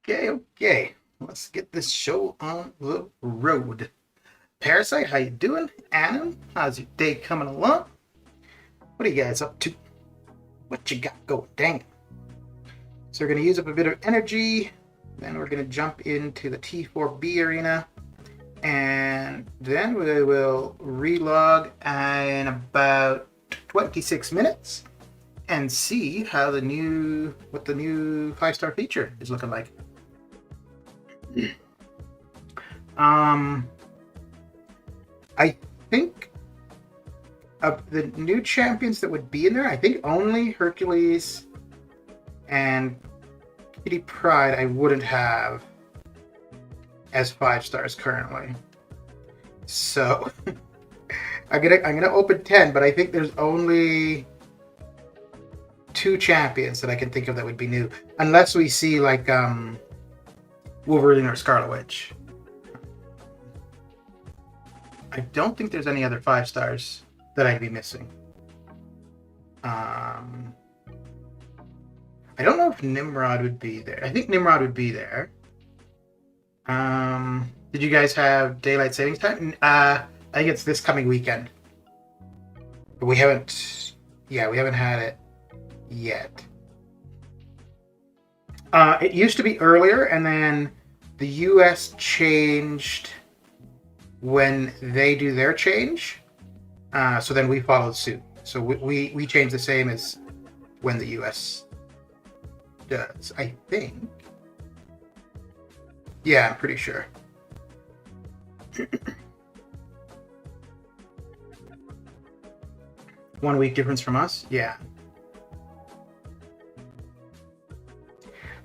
Okay. Let's get this show on the road. Parasite, how you doing? Adam, how's your day coming along? What are you guys up to? What you got going? Dang. So we're going to use up a bit of energy. Then we're going to jump into the T4B arena. And then we will relog in about 26 minutes and see how what the new 5-star feature is looking like. I think of the new champions that would be in there, I think only Hercules and Kitty Pryde I wouldn't have as 5 stars currently. So I'm gonna open 10, but I think there's only 2 champions that I can think of that would be new, unless we see like Wolverine or Scarlet Witch. I don't think there's any other 5 stars that I'd be missing. I don't know if Nimrod would be there. I think Nimrod would be there. Did you guys have daylight savings time? I think it's this coming weekend. But we haven't had it yet. It used to be earlier, and then the US changed when they do their change. So then we followed suit. So we changed the same as when the US does, I think. Yeah, I'm pretty sure. 1 week difference from us? Yeah.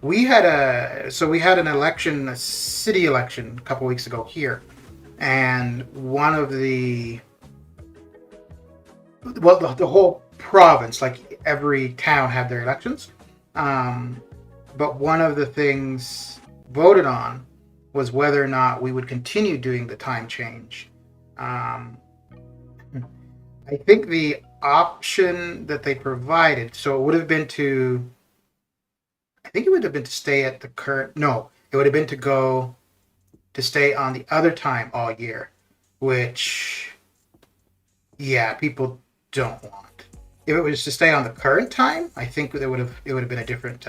We had an election, a city election a couple weeks ago here. And one of the whole province, like every town had their elections. But one of the things voted on was whether or not we would continue doing the time change. I think the option that they provided, so it would have been to stay at the current, no, it would have been to stay on the other time all year, which, yeah, people don't want. If it was to stay on the current time, I think it would have been a different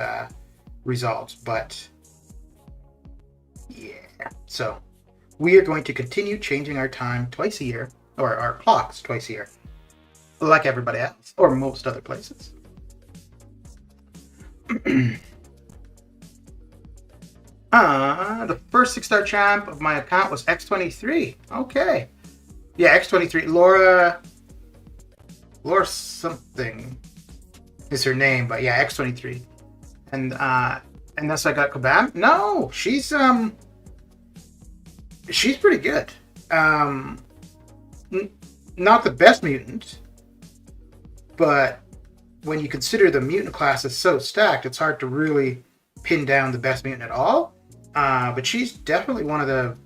result. But yeah, so we are going to continue changing our time twice a year, or our clocks twice a year, like everybody else, or most other places. The first 6-star champ of my account was X23. Okay. Yeah, X23. Laura something is her name, but yeah, X23. And unless I got Kabam? No, she's pretty good. Not the best mutant, but when you consider the mutant class is so stacked, it's hard to really pin down the best mutant at all. But she's definitely one of the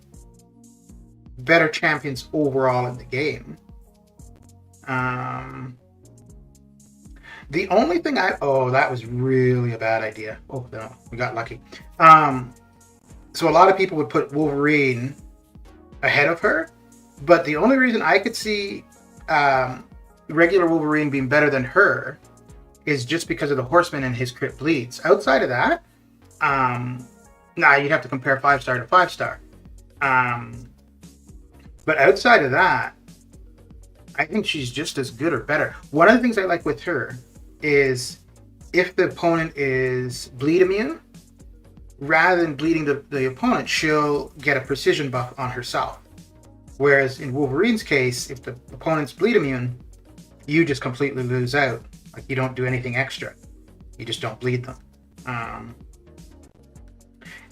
better champions overall in the game. The only thing that was really a bad idea. Oh no, we got lucky. So a lot of people would put Wolverine ahead of her, but the only reason I could see regular Wolverine being better than her is just because of the Horseman and his crit bleeds. Outside of that, you'd have to compare 5-star to 5-star. But outside of that, I think she's just as good or better. One of the things I like with her is if the opponent is bleed immune, rather than bleeding the opponent, she'll get a precision buff on herself. Whereas in Wolverine's case, if the opponent's bleed immune, you just completely lose out. Like, you don't do anything extra. You just don't bleed them.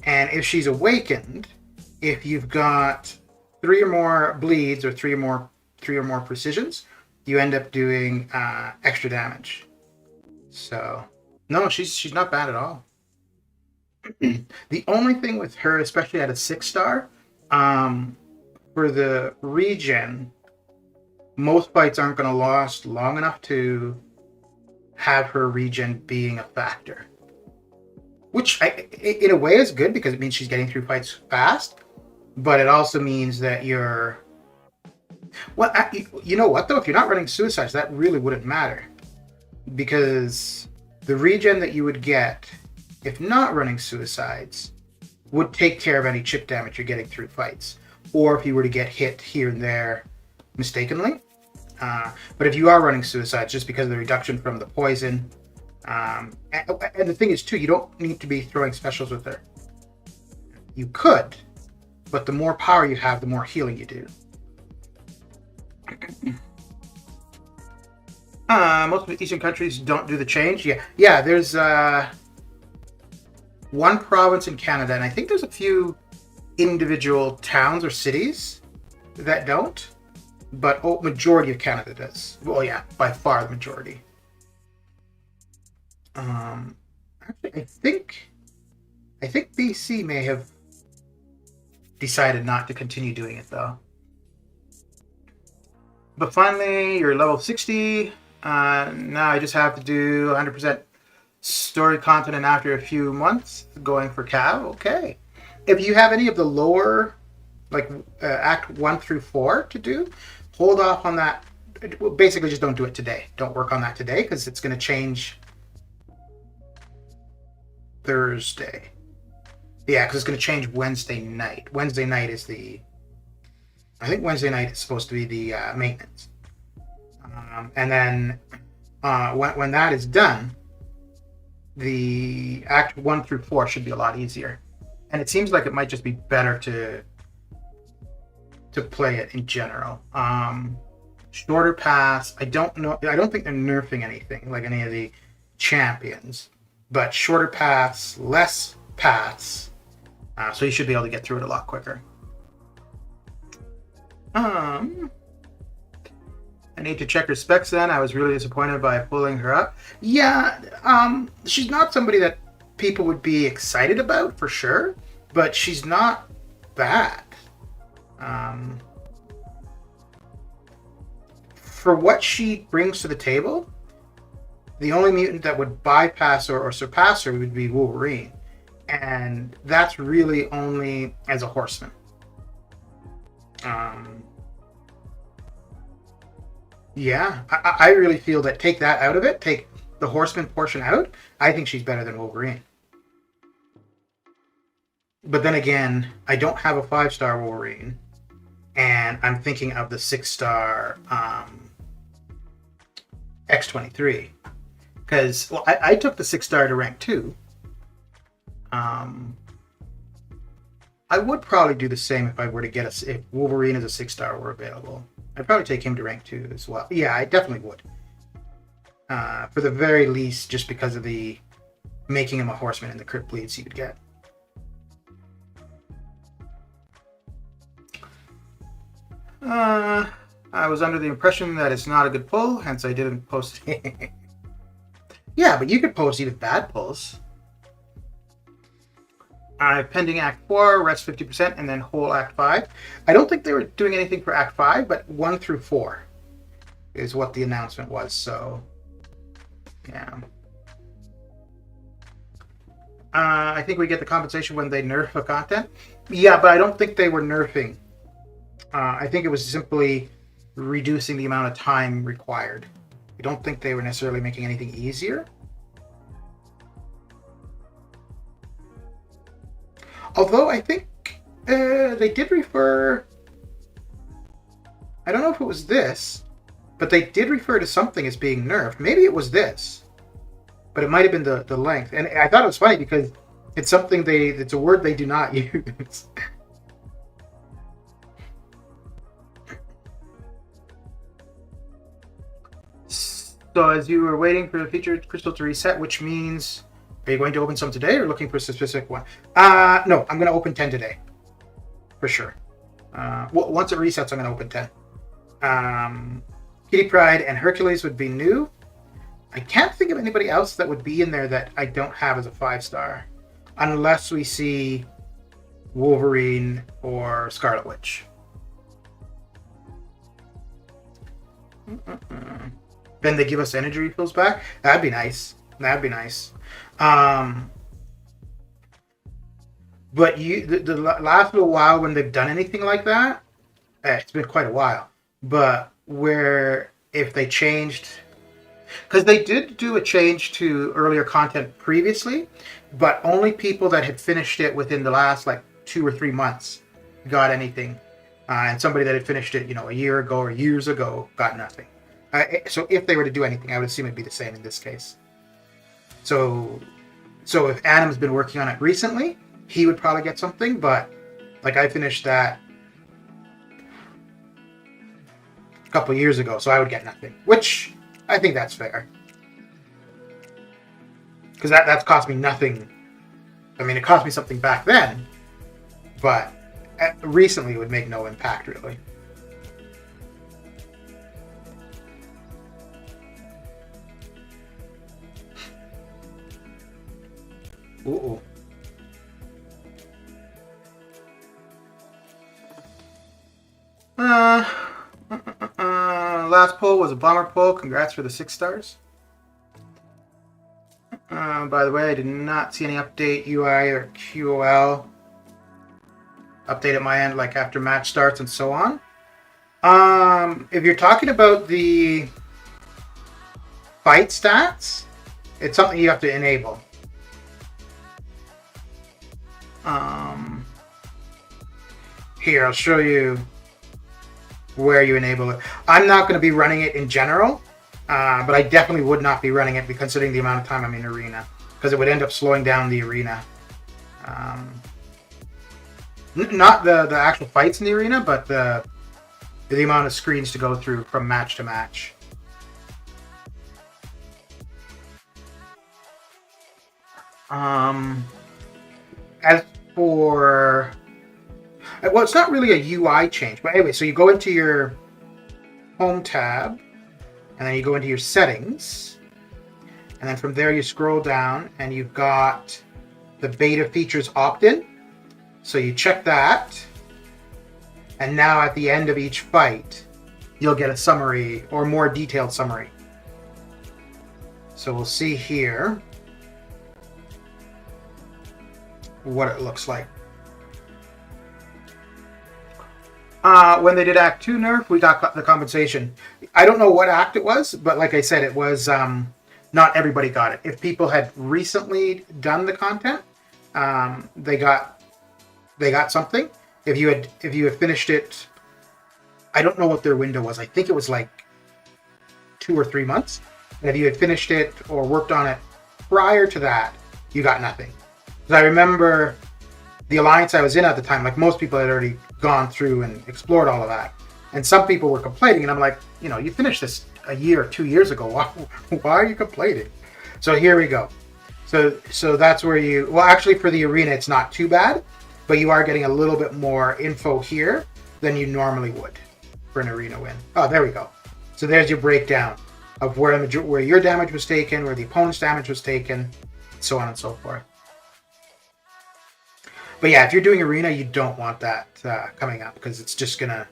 And if she's awakened, if you've got 3 or more bleeds or 3 or more precisions, you end up doing extra damage. So no, she's not bad at all. The only thing with her, especially at a 6-star, for the regen, most fights aren't going to last long enough to have her regen being a factor. which in a way is good because it means she's getting through fights fast, but it also means that you're... Well, you know what, though? If you're not running suicides, that really wouldn't matter. Because the regen that you would get if not running suicides would take care of any chip damage you're getting through fights. Or if you were to get hit here and there mistakenly. But if you are running suicides, just because of the reduction from the poison... and the thing is, too, you don't need to be throwing specials with her. You could, but the more power you have, the more healing you do. Most of the Eastern countries don't do the change. Yeah. There's one province in Canada, and I think there's a few individual towns or cities that don't, but majority of Canada does. Well, yeah, by far the majority. Actually, I think BC may have decided not to continue doing it though. But finally, you're level 60. Now I just have to do 100% story content, and after a few months, going for Cav. Okay. If you have any of the lower, like Act 1 through 4 to do, hold off on that. Basically, just don't do it today. Don't work on that today because it's going to change Thursday. Yeah, because it's going to change Wednesday night. Wednesday night is the... I think Wednesday night is supposed to be the maintenance. And then when that is done, the Act 1 through 4 should be a lot easier. And it seems like it might just be better to play it in general. Shorter pass, I don't know. I don't think they're nerfing anything, like any of the champions. But shorter pass, less paths. So you should be able to get through it a lot quicker. I need to check her specs then. I was really disappointed by pulling her up. Yeah, she's not somebody that people would be excited about for sure, but she's not bad. For what she brings to the table, the only mutant that would bypass or surpass her would be Wolverine. And that's really only as a horseman. Yeah, I really feel that take that out of it, take the horseman portion out, I think she's better than Wolverine. But then again, I don't have a 5-star Wolverine, and I'm thinking of the 6-star X-23. Because, well, I took the 6-star to rank 2. I would probably do the same if I were to get if Wolverine as a 6-star were available. I'd probably take him to rank 2 as well. Yeah, I definitely would. For the very least, just because of the making him a horseman and the crit bleeds he would get. I was under the impression that it's not a good pull, hence I didn't post it. Yeah, but you could post even bad pulls. Pending Act 4, rest 50%, and then whole Act 5. I don't think they were doing anything for Act 5, but 1 through 4 is what the announcement was, so... Yeah. I think we get the compensation when they nerf the content. Yeah, but I don't think they were nerfing. I think it was simply reducing the amount of time required. I don't think they were necessarily making anything easier. Although I think they did refer... I don't know if it was this, but they did refer to something as being nerfed. Maybe it was this, but it might have been the length. And I thought it was funny because it's something it's a word they do not use. So as you were waiting for the featured crystal to reset, which means... Are you going to open some today or looking for a specific one? No, I'm going to open 10 today. For sure. Well, once it resets, I'm going to open 10. Kitty Pryde and Hercules would be new. I can't think of anybody else that would be in there that I don't have as a 5-star. Unless we see Wolverine or Scarlet Witch. Then they give us energy refills back. That'd be nice. That'd be nice. But the last little while when they've done anything like that, it's been quite a while. But where if they changed, because they did do a change to earlier content previously, but only people that had finished it within the last like 2 or 3 months got anything, and somebody that had finished it, a year ago or years ago got nothing. So if they were to do anything, I would assume it'd be the same in this case. So if Adam's been working on it recently, he would probably get something, but like I finished that a couple of years ago, so I would get nothing, which I think that's fair. Because that's cost me nothing. I mean, it cost me something back then, but recently it would make no impact, really. Ooh. Last poll was a bomber poll. Congrats for the 6 stars. By the way, I did not see any update UI or QOL update at my end, like after match starts and so on. If you're talking about the fight stats, it's something you have to enable. Here, I'll show you where you enable it. I'm not going to be running it in general, but I definitely would not be running it considering the amount of time I'm in arena, because it would end up slowing down the arena. Not the actual fights in the arena, but the amount of screens to go through from match to match. As for... Well, it's not really a UI change, but anyway, so you go into your home tab, and then you go into your settings, and then from there you scroll down, and you've got the beta features opt-in. So you check that, and now at the end of each fight, you'll get a summary or more detailed summary. So we'll see here what it looks like. When they did Act 2 nerf, we got the compensation. I don't know what act it was, but like I said, it was not everybody got it. If people had recently done the content, they got something. If you had finished it, I don't know what their window was. I think it was like 2 or 3 months. And if you had finished it or worked on it prior to that, you got nothing. Because I remember the alliance I was in at the time, like most people had already gone through and explored all of that. And some people were complaining, and I'm like, you finished this a year or 2 years ago. Why are you complaining? So here we go. So that's where you... Well, actually, for the arena, it's not too bad, but you are getting a little bit more info here than you normally would for an arena win. Oh, there we go. So there's your breakdown of where your damage was taken, where the opponent's damage was taken, so on and so forth. But yeah, if you're doing arena, you don't want that coming up, because it's just going to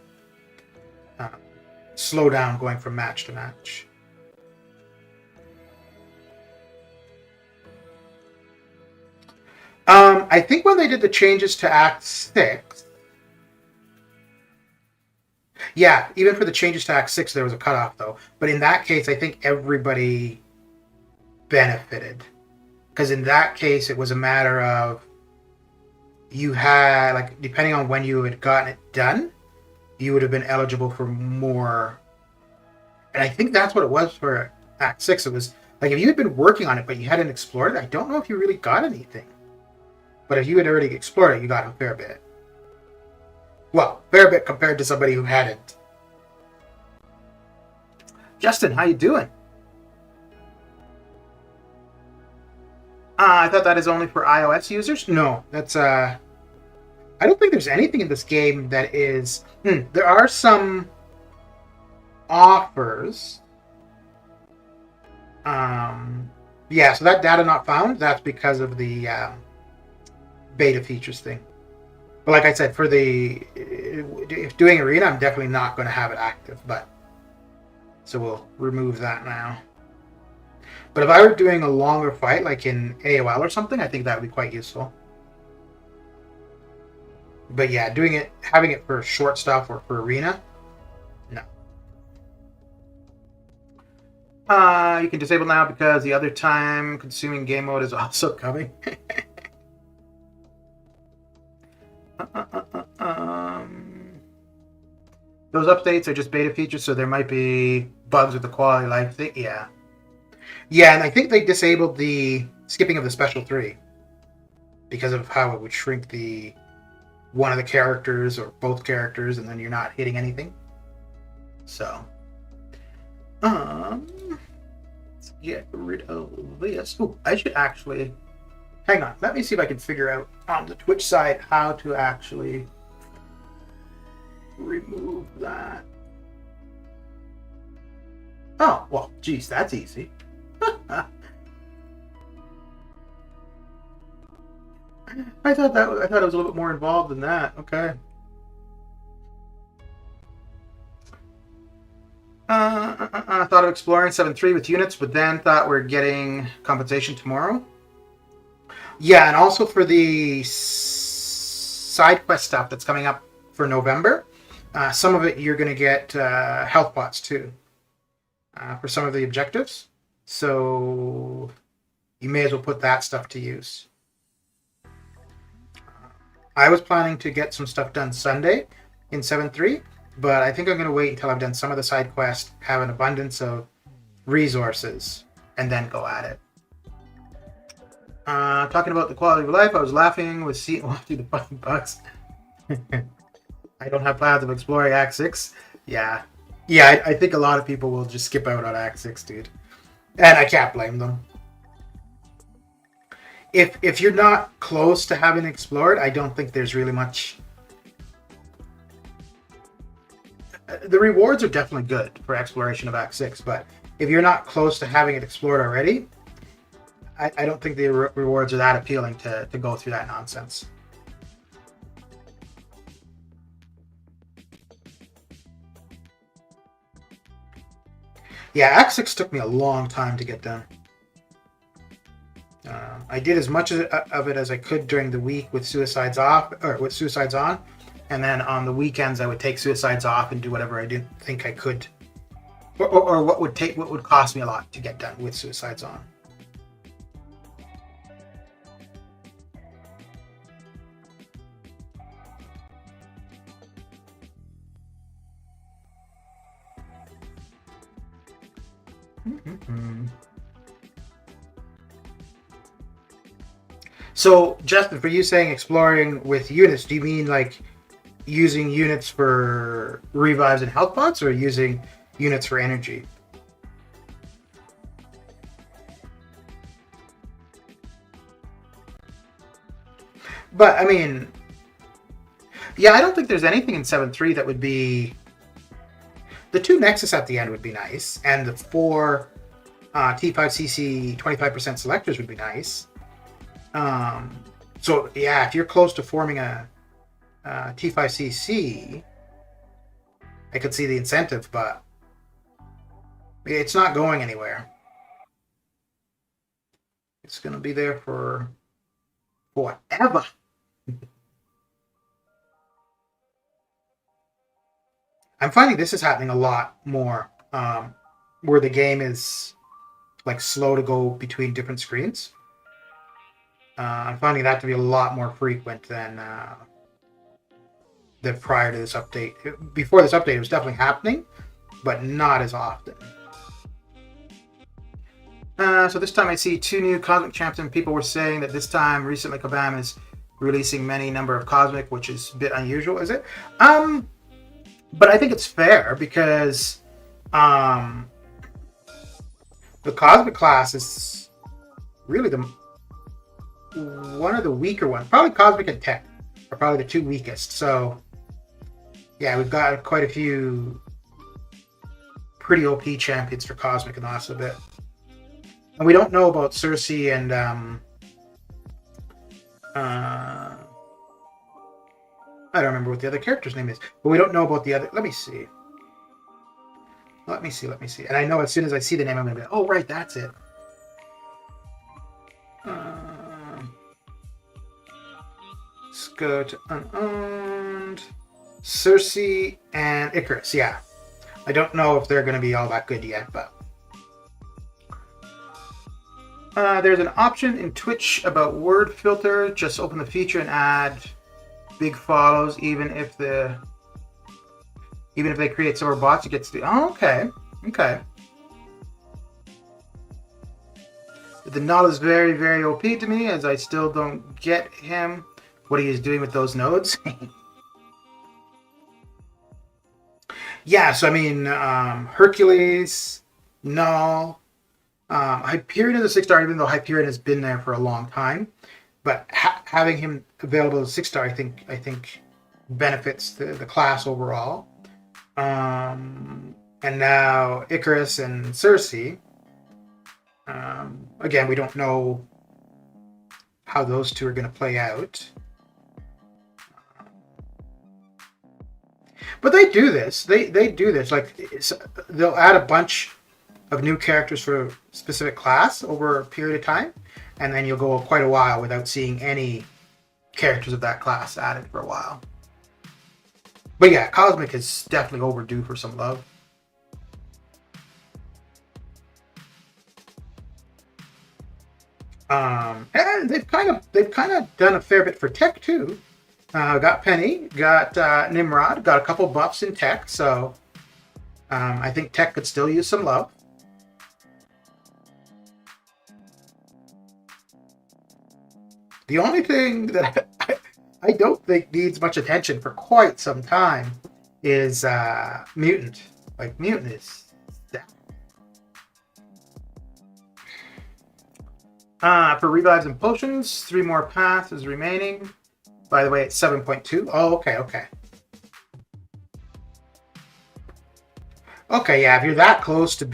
slow down going from match to match. I think when they did the changes to Act 6, yeah, even for the changes to Act 6, there was a cutoff, though. But in that case, I think everybody benefited. Because in that case, it was a matter of you had, like, depending on when you had gotten it done, you would have been eligible for more. And I think that's what it was for Act 6. It was, like, if you had been working on it, but you hadn't explored it, I don't know if you really got anything. But if you had already explored it, you got a fair bit. Well, fair bit compared to somebody who hadn't. Justin, how you doing? I thought that is only for iOS users. No, that's I don't think there's anything in this game that is. There are some offers. Yeah, so that data not found. That's because of the beta features thing. But like I said, for if doing arena, I'm definitely not going to have it active. But so we'll remove that now. But if I were doing a longer fight, like in AOL or something, I think that would be quite useful. But yeah, having it for short stuff or for arena, no. You can disable now because the other time-consuming game mode is also coming. Those updates are just beta features, so there might be bugs with the quality of life thing. Yeah. Yeah, and I think they disabled the skipping of the special 3 because of how it would shrink one of the characters or both characters, and then you're not hitting anything. So, let's get rid of this. Oh, I should actually hang on. Let me see if I can figure out on the Twitch side how to actually remove that. Oh, well, geez, that's easy. I thought it was a little bit more involved than that. Okay. I thought of exploring 7.3 with units, but then thought we're getting compensation tomorrow. Yeah, and also for the side quest stuff that's coming up for November, some of it you're going to get health pots too for some of the objectives. So you may as well put that stuff to use. I was planning to get some stuff done Sunday in 7.3, but I think I'm going to wait until I've done some of the side quests, have an abundance of resources, and then go at it. Talking about the quality of life, I was laughing with seeing through the fucking bugs. I don't have plans of exploring Act 6. Yeah, I think a lot of people will just skip out on Act 6, dude. And I can't blame them. If you're not close to having explored, I don't think there's really much. The rewards are definitely good for exploration of Act 6, but if you're not close to having it explored already, I don't think the rewards are that appealing to go through that nonsense. Yeah, Act 6 took me a long time to get done. I did as much of it as I could during the week with Suicides off, or with Suicides on, and then on the weekends I would take Suicides off and do whatever I didn't think I could, or what would cost me a lot to get done with Suicides on. So, Justin, for you saying exploring with units, do you mean like using units for revives and health pots, or using units for energy? But, I mean, yeah, I don't think there's anything in 7.3 that would be... The 2 Nexus at the end would be nice, and the 4 T5CC 25% selectors would be nice. So yeah, if you're close to forming a T5CC, I could see the incentive, but it's not going anywhere. It's going to be there for forever. I'm finding this is happening a lot more, where the game is like slow to go between different screens. I'm finding that to be a lot more frequent than prior to this update. Before this update, it was definitely happening, but not as often. So this time I see 2 new Cosmic Champs, and people were saying that this time, recently, Kabam is releasing many number of Cosmic, which is a bit unusual, is it? But I think it's fair, because the Cosmic class is really one of the weaker ones. Probably Cosmic and Tech are probably the 2 weakest. So, yeah, we've got quite a few pretty OP champions for Cosmic in the last bit. And we don't know about Cersei and I don't remember what the other character's name is, but we don't know about the other. Let me see. And I know as soon as I see the name, I'm going to be like, oh, right, that's it. go to unowned. Cersei and Icarus, yeah. I don't know if they're going to be all that good yet, but... there's an option in Twitch about word filter. Just open the feature and add big follows, even if they create some more bots. It gets the... Oh, okay. Okay. The Knull is very, very OP to me, as I still don't get him, what he is doing with those nodes. Yeah, so I mean, Hercules, Knull, Hyperion is a 6-star, even though Hyperion has been there for a long time. But having him available as a 6-star, I think benefits the class overall. And now Icarus and Cersei. Again, we don't know how those two are going to play out. But they do this. They do this. Like, they'll add a bunch of new characters for a specific class over a period of time, and then you'll go quite a while without seeing any characters of that class added for a while. But yeah, Cosmic is definitely overdue for some love. And they've kind of done a fair bit for tech too. Got Penny, got Nimrod, got a couple buffs in tech, so I think tech could still use some love. The only thing that I don't think needs much attention for quite some time is Mutant. Like, Mutant is... for revives and potions, 3 more paths is remaining. By the way, it's 7.2. Oh, okay. Okay, yeah, if you're that close to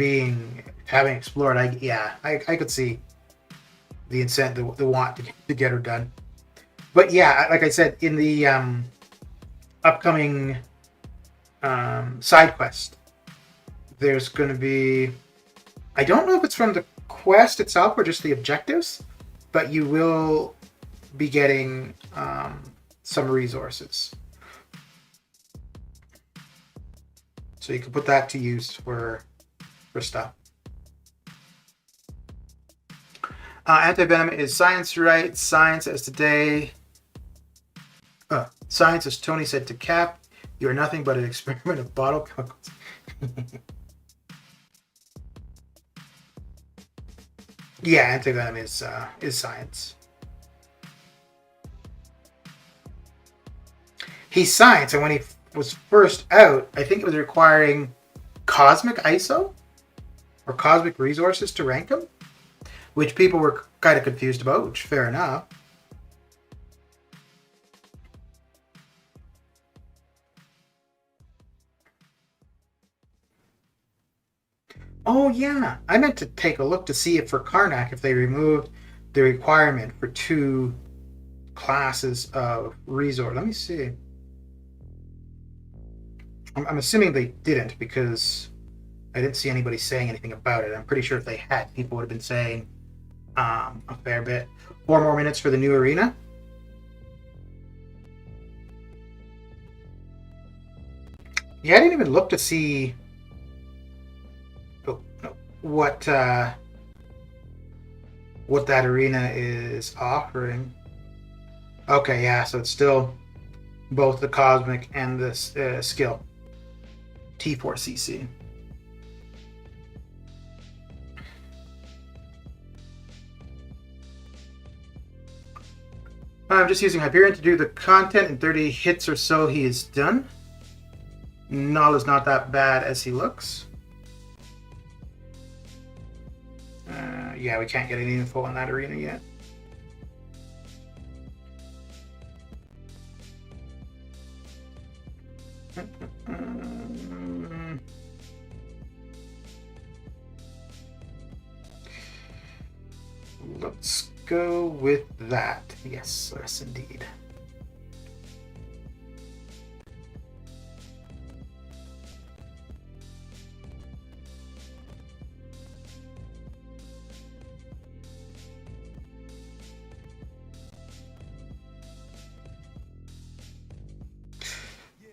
having explored, I could see the incentive, the want to get her done. But yeah, like I said, in the upcoming side quest, there's going to be... I don't know if it's from the quest itself or just the objectives, but you will be getting some resources, so you can put that to use for stuff. Anti-venom is science, right? Science as today. Science, as Tony said to Cap, you are nothing but an experiment of bottle chemicals. Yeah, anti-venom is science. He's science, and when he was first out, I think it was requiring cosmic ISO or cosmic resources to rank him, which people were kind of confused about, which fair enough. Oh yeah, I meant to take a look to see if for Karnak, if they removed the requirement for 2 classes of resort. Let me see. I'm assuming they didn't, because I didn't see anybody saying anything about it. I'm pretty sure if they had, people would have been saying a fair bit. 4 more minutes for the new arena. Yeah, I didn't even look to see what that arena is offering. Okay, yeah, so it's still both the cosmic and the skill. T4CC. I'm just using Hyperion to do the content. In 30 hits or so, he is done. Knull is not that bad as he looks. Yeah, we can't get any info on that arena yet. Let's go with that. Yes, indeed.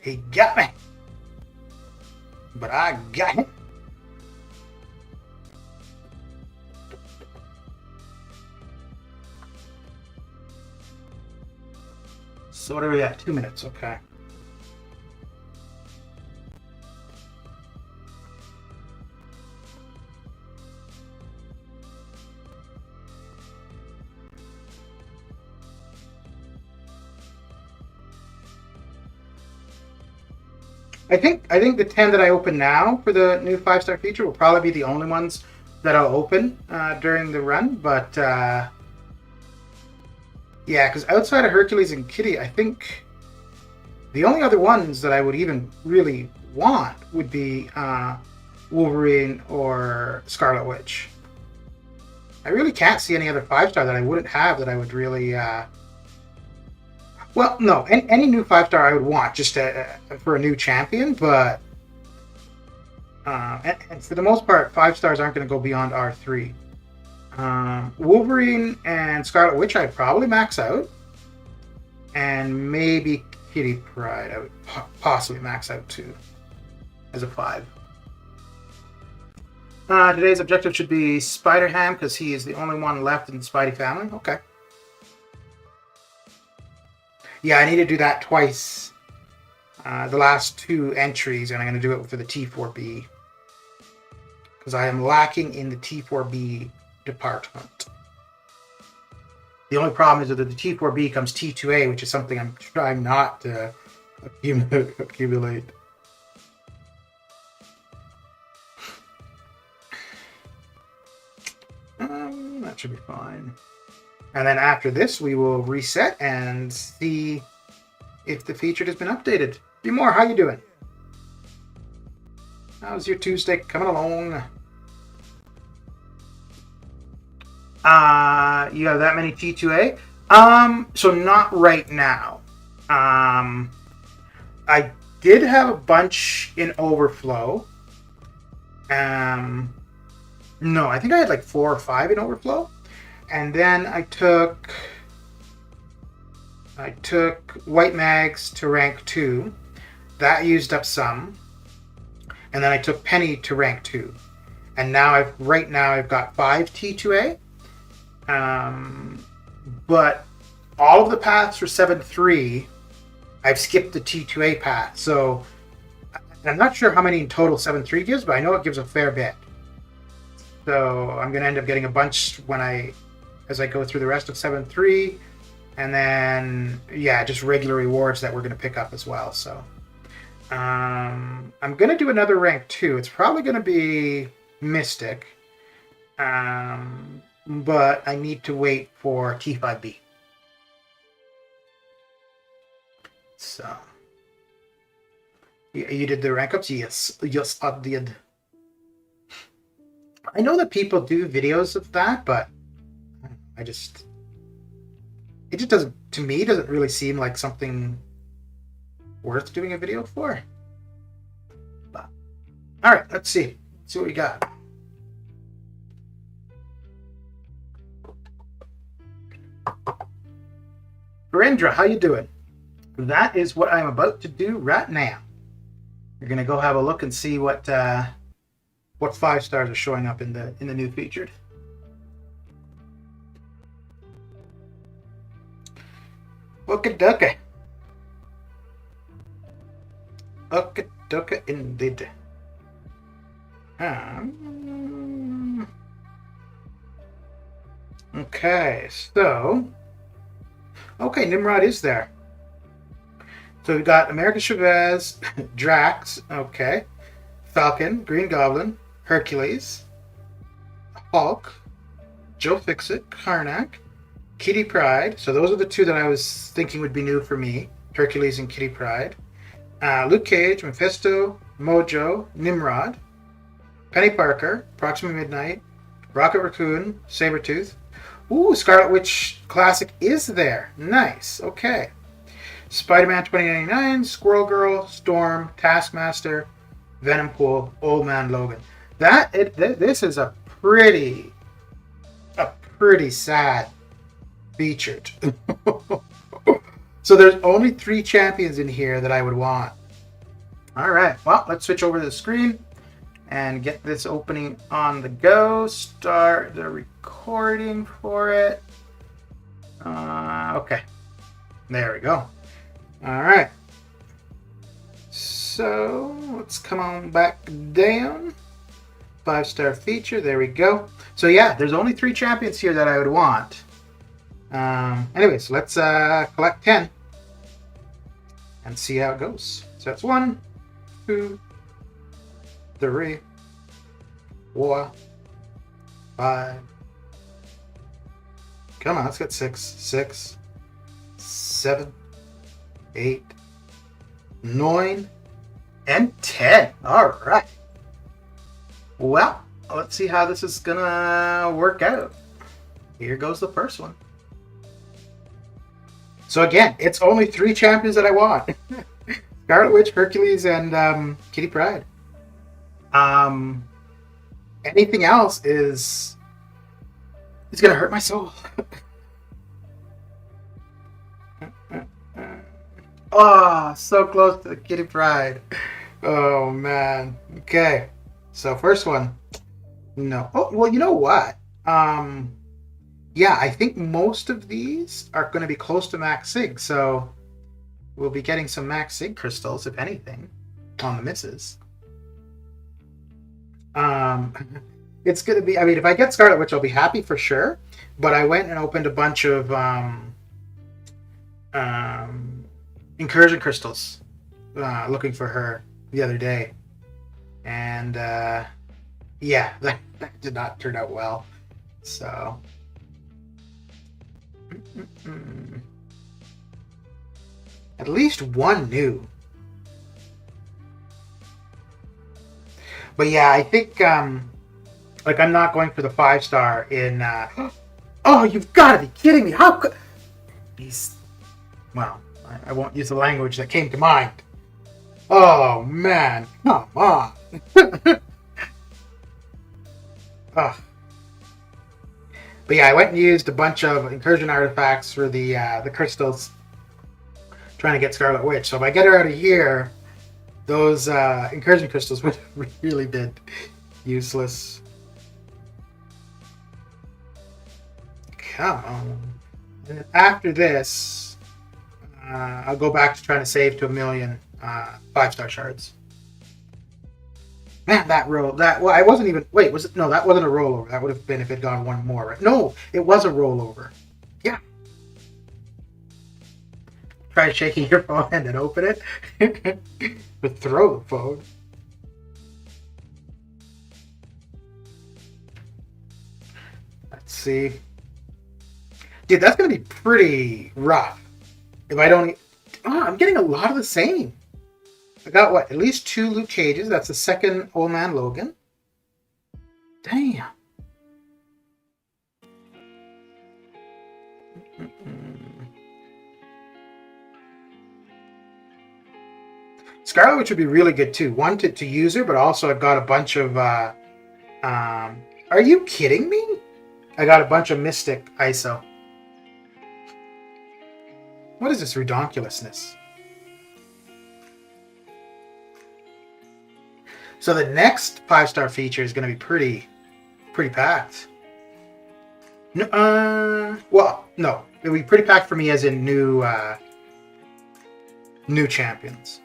He got me. But I got him. So what are we at? 2 minutes, okay. I think the 10 that I open now for the new 5-star feature will probably be the only ones that I'll open during the run, but yeah, because outside of Hercules and Kitty, I think the only other ones that I would even really want would be Wolverine or Scarlet Witch. I really can't see any other 5-star that I wouldn't have that I would really... Well, no, any new 5-star I would want just for a new champion, but and for the most part, 5-stars aren't going to go beyond R3. Wolverine and Scarlet Witch I'd probably max out, and maybe Kitty Pryde I would possibly max out too as a 5. Today's objective should be Spider-Ham because he is the only one left in the Spidey family. Okay. Yeah, I need to do that twice. The last 2 entries, and I'm going to do it for the T4B. Because I am lacking in the T4B department. The only problem is that the T4B comes T2A, which is something I'm trying not to accumulate. That should be fine. And then after this, we will reset and see if the feature has been updated. Be more, how you doing? How's your Tuesday coming along? You have that many T2A? So not right now. I did have a bunch in overflow. No, I think I had like 4 or 5 in overflow. And then I took White Mags to rank 2. That used up some. And then I took Penny to rank 2. And now right now I've got 5 T2A. But all of the paths for 7.3, I've skipped the T2A path. So I'm not sure how many in total 7.3 gives, but I know it gives a fair bit. So I'm going to end up getting a bunch as I go through the rest of 7.3, and then yeah, just regular rewards that we're going to pick up as well. So I'm going to do another rank 2. It's probably going to be Mystic, but I need to wait for T5B. So you did the rank ups? Yes, I did. I know that people do videos of that, but it just doesn't, to me, doesn't really seem like something worth doing a video for. But, all right, let's see what we got. Virendra, how you doing? That is what I'm about to do right now. We're gonna go have a look and see what 5-stars are showing up in the new featured. Okie dokie. Okie dokie indeed. Okay, so... Okay, Nimrod is there. So we've got America Chavez, Drax, okay, Falcon, Green Goblin, Hercules, Hulk, Joe Fixit, Karnak, Kitty Pryde. So those are the 2 that I was thinking would be new for me. Hercules and Kitty Pryde. Luke Cage, Mephisto, Mojo, Nimrod, Penny Parker, Proxima Midnight, Rocket Raccoon, Sabretooth. Ooh, Scarlet Witch Classic is there. Nice. Okay. Spider-Man 2099, Squirrel Girl, Storm, Taskmaster, Venompool, Old Man Logan. This is a pretty sad featured. So there's only 3 champions in here that I would want. All right. Well, let's switch over to the screen and get this opening on the go. Start the recording for it. Okay. There we go. All right. So let's come on back down. 5-star feature. There we go. So yeah, there's only 3 champions here that I would want. Anyways, let's collect 10 and see how it goes. So that's 1, 2, 3, 4, 5. Come on, let's get 6, 6, 7, 8, 9, and 10. All right. Well, let's see how this is gonna work out. Here goes the first one. So again, it's only 3 champions that I want. Scarlet Witch, Hercules, and Kitty Pryde. Anything else is gonna hurt my soul. Oh, so close to the Kitty Pryde. Oh man. Okay. So first one. No. Oh, well, you know what? Yeah, I think most of these are going to be close to max sig, so we'll be getting some max sig crystals, if anything, on the misses. It's going to be, I mean, if I get Scarlet Witch, I'll be happy for sure, but I went and opened a bunch of incursion crystals looking for her the other day, and yeah, that did not turn out well, so... At least one new. But yeah, I think like I'm not going for the 5-star in oh, you've got to be kidding me. How could he's, well, I won't use the language that came to mind. Oh man, come on. Oh. But yeah, I went and used a bunch of incursion artifacts for the crystals, trying to get Scarlet Witch. So if I get her out of here, those incursion crystals would have really been useless. Come on. And after this, I'll go back to trying to save to 1,000,000 5-star shards. Man, that roll, well, I wasn't even, wait, was it, no, that wasn't a rollover. That would have been if it had gone one more, right? No, it was a rollover. Yeah. Try shaking your phone and then open it. But throw the phone. Let's see. Dude, that's going to be pretty rough. If I don't, I'm getting a lot of the same. I got what? At least 2 Luke Cages. That's the second Old Man Logan. Damn. Scarlet Witch would be really good too. One to use her, but also I've got a bunch of. Are you kidding me? I got a bunch of Mystic ISO. What is this redonkulousness? So the next 5-star feature is going to be pretty packed. No, well, no, it'll be pretty packed for me as in new champions.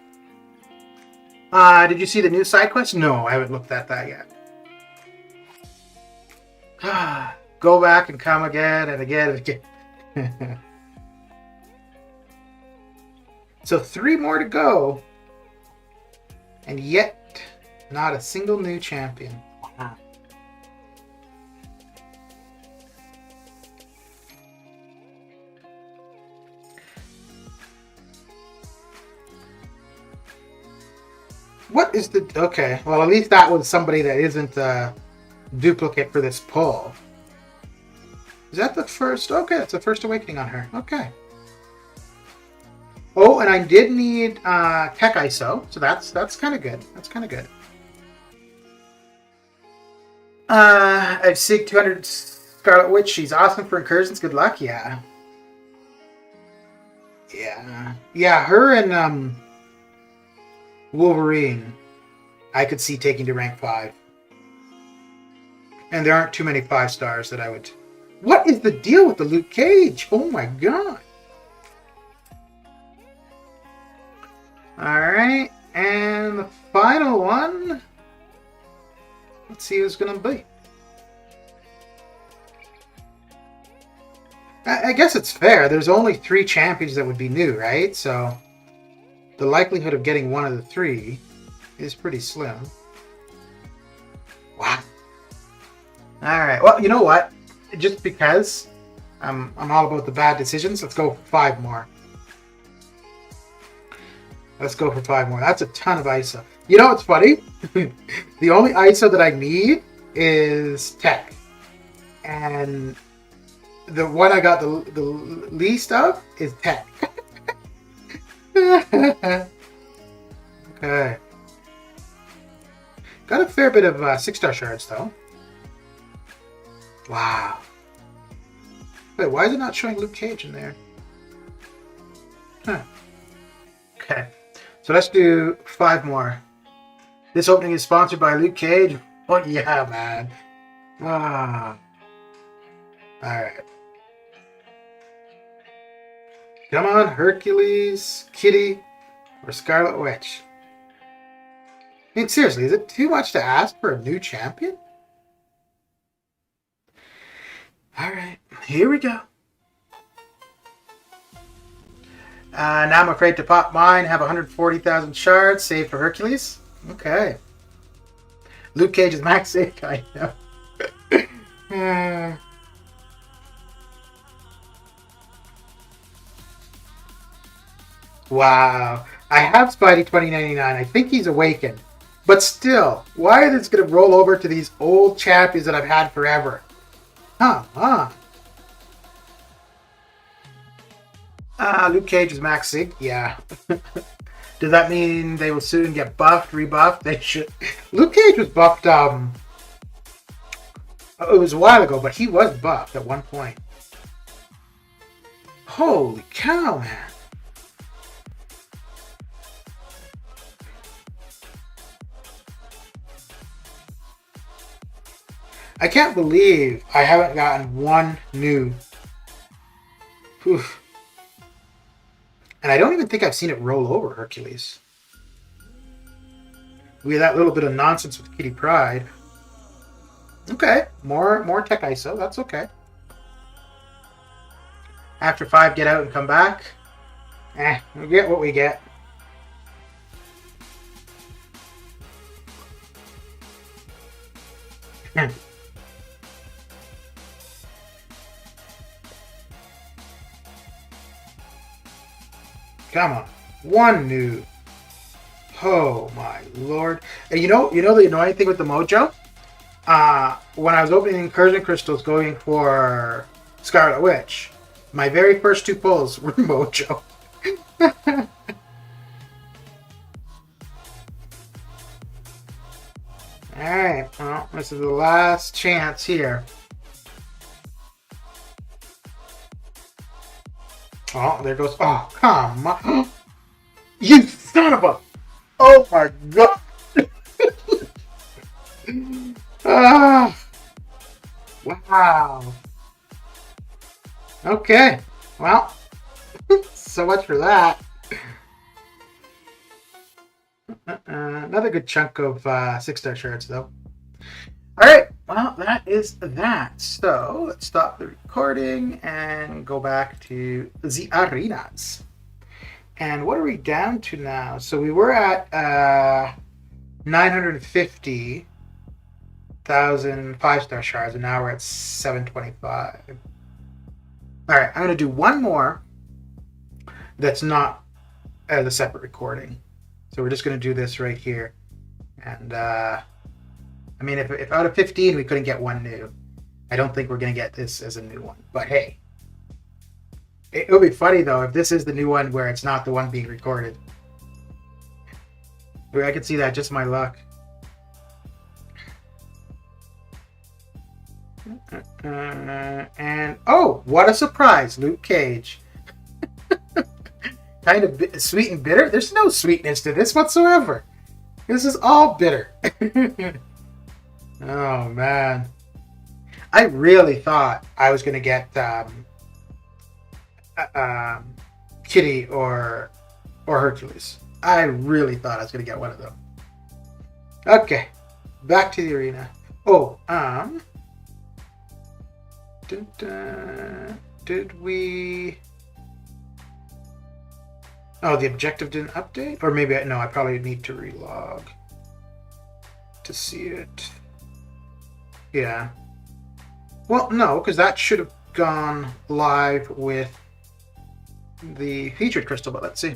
Did you see the new side quest? No, I haven't looked at that yet. Go back and come again and again and again. So 3 more to go, and yet not a single new champion. Wow. What is the... Okay, well, at least that was somebody that isn't a duplicate for this pull. Is that the first? Okay, that's the first awakening on her. Okay. Oh, and I did need Tech ISO, so that's kind of good. That's kind of good. I've SIG 200 Scarlet Witch. She's awesome for incursions. Good luck. Yeah. Yeah. Yeah, her and Wolverine, I could see taking to rank 5. And there aren't too many 5 stars that I would... What is the deal with the Luke Cage? Oh my god. Alright, and the final one. Let's see who's going to be. I guess it's fair. There's only 3 champions that would be new, right? So the likelihood of getting one of the 3 is pretty slim. Wow. Alright, well, you know what? Just because I'm all about the bad decisions, let's go for 5 more. Let's go for 5 more. That's a ton of ISO. You know what's funny? The only ISO that I need is tech. And the one I got the least of is tech. Okay. Got a fair bit of 6-star shards, though. Wow. Wait, why is it not showing Luke Cage in there? Huh. Okay. So let's do 5 more. This opening is sponsored by Luke Cage. Oh, yeah, man. Ah. Alright. Come on, Hercules, Kitty, or Scarlet Witch. I mean, seriously, is it too much to ask for a new champion? Alright, here we go. Now I'm afraid to pop mine, have 140,000 shards, save for Hercules. Okay. Luke Cage is max save, I know. Wow. I have Spidey 2099. I think he's awakened. But still, why is this going to roll over to these old champions that I've had forever? Luke Cage is max sig. Yeah. Does that mean they will soon get buffed, rebuffed? They should. Luke Cage was buffed, it was a while ago, but he was buffed at one point. Holy cow, man. I can't believe I haven't gotten one new. Oof. And I don't even think I've seen it roll over Hercules. We had that little bit of nonsense with Kitty Pryde. Okay, more tech ISO. That's okay. After 5, get out and come back. We get what we get. Come on, one new. Oh my lord! And you know the annoying thing with the Mojo. When I was opening incursion crystals, going for Scarlet Witch, my very first 2 pulls were Mojo. All right, well, this is the last chance here. Oh, there goes. Oh, come on. You son of a. Oh my god. Wow. Okay. Well, so much for that. Another good chunk of 6-star shards, though. Alright, well, that is that. So, let's stop the recording and go back to the arenas. And what are we down to now? So, we were at 950,000 5-star shards, and now we're at 725. Alright, I'm going to do one more that's not as a separate recording. So, we're just going to do this right here. And, I mean, if out of 15 we couldn't get one new, I don't think we're going to get this as a new one. But hey, it would be funny, though, if this is the new one where it's not the one being recorded. I could see that, just my luck. And, oh, what a surprise, Luke Cage. kind of sweet and bitter. There's no sweetness to this whatsoever. This is all bitter. Oh man, I really thought I was gonna get Kitty or Hercules. I really thought I was gonna get one of them. Okay, back to the arena. Oh, did we? Oh, the objective didn't update, or maybe no. I probably need to relog to see it. Yeah. Well, no, because that should have gone live with the featured crystal, but let's see.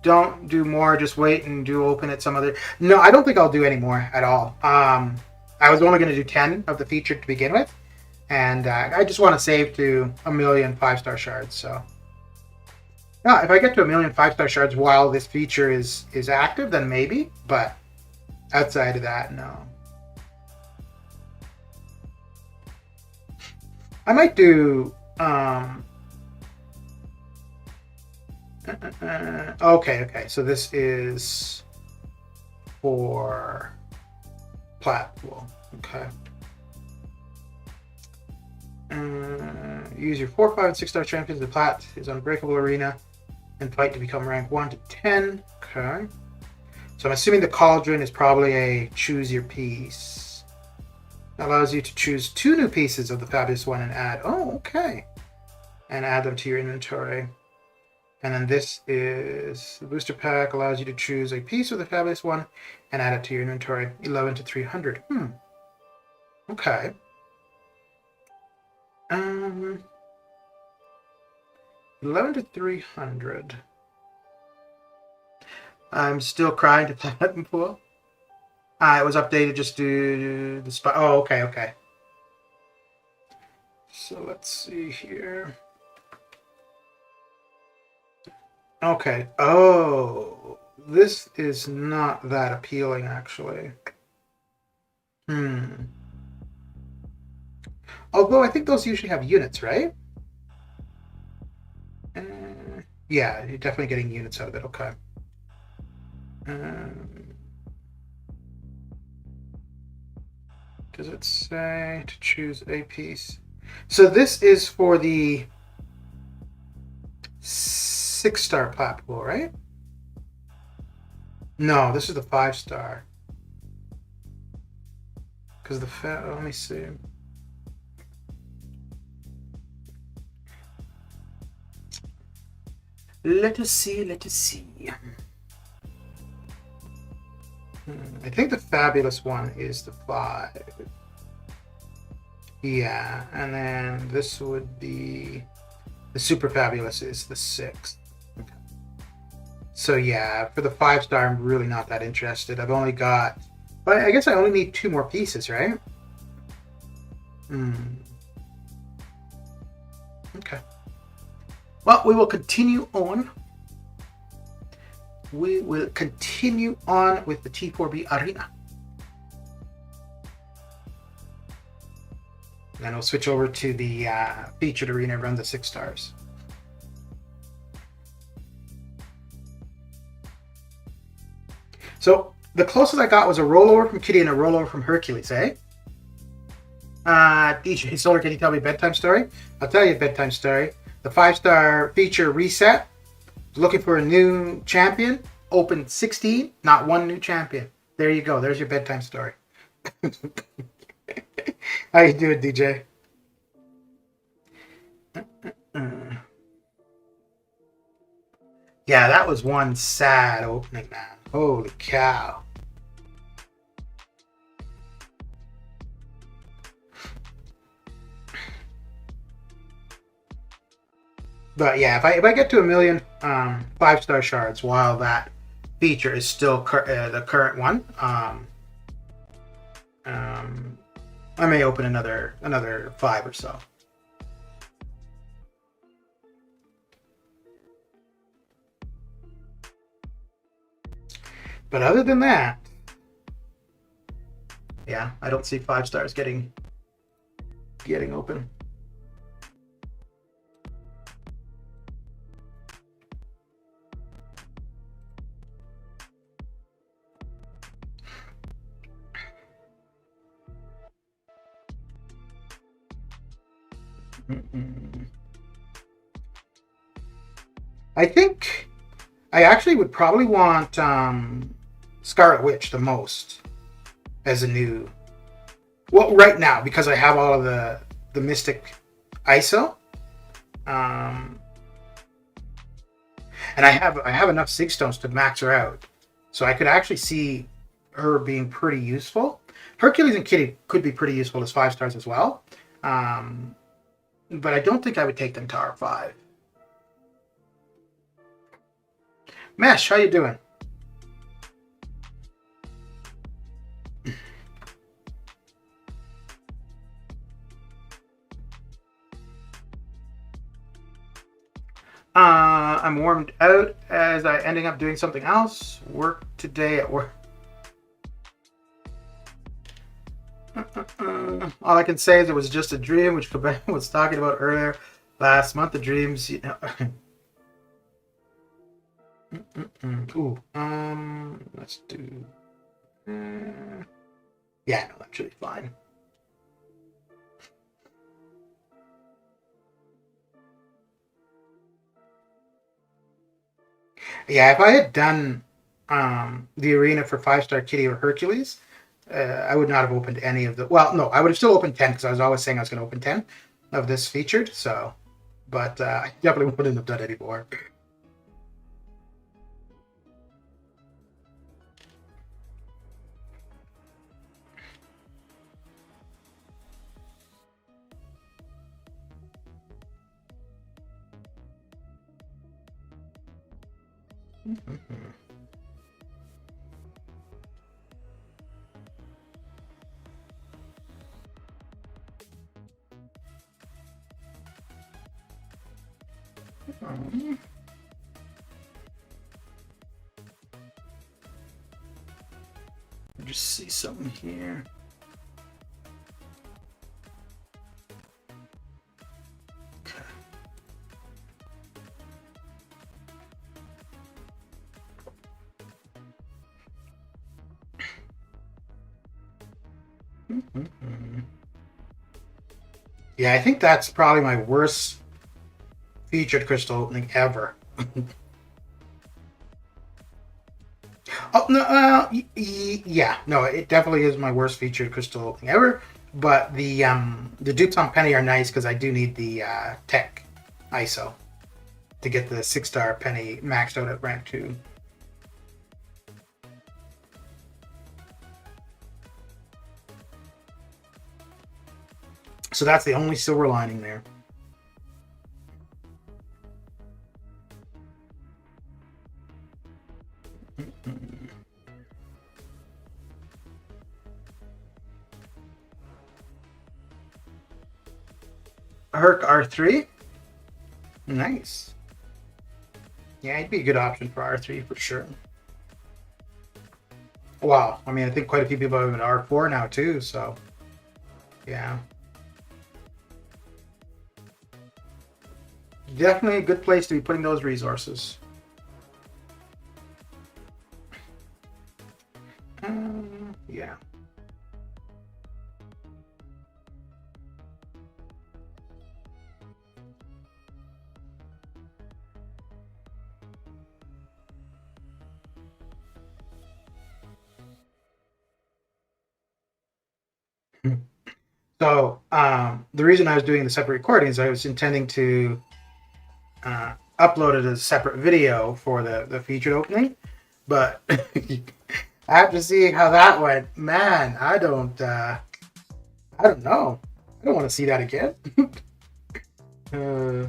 Don't do more, just wait and do open at some other... No, I don't think I'll do any more at all. I was only going to do 10 of the featured to begin with, and I just want to save to 1,000,000 5-star shards, so... Yeah, if I get to 1,000,000 5-star shards while this feature is active, then maybe, but outside of that, no. I might do... okay, so this is for plat pool. Okay. Use your 4, 5, and 6-star champions. The plat is Unbreakable Arena and fight to become rank 1 to 10. Okay. So I'm assuming the cauldron is probably a choose your piece. That allows you to choose 2 new pieces of the fabulous one and add. Oh, okay. And add them to your inventory. And then this is the booster pack, allows you to choose a piece of the fabulous one and add it to your inventory. 11 to 300. Okay. 11 to 300. I'm still crying to Platinum Pool. It was updated just to the spot. Oh, okay. So let's see here. Okay. Oh, this is not that appealing, actually. Although I think those usually have units, right? Yeah, you're definitely getting units out of it. Okay. Does it say to choose a piece? So this is for the 6-star plat pool, right? No, this is the 5-star. Because the let me see. Let us see. I think the fabulous one is the 5. Yeah, and then this would be the super fabulous is the 6. Okay. So yeah, for the 5-star, I'm really not that interested. I've only got, but I guess I only need 2 more pieces, right? Okay. Well, we will continue on. We will continue on with the T4B Arena. Then we'll switch over to the featured arena and run the 6 stars. So the closest I got was a rollover from Kitty and a rollover from Hercules, eh? DJ Solar, can you tell me a bedtime story? I'll tell you a bedtime story. The 5-star feature reset. Looking for a new champion. Opened 16, not 1 new champion. There you go. There's your bedtime story. How you doing, DJ? Yeah, that was one sad opening, man. Holy cow. But yeah, if I get to 1,000,000 5-star shards while that feature is still the current one, I may open another 5 or so. But other than that, yeah, I don't see 5 stars getting open. I think I actually would probably want Scarlet Witch the most as a new. Well, right now because I have all of the Mystic ISO, and I have enough Sig Stones to max her out, so I could actually see her being pretty useful. Hercules and Kitty could be pretty useful as 5 stars as well, but I don't think I would take them to R5. Mesh, how you doing? I'm warmed out as I ending up doing something else. Work today at work. All I can say is it was just a dream, which Quebec was talking about earlier last month. The dreams, you know. Ooh, let's do. Yeah, no, that should be fine. Yeah, if I had done the arena for 5-star Kitty or Hercules, I would not have opened any of the. Well, no, I would have still opened 10 because I was always saying I was going to open 10 of this featured. So, but I definitely wouldn't have done any more. Just see something here. Yeah, I think that's probably my worst featured crystal opening ever. Oh no, yeah, no, it definitely is my worst featured crystal opening ever. But the dupes on Penny are nice because I do need the tech ISO to get the 6-star Penny maxed out at rank 2. So that's the only silver lining there. Herc R3. Nice. Yeah, he'd be a good option for R3 for sure. Wow. I mean, I think quite a few people have an R4 now too, so yeah. Definitely a good place to be putting those resources. Yeah. So the reason I was doing the separate recordings, I was intending to upload it as a separate video for the featured opening, but after seeing how that went, man, I don't know. I don't want to see that again. uh,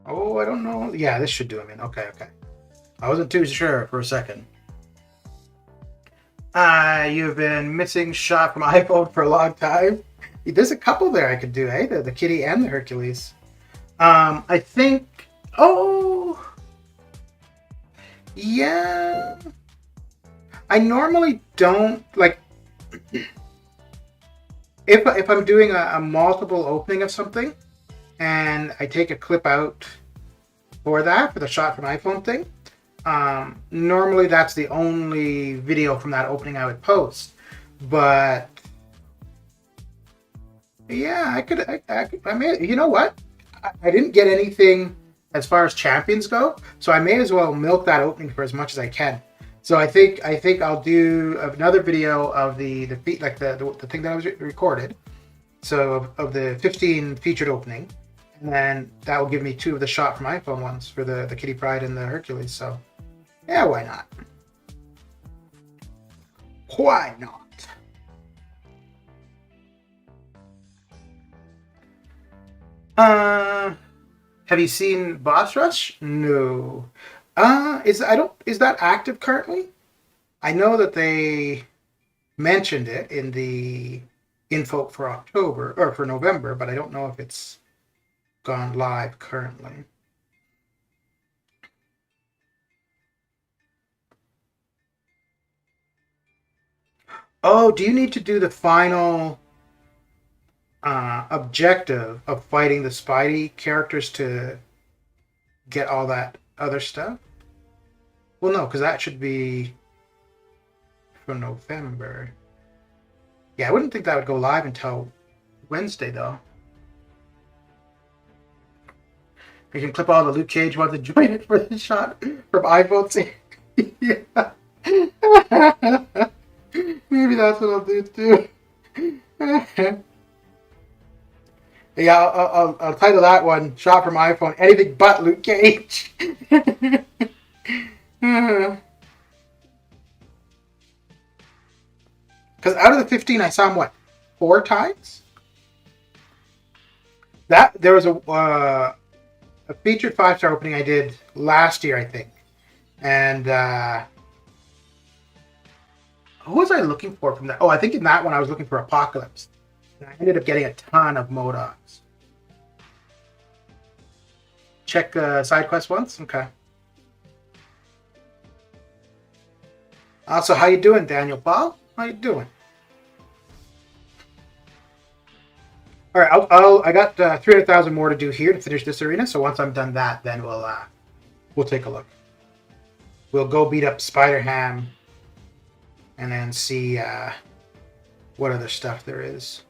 oh, I don't know. Yeah, this should do. I mean, okay. I wasn't too sure for a second. You've been missing shot from iPhone for a long time. There's a couple there I could do, eh? The Kitty and the Hercules. I think. Oh, yeah. I normally don't like if I'm doing a multiple opening of something, and I take a clip out for the shot from iPhone thing. Normally that's the only video from that opening I would post, but yeah, I may, you know what? I didn't get anything as far as champions go, so I may as well milk that opening for as much as I can. So I think I'll do another video of the like the thing that I was recorded. So of the 15 featured opening, and then that will give me 2 of the shot from iPhone ones for the Kitty Pryde and the Hercules. So yeah, why not? Why not? Have you seen Boss Rush? No. Is that active currently? I know that they mentioned it in the info for October or for November, but I don't know if it's gone live currently. Oh, do you need to do the final objective of fighting the Spidey characters to get all that other stuff? Well, no, because that should be for November. Yeah, I wouldn't think that would go live until Wednesday, though. You can clip all the Luke Cage ones and join it for the shot from iPhone. Yeah. Maybe that's what I'll do too. Yeah, I'll title that one "Shot from iPhone." Anything but Luke Cage. Because out of the 15, I saw him what 4 times. That there was a featured 5-star opening I did last year, I think, and who was I looking for from that? Oh, I think in that one I was looking for Apocalypse. And I ended up getting a ton of MODOKs. Check side quest once? Okay. Also, how you doing, Daniel Paul? How you doing? All right, I got 300,000 more to do here to finish this arena. So once I'm done that, then we'll take a look. We'll go beat up Spider-Ham and then see what other stuff there is.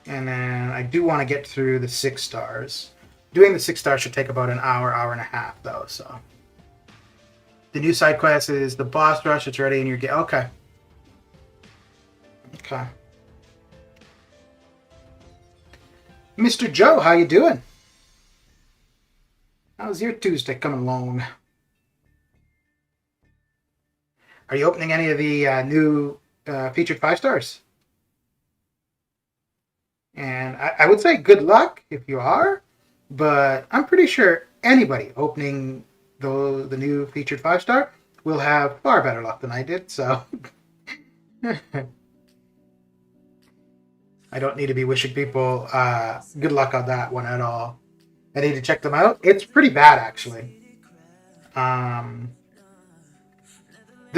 And then I do want to get through the 6 stars. Doing the 6 stars should take about an hour, hour and a half, though. So the new side quest is the boss rush. It's ready in your game. Okay. Okay. Mr. Joe, how you doing? How's your Tuesday coming along? Are you opening any of the new featured 5 stars? And I would say good luck if you are, but I'm pretty sure anybody opening the new featured 5-star will have far better luck than I did, so I don't need to be wishing people good luck on that one at all. I need to check them out. It's pretty bad, actually. There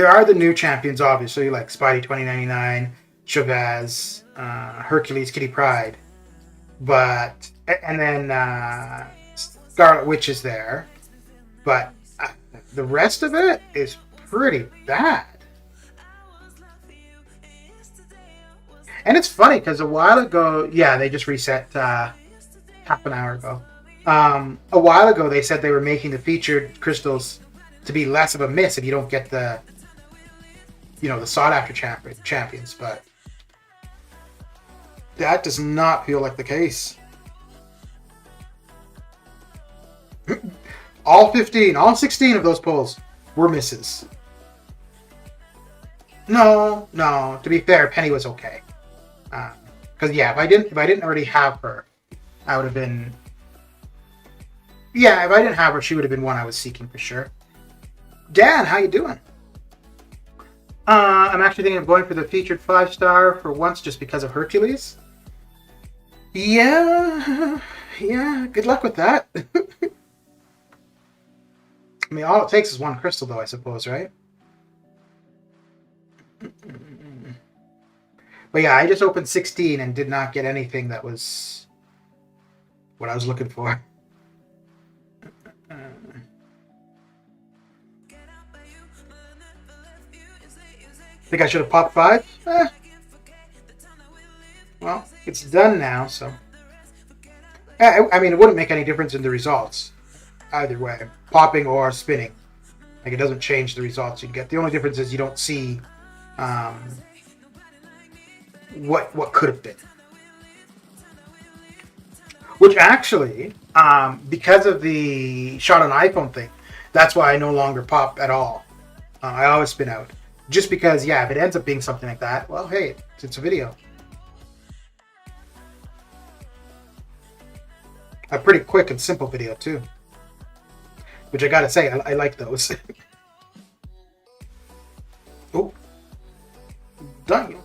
are the new champions, obviously, like Spidey 2099, Chavez, Hercules, Kitty Pryde, and then Scarlet Witch is there, but the rest of it is pretty bad. And it's funny because a while ago, yeah, they just reset half an hour ago. A while ago, they said they were making the featured crystals to be less of a miss if you don't get the sought after champions, but that does not feel like the case. All 16 of those polls were misses. No. To be fair, Penny was okay. Because yeah, if I didn't already have her, I would have been Yeah, if I didn't have her, she would have been one I was seeking for sure. Dan, how you doing? I'm actually thinking of going for the featured 5-star for once just because of Hercules. Yeah, yeah, good luck with that. I mean, all it takes is one crystal, though, I suppose, right? But yeah, I just opened 16 and did not get anything that was what I was looking for. Think I should have popped 5? Well, it's done now, so. I mean, it wouldn't make any difference in the results either way, popping or spinning. Like, it doesn't change the results you get. The only difference is you don't see what could have been. Which actually, because of the shot on iPhone thing, that's why I no longer pop at all. I always spin out. Just because, yeah, if it ends up being something like that, well, hey, it's a video. A pretty quick and simple video, too. Which I gotta say, I like those. Oh. Done.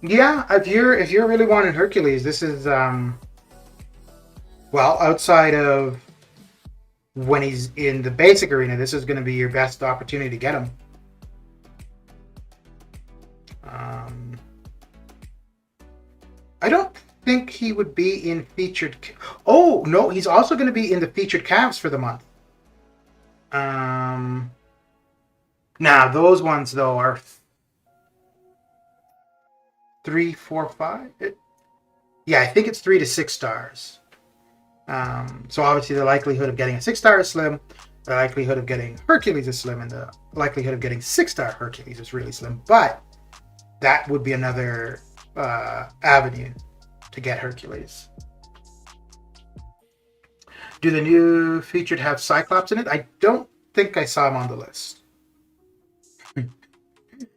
Yeah, if you're really wanting Hercules, this is well, outside of when he's in the basic arena, this is going to be your best opportunity to get him. I don't think he would be in featured. Oh no, he's also going to be in the featured calves for the month. Now those ones though are 3, 4, 5. Yeah, I think it's 3 to 6 stars. So obviously the likelihood of getting a 6-star is slim. The likelihood of getting Hercules is slim, and the likelihood of getting 6-star Hercules is really slim. But that would be another avenue to get Hercules. Do the new featured have Cyclops in it? I don't think I saw him on the list.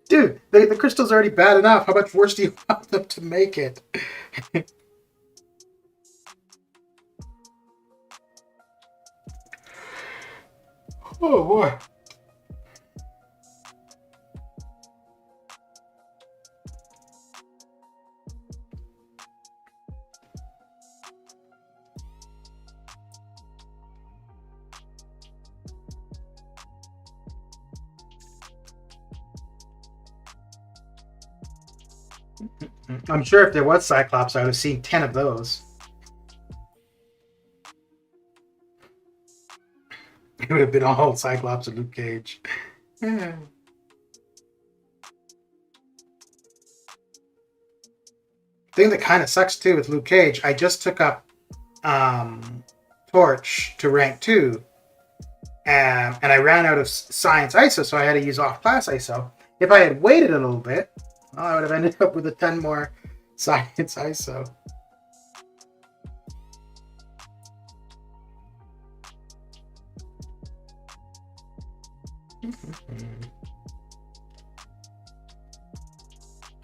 Dude, the crystal's already bad enough. How much worse do you want them to make it? Oh boy. I'm sure if there was Cyclops, I would have seen 10 of those. It would have been all Cyclops and Luke Cage. Thing that kind of sucks too with Luke Cage, I just took up Torch to rank 2, and I ran out of Science ISO, so I had to use off-class ISO. If I had waited a little bit, well, I would have ended up with a ton more Science ISO.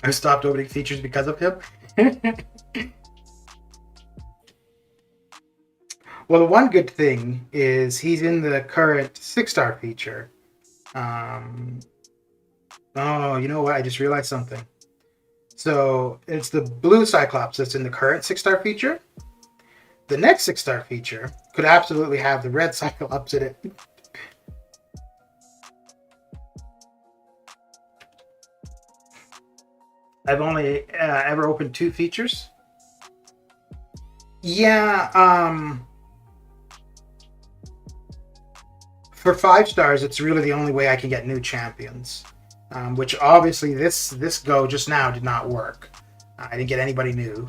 I stopped opening features because of him. Well, the one good thing is he's in the current 6-star feature. Oh, you know what? I just realized something. So it's the blue Cyclops that's in the current 6-star feature. The next 6-star feature could absolutely have the red Cyclops in it. I've only ever opened 2 features. Yeah, for 5 stars, it's really the only way I can get new champions. Which obviously this go just now did not work. I didn't get anybody new.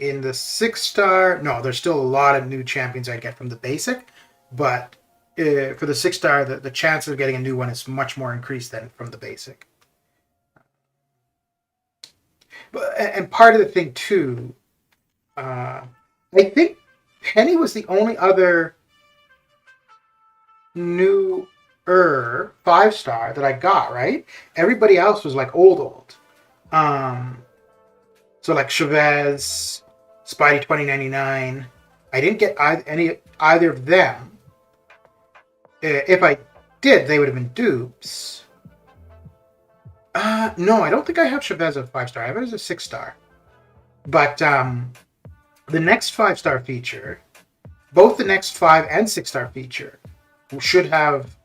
In the 6-star, no, there's still a lot of new champions I'd get from the basic, but for the 6-star, the chance of getting a new one is much more increased than from the basic. And part of the thing too, I think Penny was the only other new 5-star that I got, right? Everybody else was like old. So like Chavez, Spidey 2099. I didn't get either of them. If I did, they would have been dupes. No, I don't think I have Chavez as a 5-star. I have it as a 6-star. But the next 5-star feature, both the next 5 and 6-star feature, should have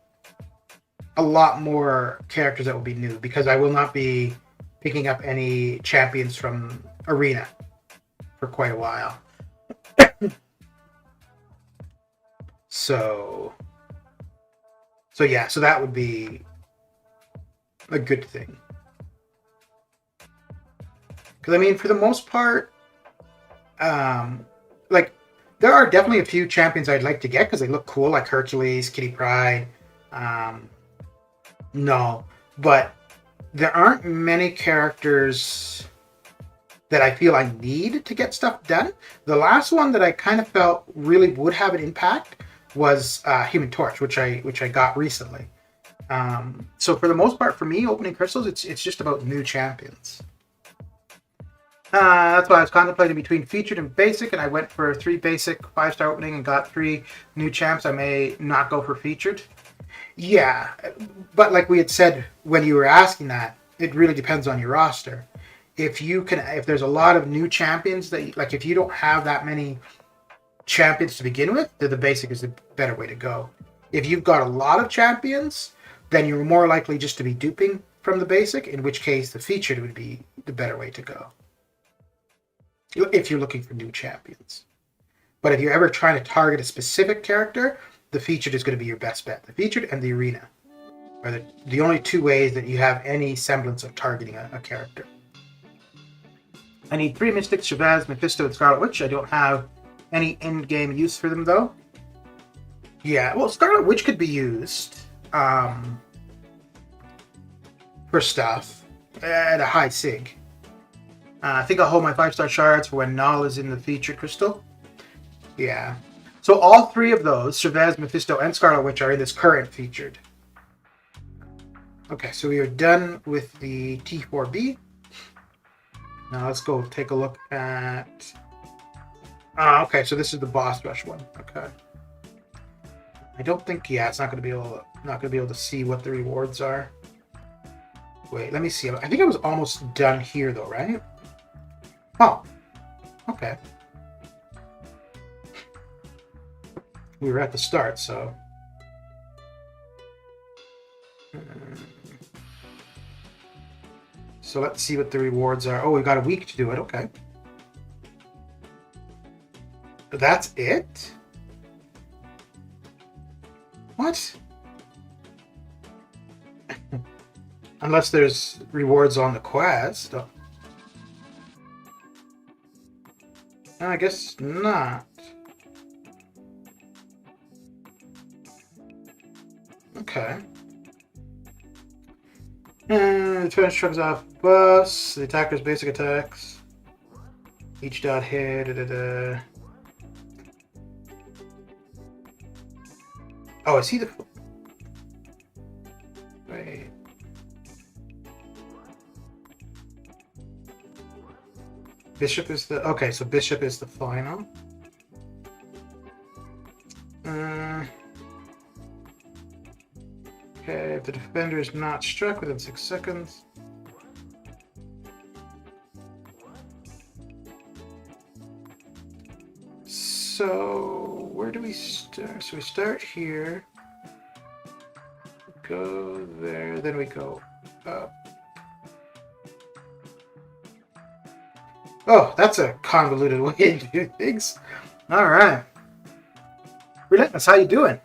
a lot more characters that will be new, because I will not be picking up any champions from Arena for quite a while. So yeah, so that would be a good thing. Because I mean, for the most part, like there are definitely a few champions I'd like to get because they look cool, like Hercules, Kitty Pryde. No, but there aren't many characters that I feel I need to get stuff done. The last one that I kind of felt really would have an impact was Human Torch, which I got recently. So for the most part, for me, opening crystals, it's just about new champions. That's why I was contemplating between featured and basic, and I went for 3 basic 5-star opening and got 3 new champs. I may not go for featured. Yeah, but like we had said when you were asking that, it really depends on your roster. If there's a lot of new champions that, like, if you don't have that many champions to begin with, then the basic is the better way to go. If you've got a lot of champions, then you're more likely just to be duping from the basic, in which case the featured would be the better way to go. If you're looking for new champions. But if you're ever trying to target a specific character, the featured is going to be your best bet. The featured and the arena are the only 2 ways that you have any semblance of targeting a character. I need 3 Mystics, Chavez, Mephisto, and Scarlet Witch. I don't have any in-game use for them, though. Yeah, well, Scarlet Witch could be used for stuff at a high sig. I think I'll hold my 5-star shards for when Knull is in the featured crystal. Yeah. So all 3 of those, Chavez, Mephisto, and Scarlet Witch, are in this current featured. Okay, so we are done with the T4B. Now let's go take a look at... okay, so this is the boss rush one. Okay. I don't think... Yeah, it's not going to be able to see what the rewards are. Wait, let me see. I think I was almost done here, though, right? Oh. Okay. We were at the start, so... So let's see what the rewards are. Oh, we've got a week to do it. Okay. That's it? What? Unless there's rewards on the quest. Oh. I guess not. Okay. And the turn shrubs off bus. The attacker's basic attacks. Each dot hit. Oh, is he the... Wait. Bishop is the... Okay, so Bishop is the final. Okay, if the defender is not struck within 6 seconds. So, where do we start? So we start here. Go there, then we go up. Oh, that's a convoluted way to do things. Alright. Relentless, how you doing?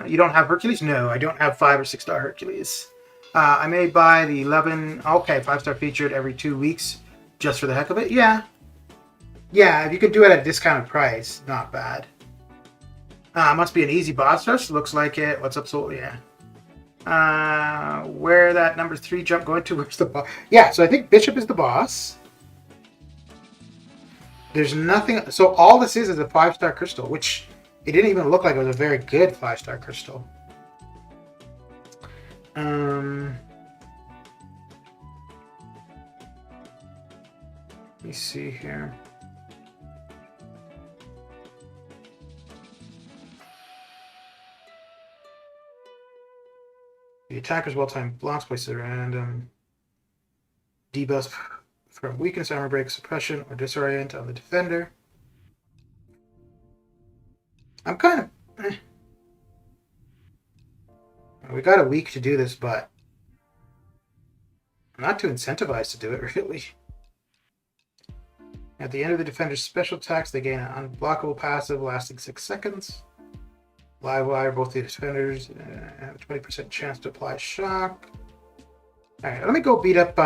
You don't have Hercules? No, I don't have 5 or 6-star Hercules. I may buy the 11... Okay, 5-star featured every 2 weeks just for the heck of it. Yeah. Yeah, if you can do it at a discounted price, not bad. Must be an easy boss rush. Looks like it. What's up, Soul? Yeah. Where that number 3 jump going to? Where's the boss? Yeah, so I think Bishop is the boss. There's nothing... So all this is a 5-star crystal, which It didn't even look like it was a very good 5-star crystal. Let me see here. The attacker's well-timed blocks places at random. Debuffs from weakness, armor break, suppression, or disorient on the defender. I'm kind of... We got a week to do this, but I'm not too incentivized to do it, really. At the end of the defender's special attacks, they gain an unblockable passive lasting 6 seconds. Live wire, both the defenders have a 20% chance to apply shock. Alright, let me go beat up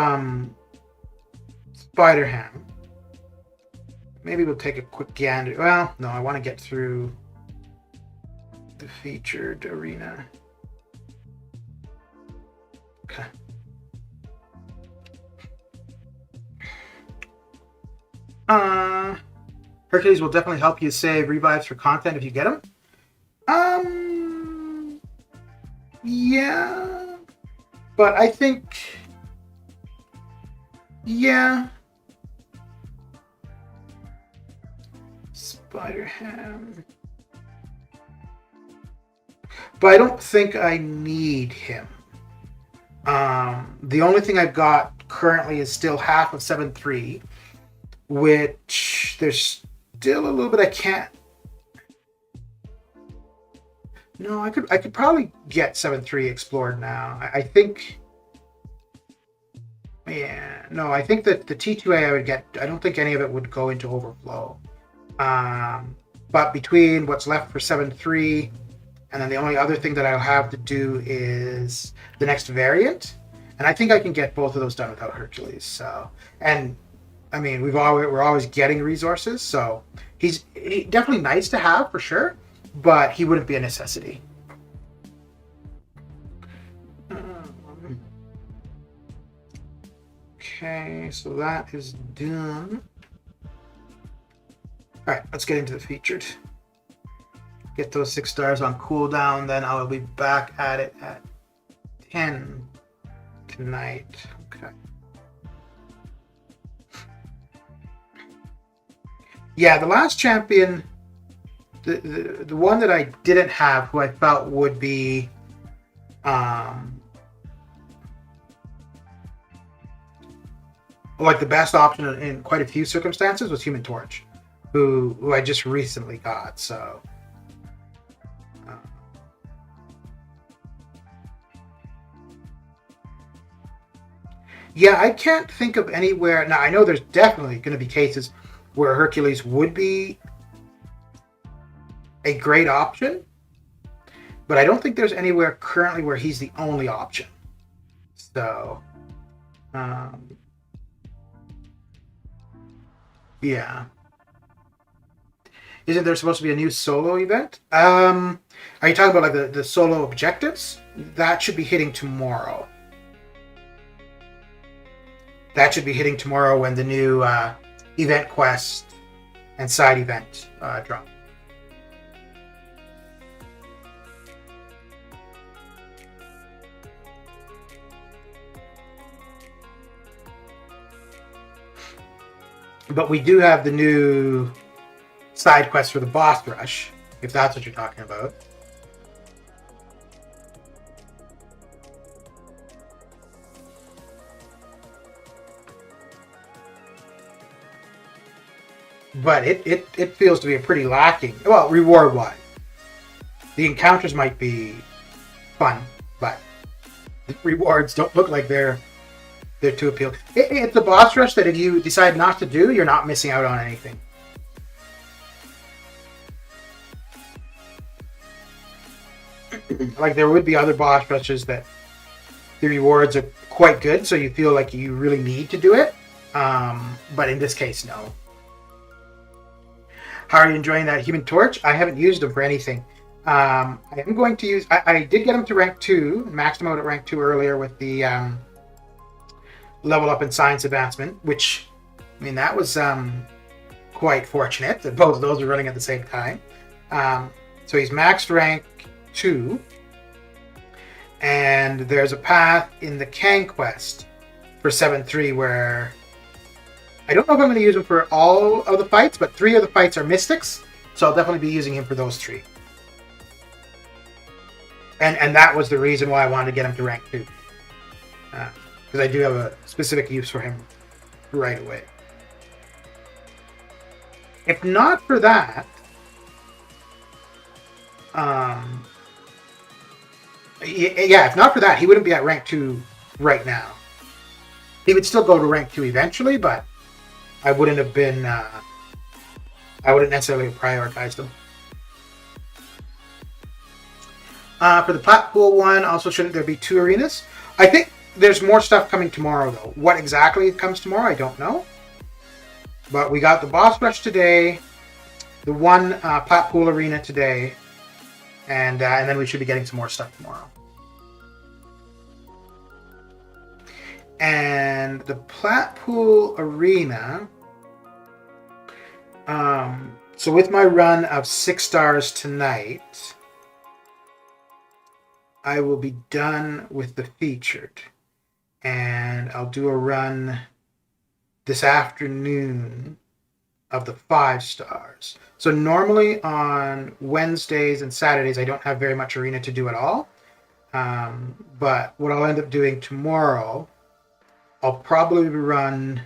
Spider-Ham. Maybe we'll take a quick gander. Well, no, I want to get through the featured arena. Okay. Hercules will definitely help you save revives for content if you get them. Yeah. But I think... Yeah. Spider-Ham. But I don't think I need him. The only thing I've got currently is still half of 7-3, which there's still a little bit I can't. No, I could probably get 7-3 explored now. I think. Yeah, no, I think that the T2A I would get. I don't think any of it would go into overflow. But between what's left for 7-3. And then the only other thing that I'll have to do is the next variant. And I think I can get both of those done without Hercules. So, and I mean, we're always getting resources. So he's definitely nice to have for sure, but he wouldn't be a necessity. Okay, so that is done. All right, let's get into the featured. Get those 6 stars on cooldown, then I will be back at it at 10 tonight. Okay. Yeah, the last champion, the one that I didn't have, who I felt would be like the best option in quite a few circumstances, was Human Torch, who I just recently got. So. Yeah, I can't think of anywhere. Now, I know there's definitely going to be cases where Hercules would be a great option, but I don't think there's anywhere currently where he's the only option. So, yeah. Isn't there supposed to be a new solo event? Are you talking about like the solo objectives? That should be hitting tomorrow. That should be hitting tomorrow when the new event quest and side event drop. But we do have the new side quest for the boss rush, if that's what you're talking about. But it feels to be a pretty lacking. Well, reward-wise. The encounters might be fun, but the rewards don't look like they're too appealing. It's a boss rush that if you decide not to do, you're not missing out on anything. Like there would be other boss rushes that the rewards are quite good, so you feel like you really need to do it. But in this case, no. How are you enjoying that Human Torch? I haven't used them for anything. I am going to use... I did get him to rank 2, maxed him out at rank 2 earlier with the level up in science advancement, which, I mean, that was quite fortunate that both of those were running at the same time. So he's maxed rank 2. And there's a path in the Conquest for 7-3 where I don't know if I'm going to use him for all of the fights, but 3 of the fights are Mystics, so I'll definitely be using him for those 3. And that was the reason why I wanted to get him to rank 2. Because I do have a specific use for him right away. If not for that, if not for that, he wouldn't be at rank 2 right now. He would still go to rank 2 eventually, but I wouldn't have been, I wouldn't necessarily have prioritized him. For the PaC pool one, also shouldn't there be 2 arenas? I think there's more stuff coming tomorrow, though. What exactly comes tomorrow, I don't know. But we got the boss rush today, the one PaC pool arena today, and then we should be getting some more stuff tomorrow. And the PaC pool arena, so with my run of 6 stars tonight, I will be done with the featured. And I'll do a run this afternoon of the 5 stars. So normally on Wednesdays and Saturdays, I don't have very much arena to do at all. But what I'll end up doing tomorrow, I'll probably run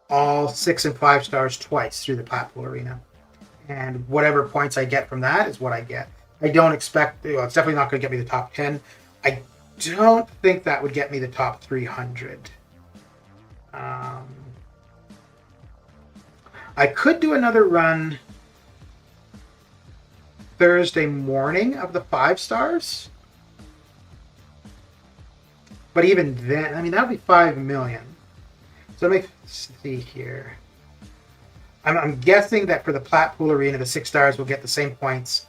all 6 and 5 stars twice through the PaC pool arena. And whatever points I get from that is what I get. I don't expect, well, it's definitely not going to get me the top 10. I don't think that would get me the top 300. I could do another run Thursday morning of the 5 stars. But even then, I mean, that would be 5 million. So let me see here. I'm guessing that for the PaC pool arena, the 6 stars will get the same points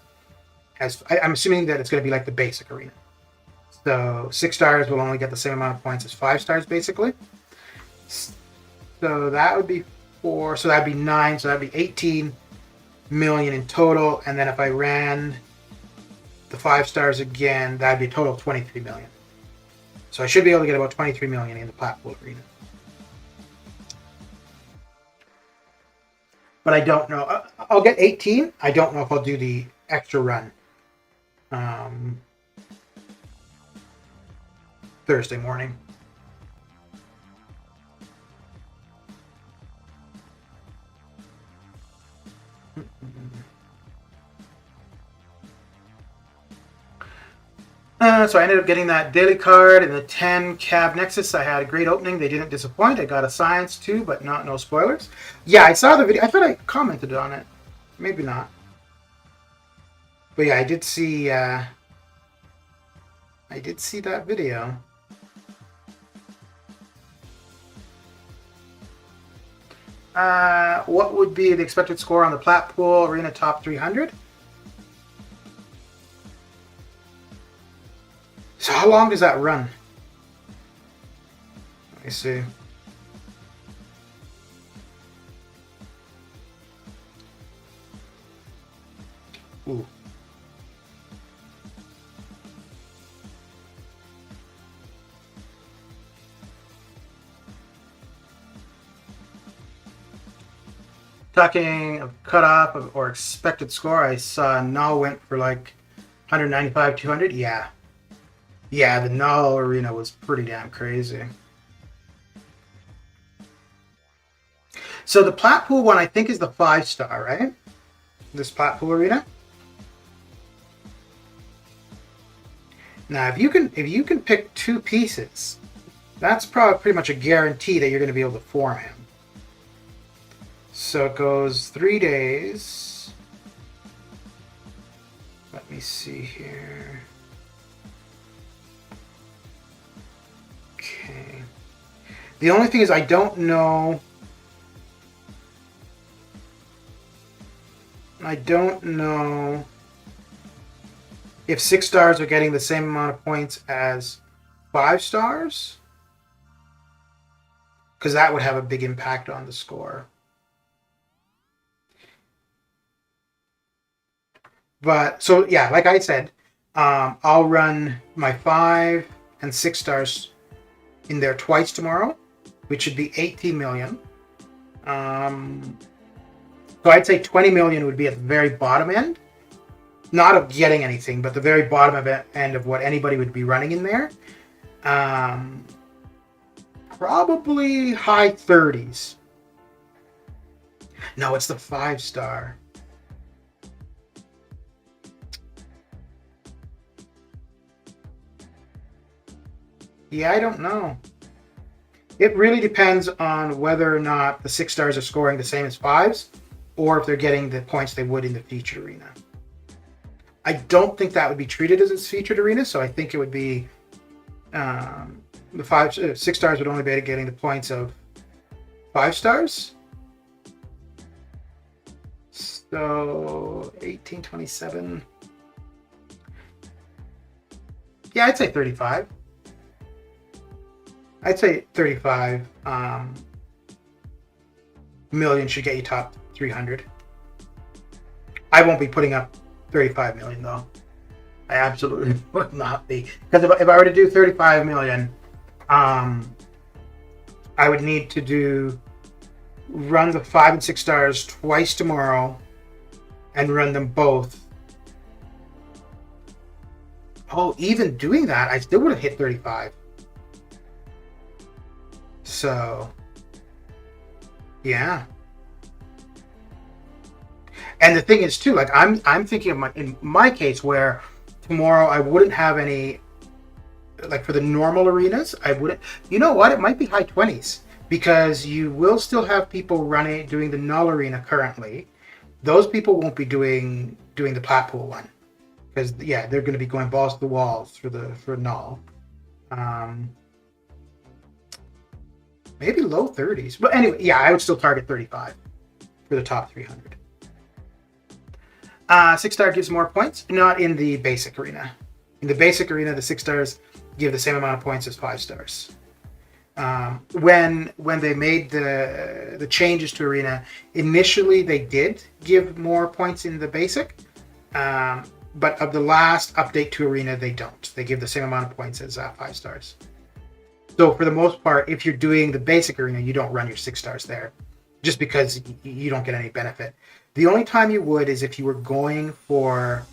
as, I'm assuming that it's going to be like the basic arena. So 6 stars will only get the same amount of points as 5 stars, basically. So that would be 4, so that'd be 9, so that'd be 18 million in total. And then if I ran the 5 stars again, that'd be a total of 23 million. So I should be able to get about 23 million in the PaC pool arena. But I don't know. I'll get 18. I don't know if I'll do the extra run Thursday morning. So I ended up getting that daily card and the 10 Cab Nexus. I had a great opening. They didn't disappoint. I got a science too, but no spoilers. Yeah, I saw the video. I thought I commented on it. Maybe not. But yeah, I did see that video. What would be the expected score on the PaC pool arena top 300? So how long does that run? Let me see. Ooh. Talking of cutoff or expected score, I saw Knull went for like 195, 200. Yeah. Yeah, the Knull arena was pretty damn crazy. So the PaC pool one, I think, is the 5 star, right? This PaC pool arena. Now, if you can pick 2 pieces, that's probably pretty much a guarantee that you're going to be able to form him. So it goes 3 days. Let me see here. Okay. The only thing is I don't know. If 6 stars are getting the same amount of points as 5 stars. Because that would have a big impact on the score. But so yeah, like I said, I'll run my 5 and 6 stars in there twice tomorrow, which should be 18 million. So I'd say 20 million would be at the very bottom end, not of getting anything, but the very bottom of it, end of what anybody would be running in there. Probably high 30s. No, it's the 5 star. Yeah, I don't know. It really depends on whether or not the 6 stars are scoring the same as 5s, or if they're getting the points they would in the featured arena. I don't think that would be treated as its featured arena, so I think it would be the 6 stars would only be getting the points of 5 stars. So 1827. Yeah, I'd say 35. I'd say 35 million should get you top 300. I won't be putting up 35 million though. I absolutely would not be, because if I were to do 35 million, I would need to run the 5 and 6 stars twice tomorrow, and run them both. Oh, even doing that, I still would have hit 35. So, yeah. And the thing is too, like I'm thinking of in my case where tomorrow I wouldn't have any, like for the normal arenas, I wouldn't. You know what? It might be high 20s, because you will still have people doing the Knull arena currently. Those people won't be doing the Blackpool one, because yeah, they're going to be going balls to the walls for Knull. Maybe low 30s, but anyway, yeah, I would still target 35 for the top 300. 6 star gives more points, not in the basic arena. In the basic arena, the 6 stars give the same amount of points as 5 stars. When they made the changes to arena, initially they did give more points in the basic, but of the last update to arena, they don't. They give the same amount of points as 5 stars. So for the most part, if you're doing the basic arena, you don't run your 6 stars there, just because you don't get any benefit. The only time you would is if you were going for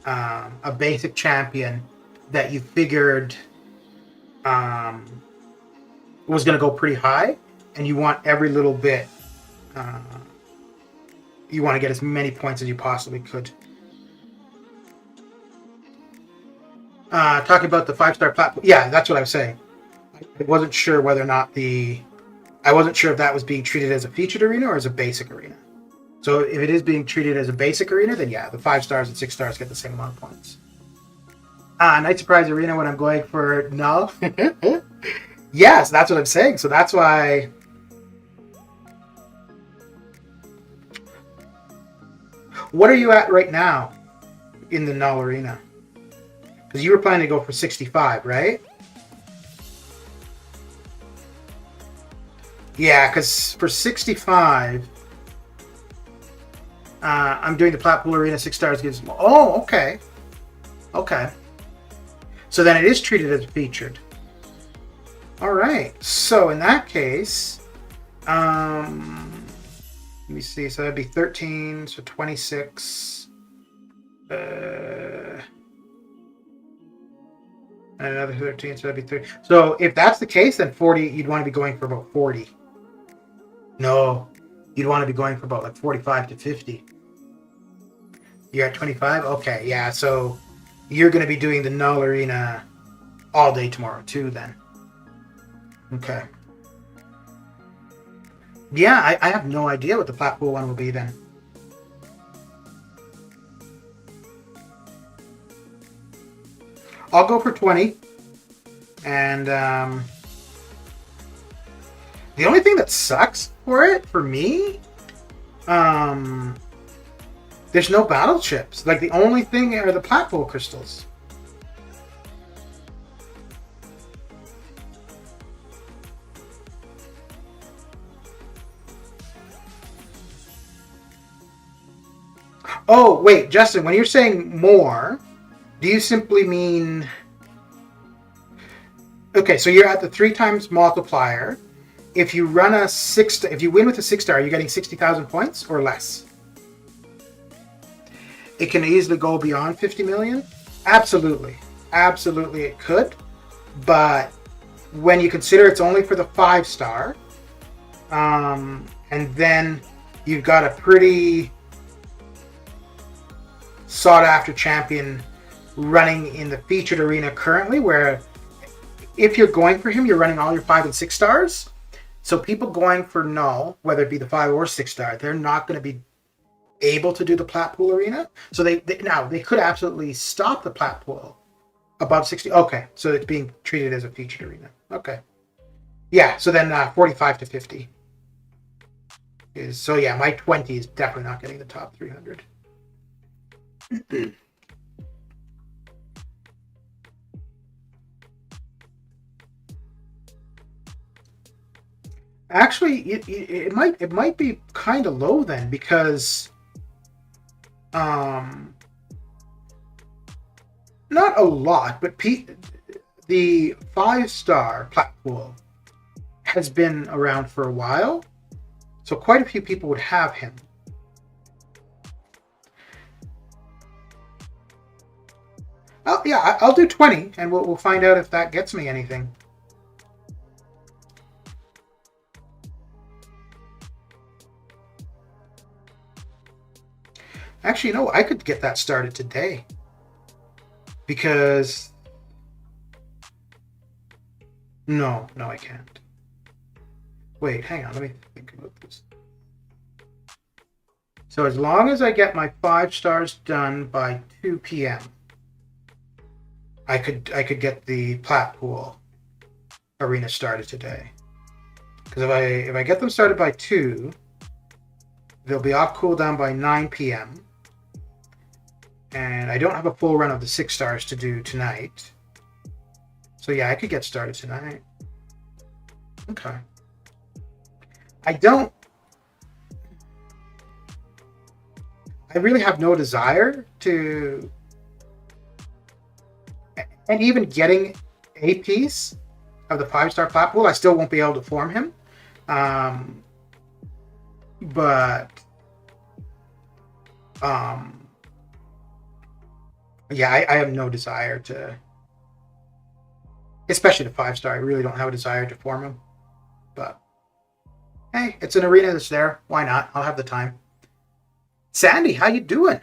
a basic champion that you figured was going to go pretty high, and you want every little bit. You want to get as many points as you possibly could. Talking about the 5-star platform, yeah, that's what I was saying. I wasn't sure whether or not I wasn't sure if that was being treated as a featured arena or as a basic arena. So if it is being treated as a basic arena, then yeah, the 5 stars and 6 stars get the same amount of points. Night Surprise Arena when I'm going for Knull. Yes, that's what I'm saying. So that's why. What are you at right now in the Knull arena? Because you were planning to go for 65, right? Yeah, because for 65, I'm doing the Blackpool Arena. 6 stars gives. Oh, okay. Okay. So then it is treated as featured. All right. So in that case, let me see. So that'd be 13. So 26. And another 13. So that'd be 30. So if that's the case, then 40. You'd want to be going for about 40. No, you'd want to be going for about like 45 to 50. You're at 25? Okay, yeah, so you're going to be doing the Knull Arena all day tomorrow too then. Okay. Yeah, I have no idea what the Blackpool one will be then. I'll go for 20. And the only thing that sucks for me, there's no battle chips. Like the only thing are the Blackpool crystals. Oh, wait, Justin, when you're saying more, do you simply mean... Okay, so you're at the 3 times multiplier. If you run a 6, if you win with a 6-star, are you getting 60,000 points or less? It can easily go beyond 50 million? Absolutely. Absolutely it could. But when you consider it's only for the 5-star, and then you've got a pretty sought-after champion running in the featured arena currently, where if you're going for him, you're running all your 5 and 6 stars. So people going for Knull, whether it be the 5 or 6-star, they're not going to be able to do the plat pool arena. So they could absolutely stop the plat pool above 60. Okay, so it's being treated as a featured arena. Okay. Yeah, so then 45 to 50 is... So yeah, my 20 is definitely not getting the top 300. Actually, it might be kind of low then, because not a lot, but the 5-star plat pool has been around for a while, so quite a few people would have him. Oh yeah, I'll do 20, and we'll find out if that gets me anything. Actually, no, I could get that started today. Because... No, I can't. Wait, hang on, let me think about this. So as long as I get my 5 stars done by 2 p.m., I could get the plat pool arena started today. Because if I get them started by 2, they'll be off cooldown by 9 p.m. And I don't have a full run of the 6 stars to do tonight. So yeah, I could get started tonight. Okay. I really have no desire to... And even getting a piece of the 5-star plat pool, I still won't be able to form him. But... yeah, I have no desire to... Especially the 5-star, I really don't have a desire to form him. But... hey, it's an arena that's there. Why not? I'll have the time. Sandy, how you doing?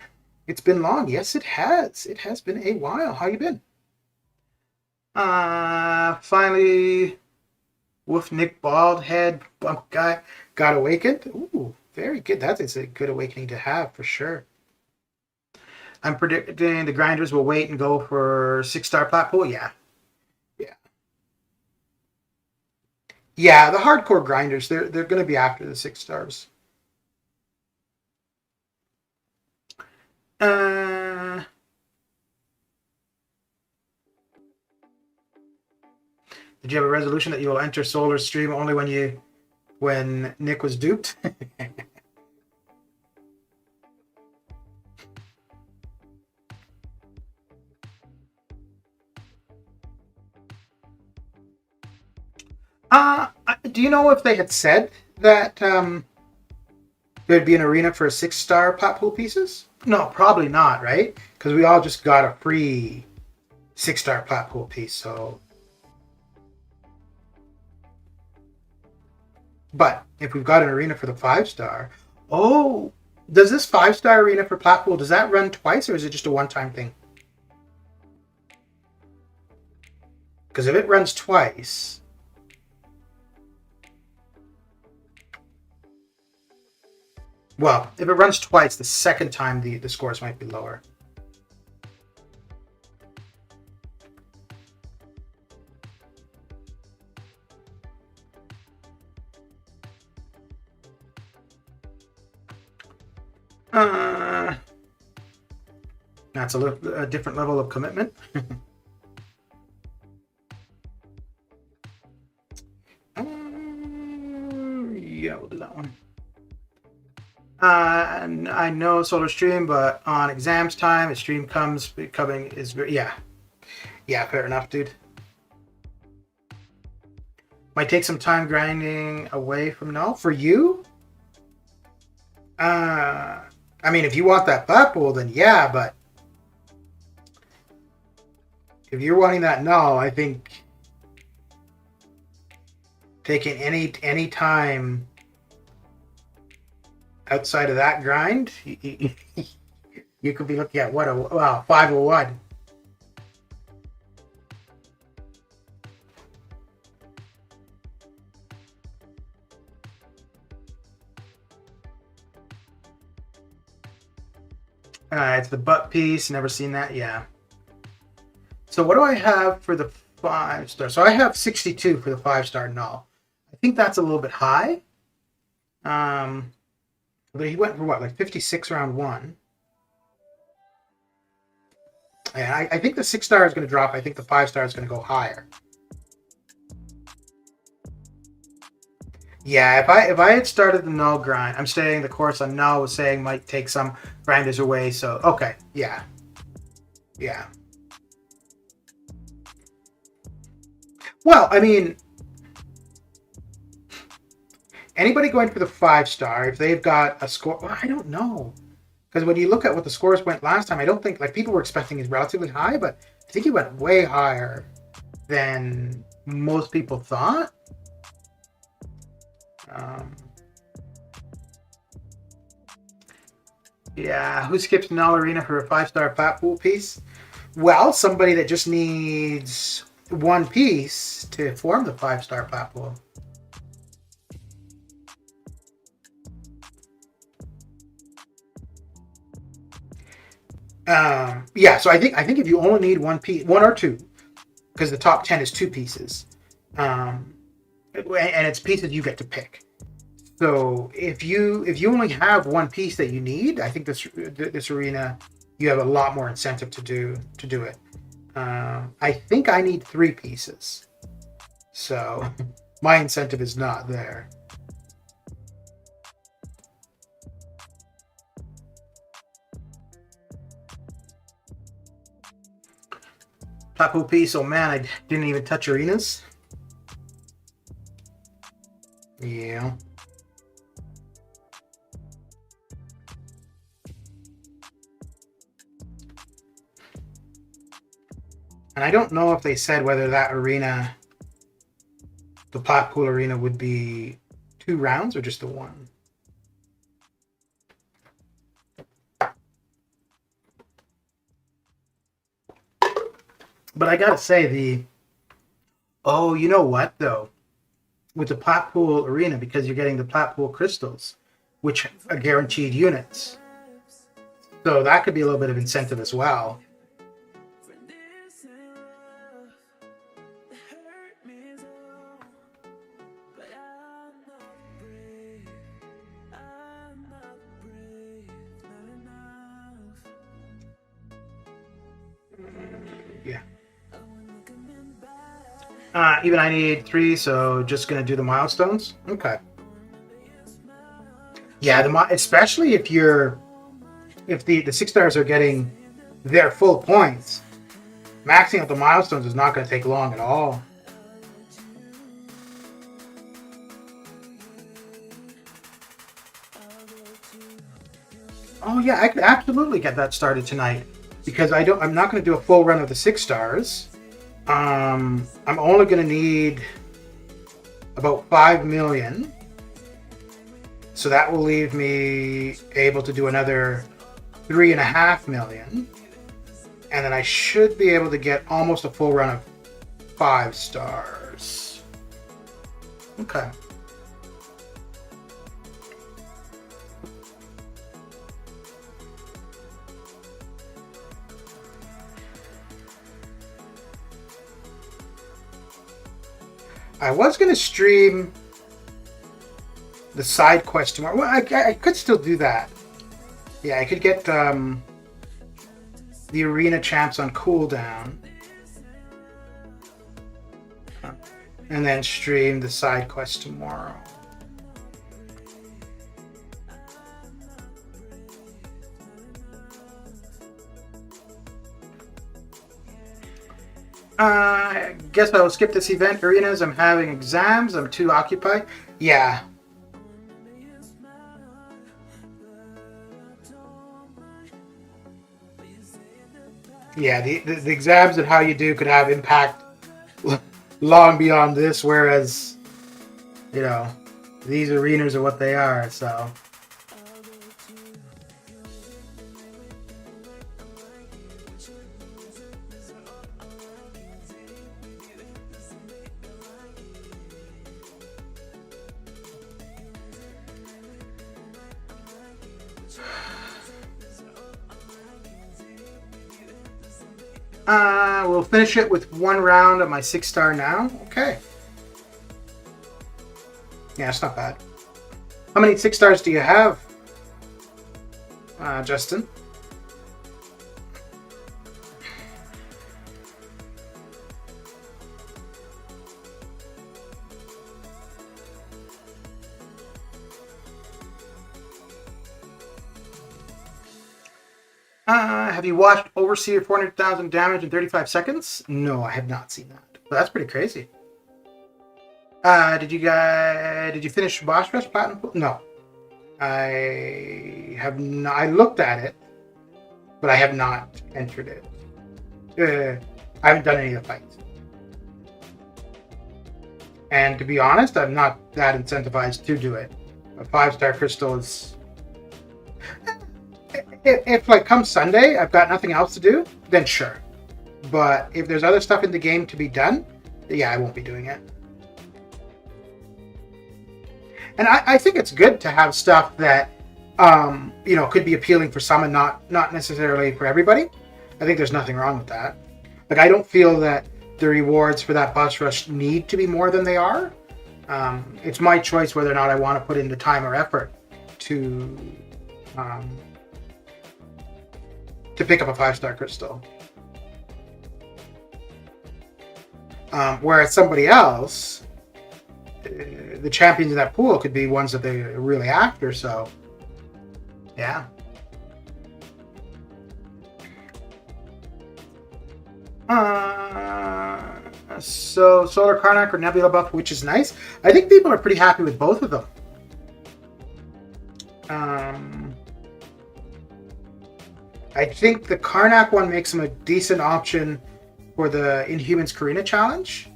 It's been long. Yes, it has. It has been a while. How you been? Finally, Wolf Nick Baldhead Bump Guy got awakened. Ooh, very good. That is a good awakening to have for sure. I'm predicting the grinders will wait and go for 6-star plat pool. Yeah. Yeah, the hardcore grinders, they're going to be after the 6 stars. Did you have a resolution that you will enter Solar's stream only when Nick was duped? Do you know if they had said that there'd be an arena for 6-star plat pool pieces? No, probably not, right? Because we all just got a free 6-star plat pool piece, so... But if we've got an arena for the 5-star... Oh! Does this 5-star arena for plat pool, does that run twice, or is it just a one-time thing? Because if it runs twice... Well, if it runs twice, the second time the scores might be lower. That's a different level of commitment. Yeah, we'll do that one. I know solar stream, but on exams time, a stream coming is very, yeah, fair enough, dude. Might take some time grinding away from Knull for you. I mean, if you want that plat pool, then yeah, but if you're wanting that Knull, I think taking any time outside of that grind, you could be looking at what a 501. It's the butt piece. Never seen that. Yeah. So what do I have for the 5-star? So I have 62 for the 5-star Knull. I think that's a little bit high. But he went for what, like 56 round 1. And I think the 6-star is going to drop. I think the 5-star is going to go higher. Yeah, if I had started the Knull grind, I'm saying the course on Knull was saying might take some grinders away. So okay, yeah. Well, I mean, anybody going for the 5-star, if they've got a score, well, I don't know. Because when you look at what the scores went last time, I don't think, like, people were expecting it relatively high, but I think he went way higher than most people thought. Yeah, who skips Knull Arena for a 5-star plat pool piece? Well, somebody that just needs one piece to form the 5-star plat pool. Yeah, so I think if you only need one piece, one or two, because the top 10 is 2 pieces, and it's pieces you get to pick. So if you only have one piece that you need, I think this arena you have a lot more incentive to do it. I think I need 3 pieces, so my incentive is not there. Tapu piece. Oh man, I didn't even touch arenas. Yeah. And I don't know if they said whether that arena, the plat pool arena, would be 2 rounds or just the 1. But I gotta say oh, you know what though? With the plat pool arena, because you're getting the plat pool crystals, which are guaranteed units. So that could be a little bit of incentive as well. Yeah. Even I need 3, so just gonna do the milestones. Okay. Yeah, especially if the 6-stars are getting their full points, maxing out the milestones is not going to take long at all. Oh yeah, I could absolutely get that started tonight because I'm not going to do a full run of the 6-stars. I'm only going to need about 5 million. So that will leave me able to do another 3.5 million. And then I should be able to get almost a full run of 5-stars. Okay. I was going to stream the side quest tomorrow. Well, I could still do that. Yeah, I could get the arena champs on cooldown. And then stream the side quest tomorrow. I guess I will skip this event. Arenas, I'm having exams. I'm too occupied. Yeah. Yeah, the exams and how you do could have impact long beyond this, whereas, you know, these arenas are what they are, so. We'll finish it with one round of my 6-star now. Okay. Yeah, it's not bad. How many 6-stars do you have, Justin? Have you watched Overseer 400,000 damage in 35 seconds? No, I have not seen that. But that's pretty crazy. Did you finish Boss Rush Platinum? No. I have not. I looked at it, but I have not entered it. I haven't done any of the fights. And to be honest, I'm not that incentivized to do it. A 5-star crystal is... If like come Sunday, I've got nothing else to do, then sure. But if there's other stuff in the game to be done, yeah, I won't be doing it. And I think it's good to have stuff that, you know, could be appealing for some and not necessarily for everybody. I think there's nothing wrong with that. Like, I don't feel that the rewards for that boss rush need to be more than they are. It's my choice whether or not I want to put in the time or effort to pick up a 5-star crystal. Whereas somebody else, the champions in that pool could be ones that they're really after, so yeah. So Solar Karnak or Nebula buff, which is nice. I think people are pretty happy with both of them. I think the Karnak one makes them a decent option for the Inhumans Karina challenge.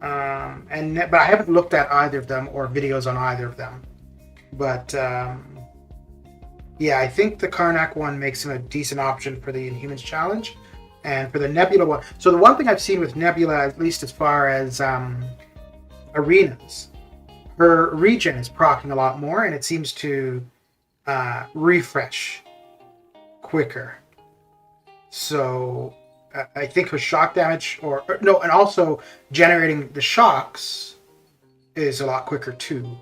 But I haven't looked at either of them or videos on either of them. But yeah, I think the Karnak one makes him a decent option for the Inhumans challenge. And for the Nebula one, so the one thing I've seen with Nebula, at least as far as arenas, her regen is proccing a lot more, and it seems to refresh quicker. So I think her shock damage, or no, and also generating the shocks is a lot quicker too.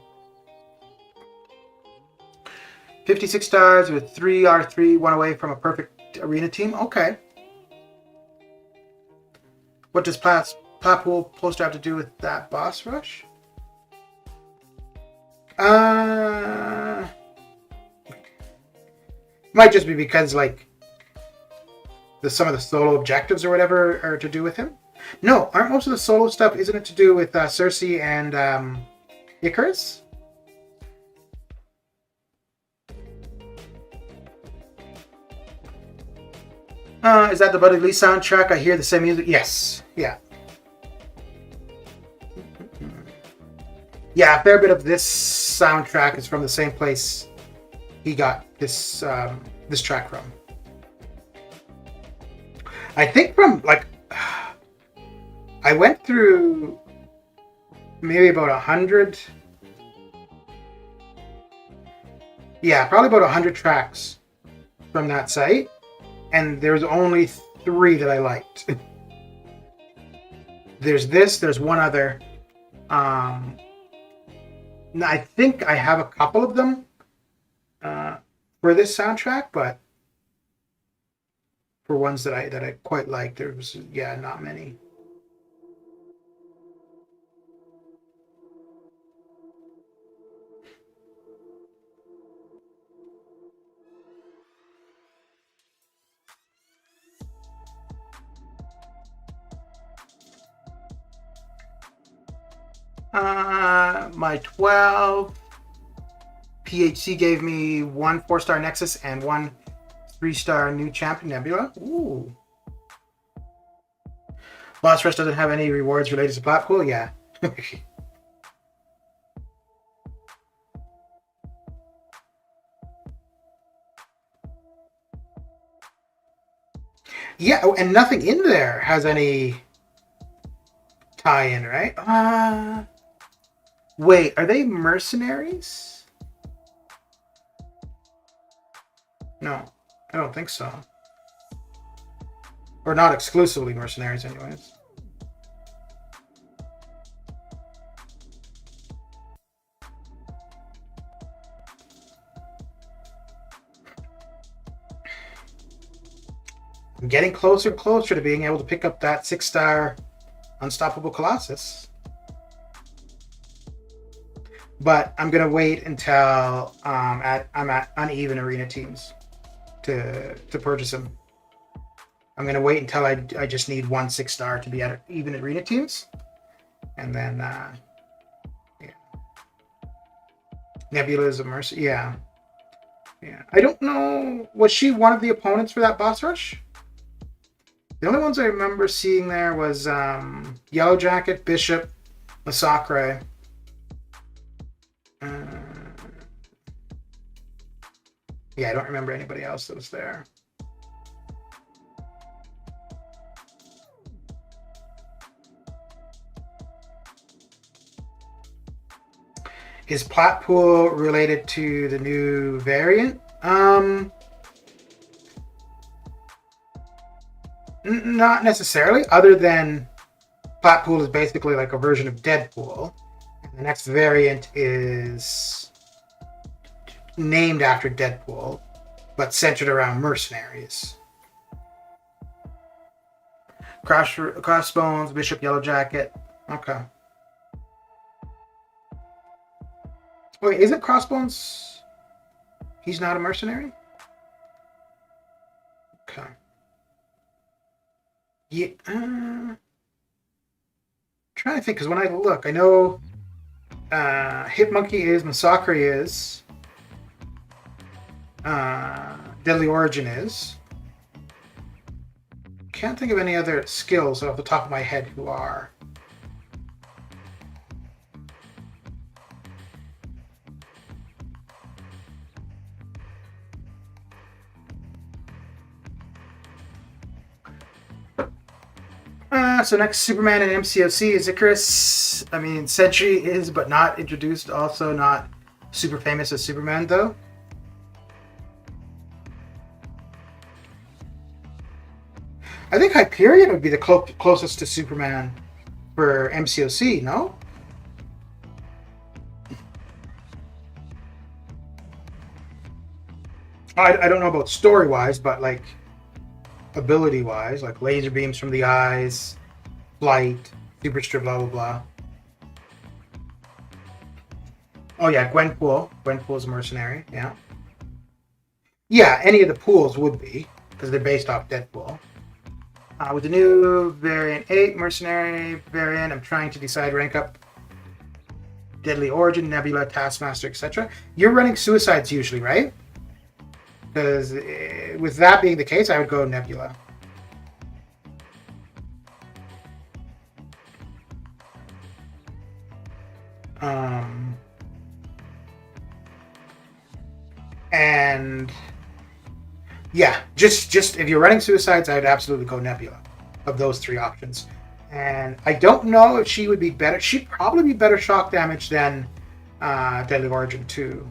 56 stars with 3 R3, 1 away from a perfect arena team. Okay. What does Plapool poster have to do with that boss rush? Might just be because like some of the solo objectives or whatever are to do with him. No, aren't most of the solo stuff? Isn't it to do with Cersei and Icarus? Is that the Buddy Lee soundtrack? I hear the same music. Yes. Yeah. Yeah, a fair bit of this soundtrack is from the same place he got this this track from. I think from like I went through maybe about 100. Yeah, probably about 100 tracks from that site. And there's only 3 that I liked. There's this, there's one other. I think I have a couple of them for this soundtrack, but for ones that I quite liked, there was, yeah, not many. My 12 PHC gave me 1 4-star Nexus and 1 3-star new champion Nebula. Ooh. Boss Rush doesn't have any rewards related to Blackpool? Yeah. Yeah, oh, and nothing in there has any tie-in, right? Wait, are they mercenaries? No, I don't think so. Or not exclusively mercenaries, anyways. I'm getting closer and closer to being able to pick up that 6-star Unstoppable Colossus. But I'm gonna wait until I'm at uneven arena teams to purchase them. I'm gonna wait until I just need 1 6-star to be at even arena teams, and then yeah. Nebula is a mercy. Yeah. I don't know. Was she one of the opponents for that boss rush? The only ones I remember seeing there was Yellow Jacket, Bishop, Masacre. Yeah, I don't remember anybody else that was there. Is Platpool related to the new variant? Not necessarily, other than Platpool is basically like a version of Deadpool. And the next variant is named after Deadpool, but centered around mercenaries. Crossbones, Bishop, Yellow Jacket. Okay. Wait, isn't Crossbones? He's not a mercenary? Okay. Yeah. Trying to think, because when I look, I know Hitmonkey is, Massacre is, Deadly Origin is. Can't think of any other skills off the top of my head who are. So next, Superman and MCOC is Icarus. I mean, Sentry is, but not introduced. Also not super famous as Superman, though. I think Hyperion would be the closest to Superman for MCOC, no? I don't know about story-wise, but like ability-wise, like laser beams from the eyes, flight, super strip, blah blah blah. Oh yeah, Gwenpool. Gwenpool's a mercenary. Yeah. Yeah, any of the pools would be because they're based off Deadpool. With the new variant 8 mercenary variant, I'm trying to decide rank up Deadly Origin, Nebula, Taskmaster, etc. You're running suicides usually, right? Because with that being the case, I would go Nebula. And yeah, just if you're running suicides, I would absolutely go Nebula of those 3 options. And I don't know if she would be better. She'd probably be better shock damage than Deadly Origin 2.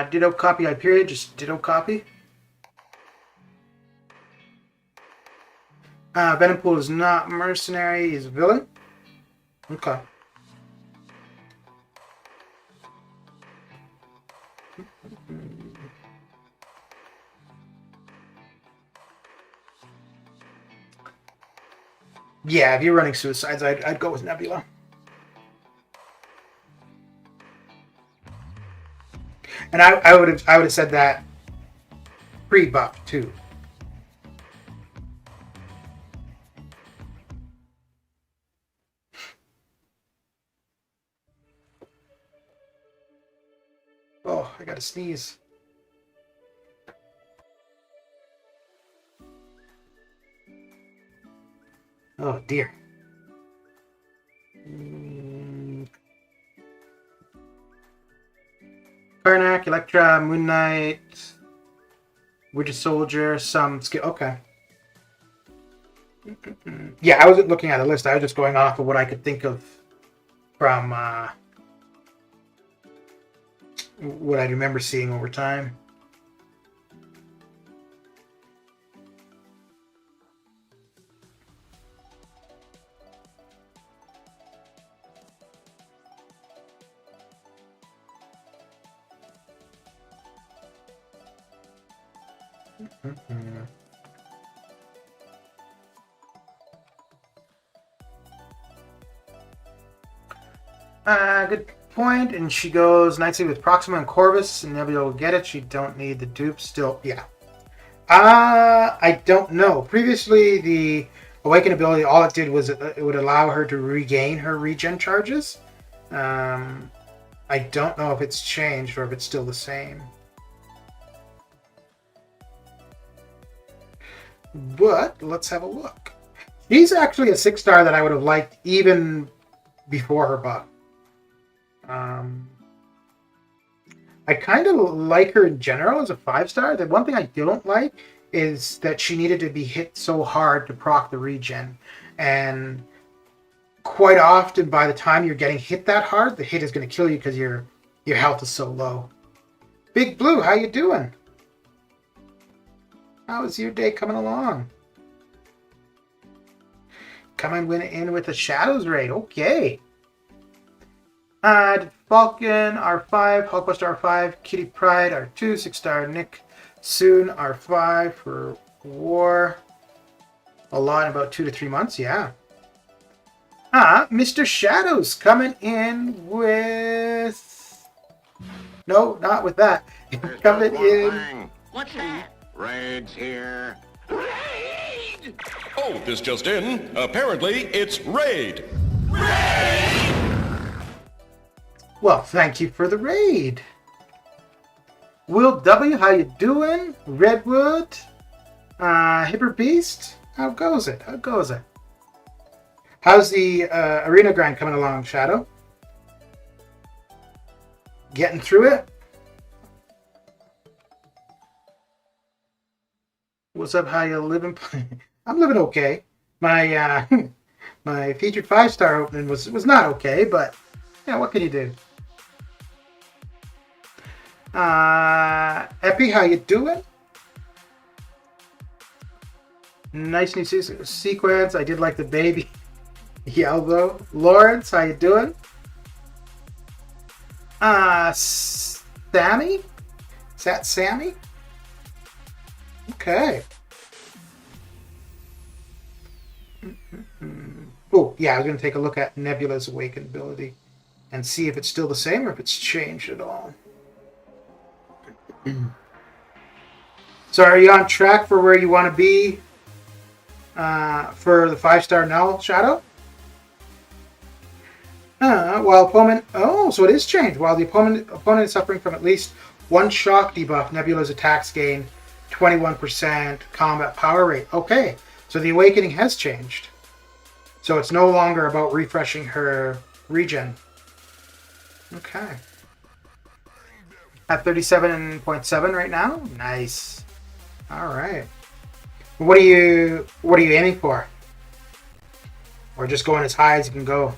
Ditto copy Hyperion, just ditto copy. Venompool is not mercenary, he's a villain. Okay. Yeah, if you're running suicides, I'd go with Nebula. And I would have said that pre-buff too. Oh, I gotta sneeze. Oh dear. Karnak, Electra, Moon Knight, Winter Soldier, some skill. Okay. Yeah, I wasn't looking at a list. I was just going off of what I could think of from what I remember seeing over time. Good point. And she goes nicely with Proxima and Corvus, and Nebula will get it. She don't need the dupes still. Yeah. I don't know. Previously, the Awaken ability, all it did was it would allow her to regain her regen charges. I don't know if it's changed or if it's still the same. But let's have a look. She's actually a 6-star that I would have liked even before her buff. I kind of like her in general as a 5-star. The one thing I don't like is that she needed to be hit so hard to proc the regen. And quite often, by the time you're getting hit that hard, the hit is going to kill you because your health is so low. Big Blue, how you doing? How's your day coming along? Coming in with a Shadows raid. Okay. Falcon, R5, Hulkbuster R5, Kitty Pryde R2, 6-star Nick Soon R5 for War. A lot in about 2 to 3 months, yeah. Mr. Shadows coming in with... No, not with that. Coming in... What's that? Raid's here. Raid! Oh, this just in. Apparently, it's Raid. Well, thank you for the raid. Will W, how you doing? Redwood, Hyper Beast, how goes it? How goes it? How's the arena grind coming along, Shadow? Getting through it? What's up? How you living? I'm living okay. My my featured 5-star opening was not okay, but yeah, what can you do? Epi, how you doing? Nice new sequence. I did like the baby yell though. Lawrence, how you doing? Sammy? Is that Sammy? Okay. Oh, yeah, I was going to take a look at Nebula's Awakened ability and see if it's still the same or if it's changed at all. So are you on track for where you want to be for the 5-star Knull, Shadow? While opponent... Oh, so it is changed. While the opponent is suffering from at least one shock debuff, Nebula's attacks gain 21% combat power rate. Okay, so the Awakening has changed. So it's no longer about refreshing her regen. Okay. At 37.7 right now? Nice. Alright. What are you aiming for? Or just going as high as you can go?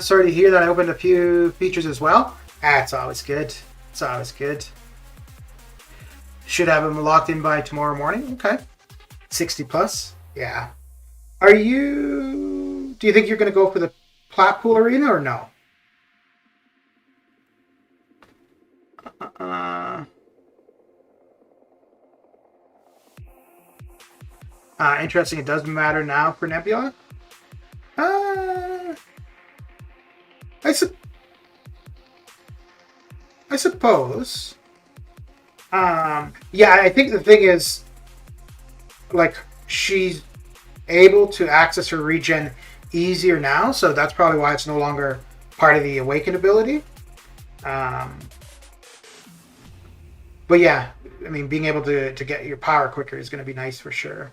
Sorry to hear that I opened a few features as well. It's always good. It's always good. Should have them locked in by tomorrow morning. Okay. 60 plus. Yeah. Do you think you're going to go for the Platpool Arena or no? Interesting. It doesn't matter now for Nebula. I suppose. Yeah, I think the thing is, like, she's able to access her regen easier now, so that's probably why it's no longer part of the awakened ability. But yeah, I mean, being able to get your power quicker is going to be nice for sure.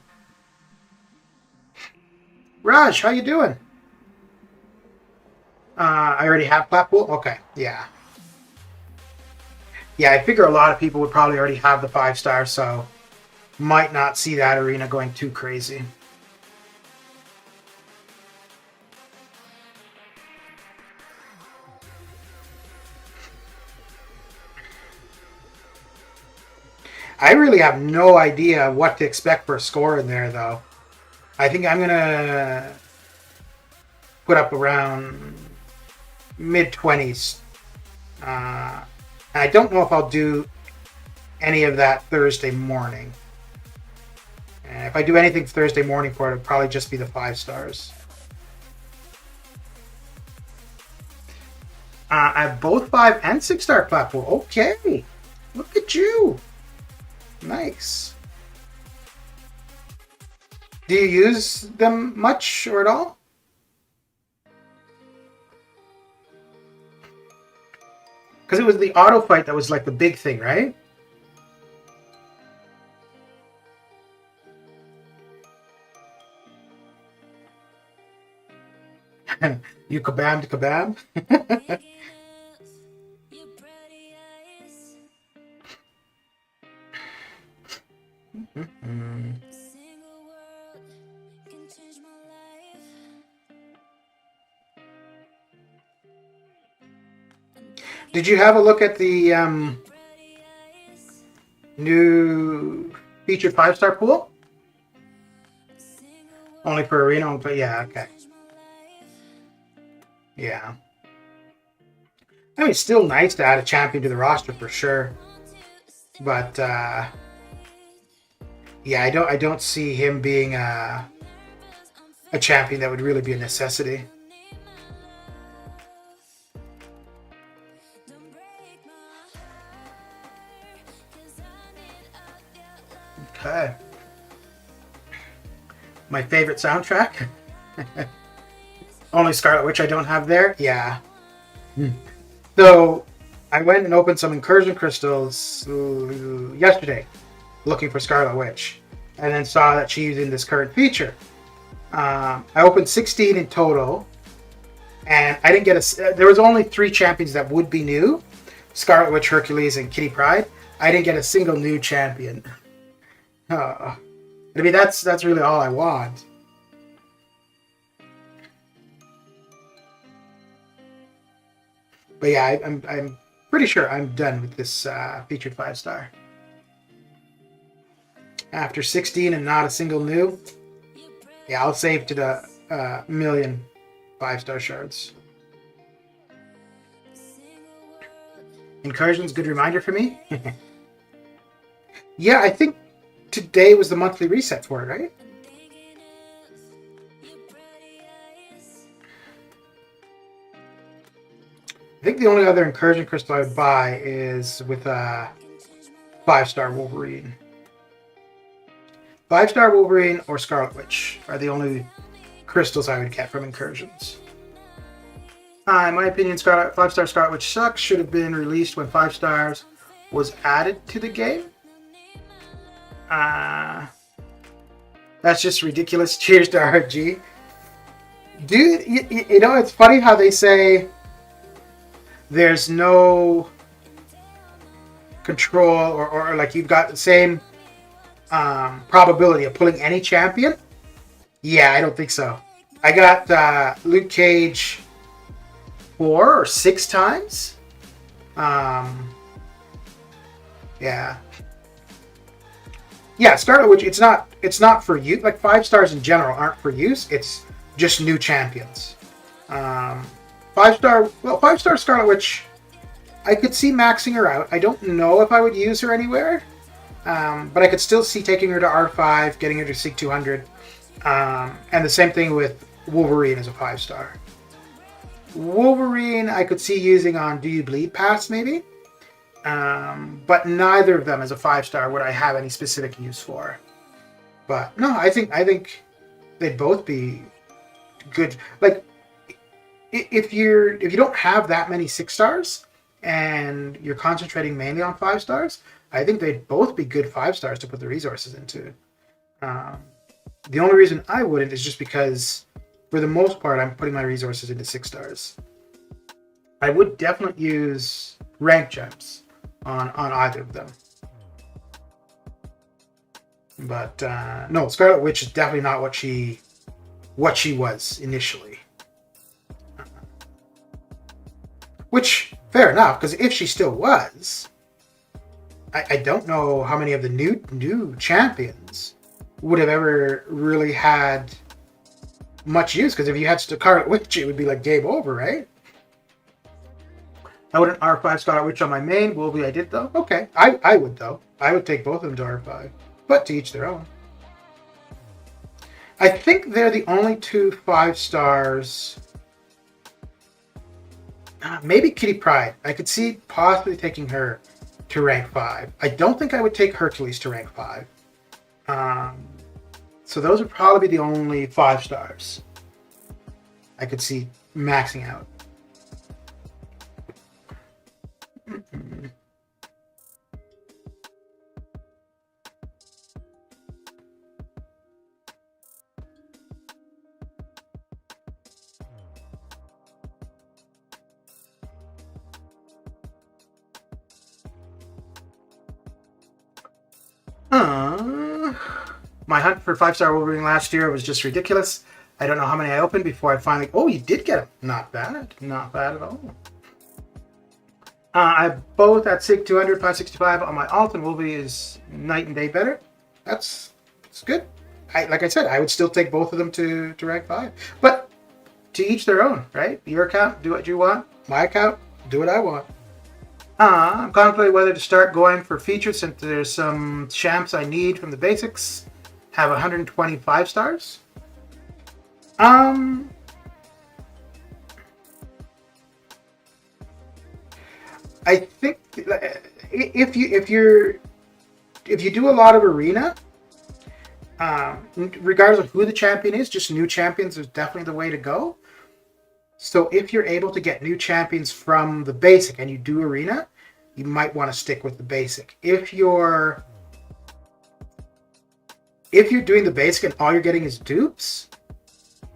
Raj, how you doing? I already have Platpool? Okay, yeah. Yeah, I figure a lot of people would probably already have the 5-star, so might not see that arena going too crazy. I really have no idea what to expect for a score in there, though. I think I'm going to put up around mid-20s. I don't know if I'll do any of that Thursday morning. And if I do anything Thursday morning for it, it'll probably just be the 5 stars. I have both 5 and 6-star platform. Okay. Look at you. Nice. Do you use them much or at all? Because it was the auto fight that was like the big thing, right? You kabam to kabam? Did you have a look at the new featured 5-star pool? Only for arena, but yeah, okay. Yeah. I mean, it's still nice to add a champion to the roster for sure. But yeah, I don't see him being a champion that would really be a necessity. Okay. My favorite soundtrack? Only Scarlet Witch I don't have there? Yeah. So, I went and opened some incursion crystals yesterday, looking for Scarlet Witch, and then saw that she's in this current feature. I opened 16 in total, and I didn't get there was only 3 champions that would be new: Scarlet Witch, Hercules, and Kitty Pryde. I didn't get a single new champion. I mean, that's really all I want. But yeah, I'm pretty sure I'm done with this featured 5-star. After 16 and not a single new, yeah, I'll save to the million 5-star shards. Incursion's good reminder for me. Yeah, I think today was the monthly reset for it, right? I think the only other incursion crystal I would buy is with a 5-star Wolverine. 5-star Wolverine or Scarlet Witch are the only crystals I would get from incursions. In my opinion, 5-star Scarlet Witch sucks. Should have been released when 5 stars was added to the game. That's just ridiculous. Cheers to RG. Dude, you know, it's funny how they say there's no control or like you've got the same probability of pulling any champion. Yeah, I don't think so. I got Luke Cage 4 or 6 times. Yeah. Yeah, Scarlet Witch, it's not for use. Like 5 stars in general aren't for use. It's just new champions. 5-star Scarlet Witch, I could see maxing her out. I don't know if I would use her anywhere. But I could still see taking her to R5, getting her to Sig 200. And the same thing with Wolverine as a 5-star. Wolverine I could see using on Do You Bleed Pass maybe. But neither of them as a 5-star would I have any specific use for. But no, I think they'd both be good. Like if you don't have that many 6-stars and you're concentrating mainly on 5-stars, I think they'd both be good 5-stars to put the resources into. The only reason I wouldn't is just because, for the most part, I'm putting my resources into 6-stars. I would definitely use rank gems on either of them. But no, Scarlet Witch is definitely not what she was initially. Which, fair enough, because if she still was, I don't know how many of the new champions would have ever really had much use, because if you had Scarlet Witch, it would be like game over, right? I wouldn't R5 Scarlet Witch on my main. Wolvie I did, though. Okay, I would, though. I would take both of them to R5, but to each their own. I think they're the only 2 5-stars. Maybe Kitty Pryde. I could see possibly taking her to rank 5. I don't think I would take Hercules to rank 5. So those would probably be the only 5-stars I could see maxing out. My hunt for 5-star Wolverine last year was just ridiculous. I don't know how many I opened before I finally... Oh, you did get them. Not bad. Not bad at all. I both at SIG 200, 565 on my alt, and Wolverine is night and day better. That's good. Like I said, I would still take both of them to rank 5. But to each their own, right? Your account, do what you want. My account, do what I want. I'm contemplating whether to start going for features since there's some champs I need from the basics. Have 120 5-stars. I think if you do a lot of arena, regardless of who the champion is, just new champions is definitely the way to go. So if you're able to get new champions from the basic and you do arena, you might want to stick with the basic. If you're doing the basic and all you're getting is dupes,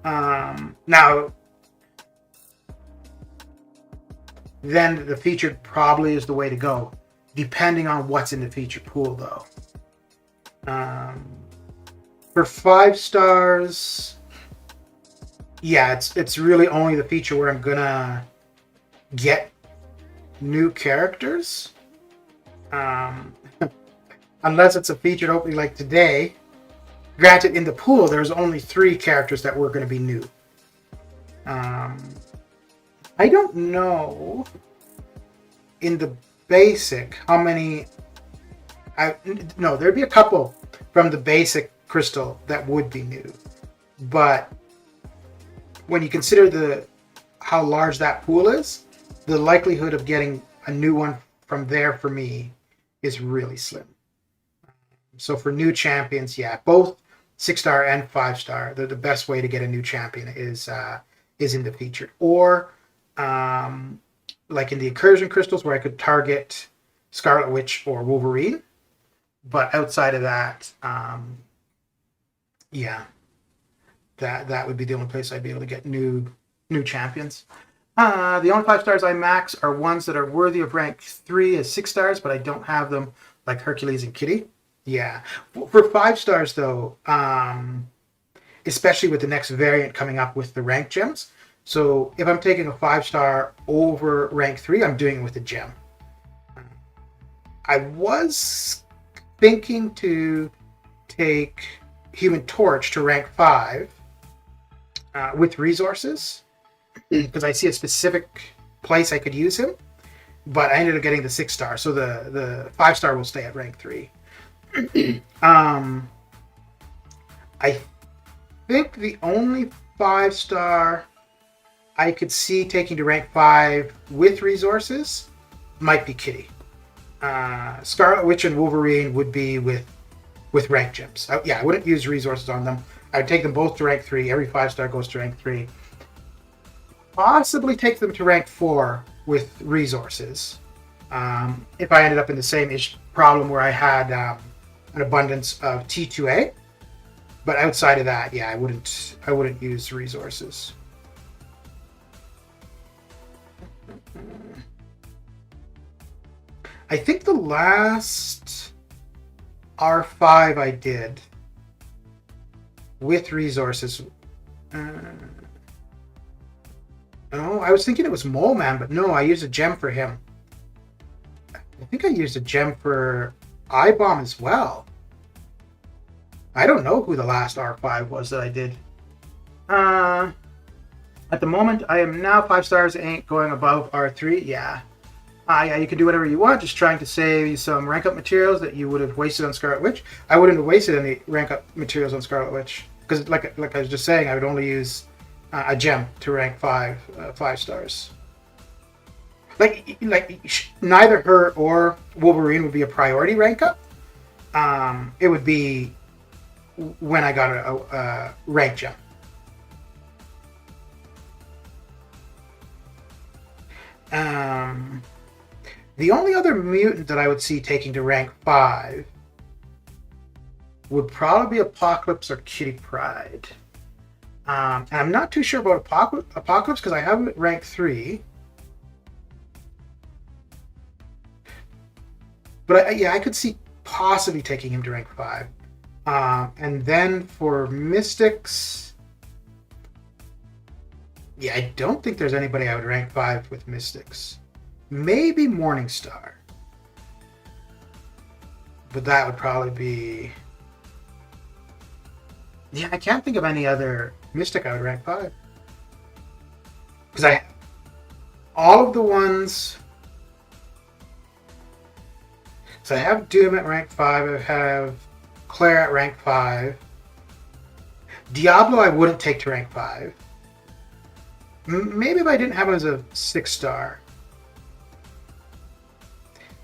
now then the featured probably is the way to go, depending on what's in the feature pool, though. For 5-stars, yeah, it's really only the feature where I'm gonna get new characters, unless it's a featured opening like today. Granted, in the pool, there's only 3 characters that were going to be new. I don't know in the basic how many... No, there'd be a couple from the basic crystal that would be new. But when you consider how large that pool is, the likelihood of getting a new one from there for me is really slim. So for new champions, yeah, both 6-star and 5-star, the best way to get a new champion is in the featured, or like in the incursion crystals where I could target Scarlet Witch or Wolverine. But outside of that, yeah, that would be the only place I'd be able to get new champions. The only 5-stars I max are ones that are worthy of rank 3 as 6-stars, but I don't have them, like Hercules and Kitty. Yeah. For 5-stars, though, especially with the next variant coming up with the rank gems. So if I'm taking a 5-star over rank 3, I'm doing it with a gem. I was thinking to take Human Torch to rank 5 with resources, because I see a specific place I could use him, but I ended up getting the 6-star, so the 5-star will stay at rank 3. I think the only 5-star I could see taking to rank 5 with resources might be Kitty. Scarlet Witch and Wolverine would be with rank gems. I wouldn't use resources on them. I would take them both to rank 3. Every 5-star goes to rank 3. Possibly take them to rank 4 with resources. If I ended up in the same problem where I had an abundance of T2A. But outside of that, yeah, I wouldn't use resources. I think the last R5 I did with resources. Oh, I was thinking it was Mole Man, but no, I used a gem for him. I think I used a gem for I-Bomb as well. I don't know who the last R5 was that I did. At the moment, I am now 5 stars, ain't going above R3. Yeah. Yeah, you can do whatever you want, just trying to save some rank up materials that you would have wasted on Scarlet Witch. I wouldn't have wasted any rank up materials on Scarlet Witch. Because like I was just saying, I would only use a gem to rank 5 stars. Like neither her or Wolverine would be a priority rank up. It would be when I got a rank gem. The only other mutant that I would see taking to rank 5 would probably be Apocalypse or Kitty Pryde. And I'm not too sure about Apocalypse because I have him at rank 3. But I could see possibly taking him to rank 5. And then for Mystics, yeah, I don't think there's anybody I would rank 5 with Mystics. Maybe Morningstar. But that would probably be... Yeah, I can't think of any other Mystic I would rank 5. Because all of the ones... So I have Doom at rank 5, I have Claire at rank 5. Diablo I wouldn't take to rank 5. Maybe if I didn't have him as a 6-star.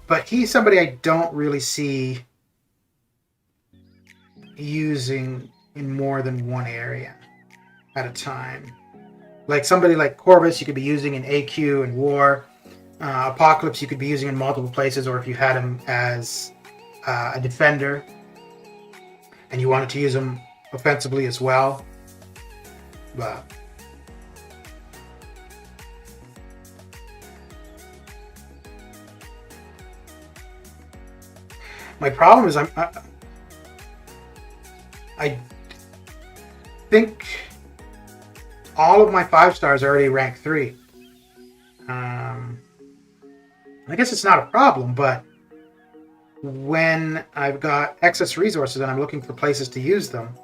But he's somebody I don't really see using in more than one area at a time. Like somebody like Corvus you could be using in AQ and War. Apocalypse you could be using in multiple places, or if you had him as a defender and you wanted to use him offensively as well. But my problem is I think all of my 5 stars are already rank 3. I guess it's not a problem, but when I've got excess resources and I'm looking for places to use them,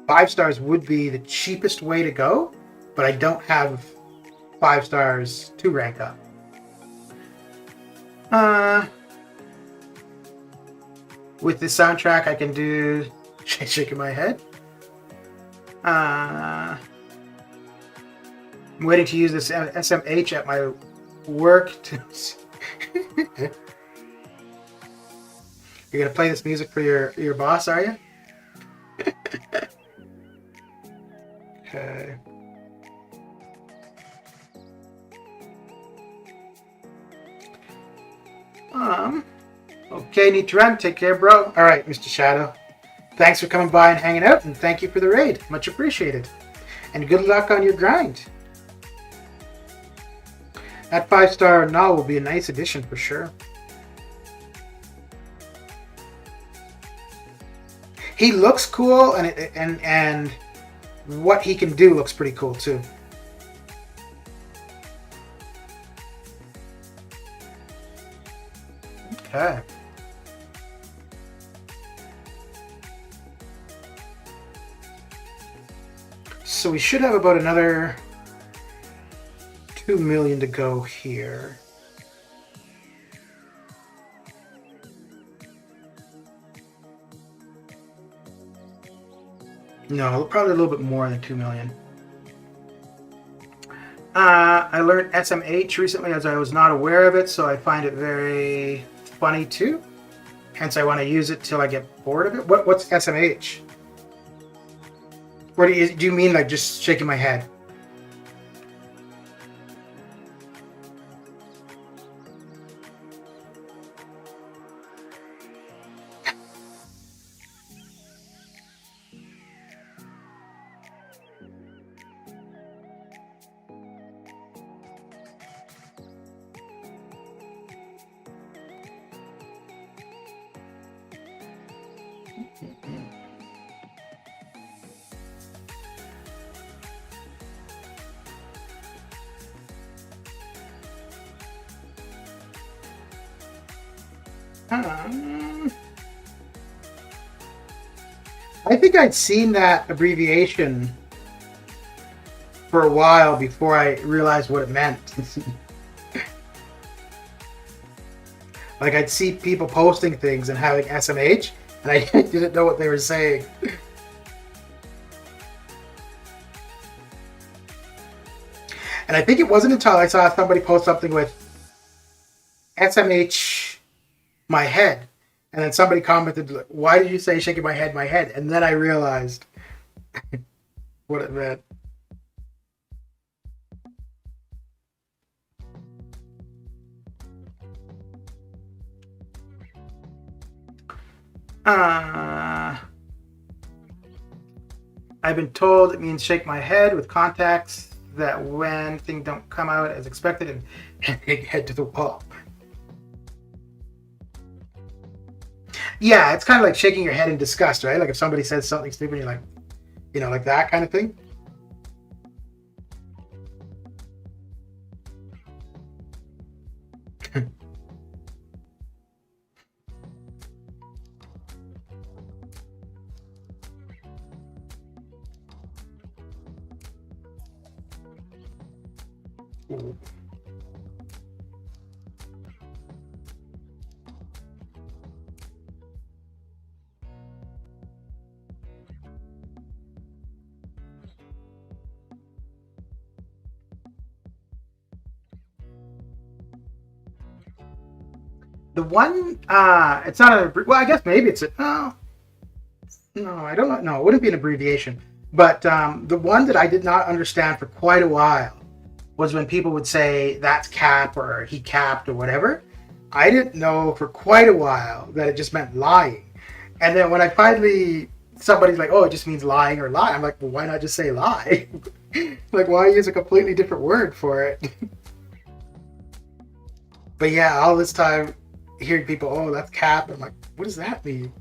5 stars would be the cheapest way to go, but I don't have 5 stars to rank up. With this soundtrack, I can do shaking my head. I'm waiting to use this SMH at my work. You're gonna play this music for your boss, are you? Okay. Okay, need to run. Take care, bro. All right, Mr. Shadow. Thanks for coming by and hanging out, and thank you for the raid. Much appreciated. And good luck on your grind. That 5-star Knull will be a nice addition for sure. He looks cool, and what he can do looks pretty cool too. Okay. So we should have about another 2 million to go here. No, probably a little bit more than 2 million. I learned SMH recently as I was not aware of it, so I find it very funny too. Hence, I want to use it till I get bored of it. What's SMH? Or do you mean like just shaking my head? I think I'd seen that abbreviation for a while before I realized what it meant. Like I'd see people posting things and having SMH, and I didn't know what they were saying. And I think it wasn't until I saw somebody post something with SMH my head, and then somebody commented, "Why did you say shaking my head, my head?" And then I realized what it meant. I've been told it means shake my head with contacts that when things don't come out as expected and head to the wall. Yeah, it's kind of like shaking your head in disgust, right? Like if somebody says something stupid, you're like, you know, like that kind of thing. The one, it's not a, well, I guess maybe it's a, oh, no, I don't know. No, it wouldn't be an abbreviation. But the one that I did not understand for quite a while was when people would say that's cap or he capped or whatever. I didn't know for quite a while that it just meant lying. And then when I finally, somebody's like, oh, it just means lying or lie. I'm like, well, why not just say lie? Like, why use a completely different word for it? But yeah, all this time, hearing people, oh, that's cap. I'm like, what does that mean?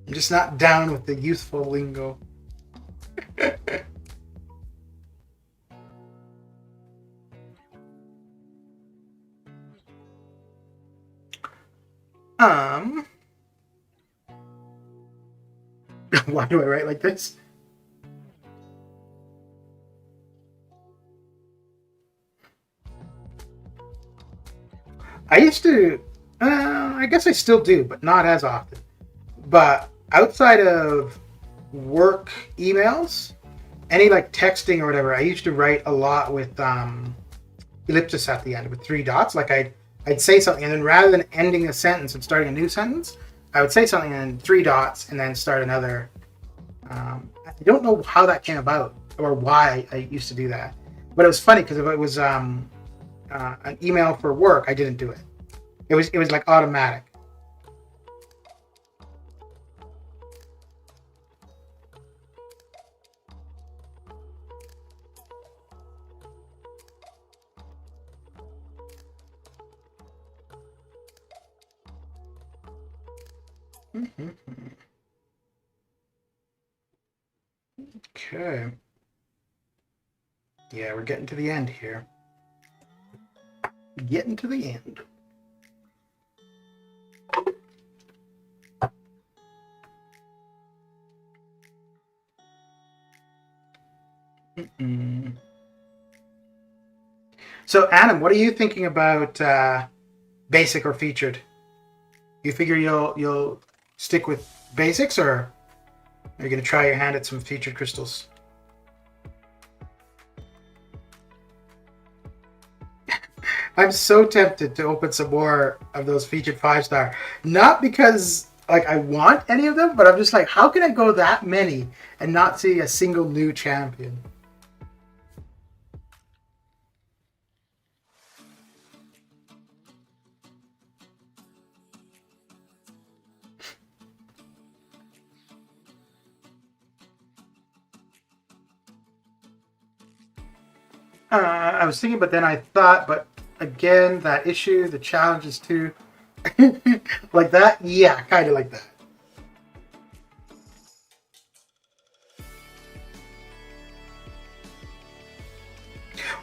I'm just not down with the youthful lingo. Why do I write like this? I used to, I guess I still do, but not as often. But outside of work emails, any like texting or whatever, I used to write a lot with ellipsis at the end with 3 dots. Like I'd say something, and then rather than ending a sentence and starting a new sentence, I would say something and 3 dots and then start another. I don't know how that came about or why I used to do that, but it was funny because if it was an email for work, I didn't do it. It was like automatic. Okay. Yeah, we're getting to the end here. Getting to the end. So, Adam, what are you thinking about basic or featured? You figure you'll stick with basics, or are you going to try your hand at some featured crystals? I'm so tempted to open some more of those featured 5-star. Not because like I want any of them, but I'm just like, how can I go that many and not see a single new champion? I was thinking, but then I thought, but again, that issue, the challenges too, like that. Yeah, kind of like that.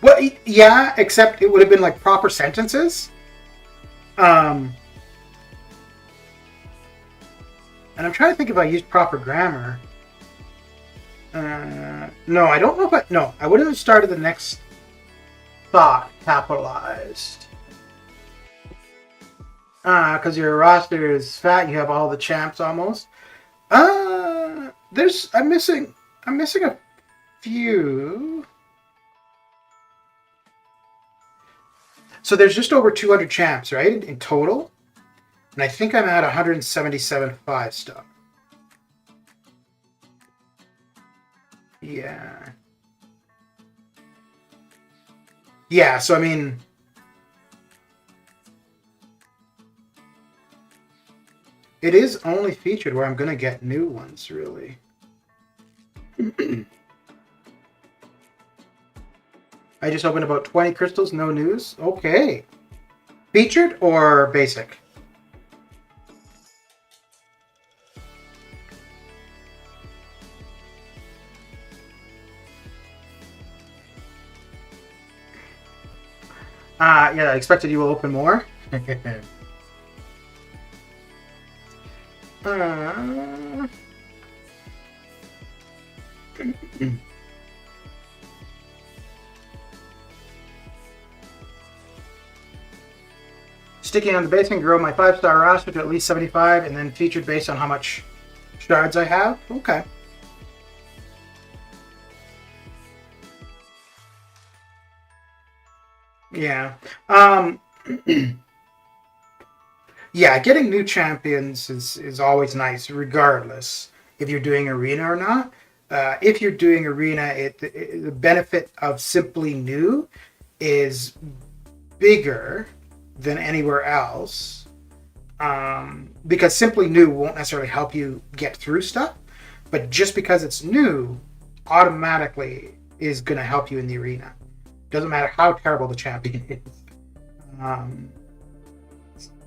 Well, yeah, except it would have been like proper sentences. Um, and I'm trying to think if I used proper grammar. No, I don't know if no, I wouldn't have started the next thought capitalized. Because your roster is fat, you have all the champs almost. I'm missing a few. So there's just over 200 champs, right, in total? And I think I'm at 177 5-star. Yeah. Yeah, so I mean, it is only featured where I'm going to get new ones, really. I just opened about 20 crystals, no news. Okay. Featured or basic? Yeah, I expected you will open more. Sticking on the base and grow my 5-star roster to at least 75 and then featured based on how much shards I have. Okay. Yeah. Yeah, getting new champions is always nice, regardless if you're doing arena or not. If you're doing arena, the benefit of simply new is bigger than anywhere else, because simply new won't necessarily help you get through stuff, but just because it's new, automatically is going to help you in the arena. Doesn't matter how terrible the champion is.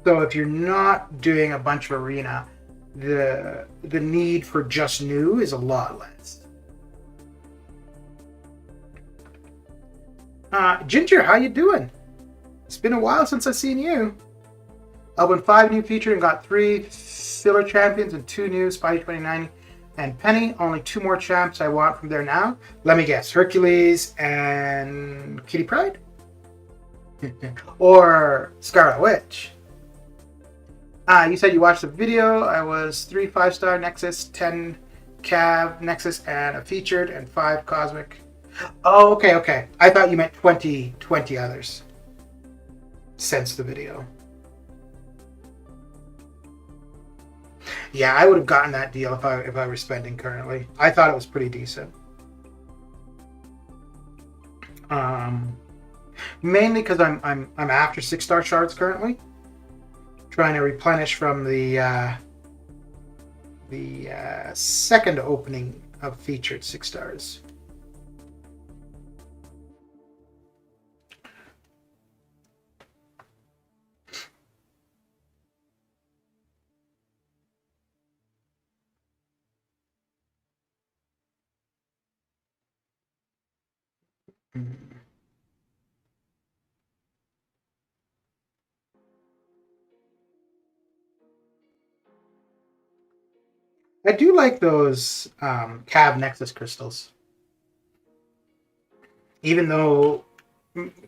So if you're not doing a bunch of arena, the need for just new is a lot less. Ginger, how you doing? It's been a while since I've seen you. I won 5 new featured and got 3 filler champions and 2 new Spidey 2090 and Penny. Only 2 more champs I want from there now. Let me guess, Hercules and Kitty Pryde? Or Scarlet Witch? You said you watched the video. I was 3 5-star Nexus, 10 Cav Nexus, and a featured, and 5 Cosmic. Oh, okay. I thought you meant 20 others since the video. Yeah, I would have gotten that deal if I were spending currently. I thought it was pretty decent. Mainly because I'm after 6-star shards currently, trying to replenish from the second opening of featured 6 stars. I do like those Cav Nexus crystals. Even though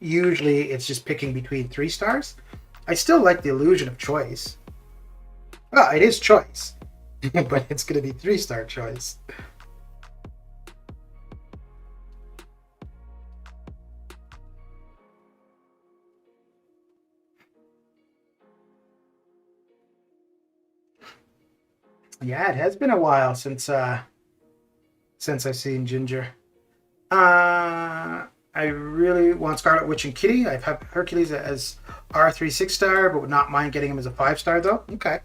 usually it's just picking between 3 stars, I still like the illusion of choice. Well, it is choice, but it's going to be 3-star choice. Yeah, it has been a while since I've seen Ginger. I really want Scarlet Witch and Kitty. I've had Hercules as R3 6-star, but would not mind getting him as a 5-star though. Okay.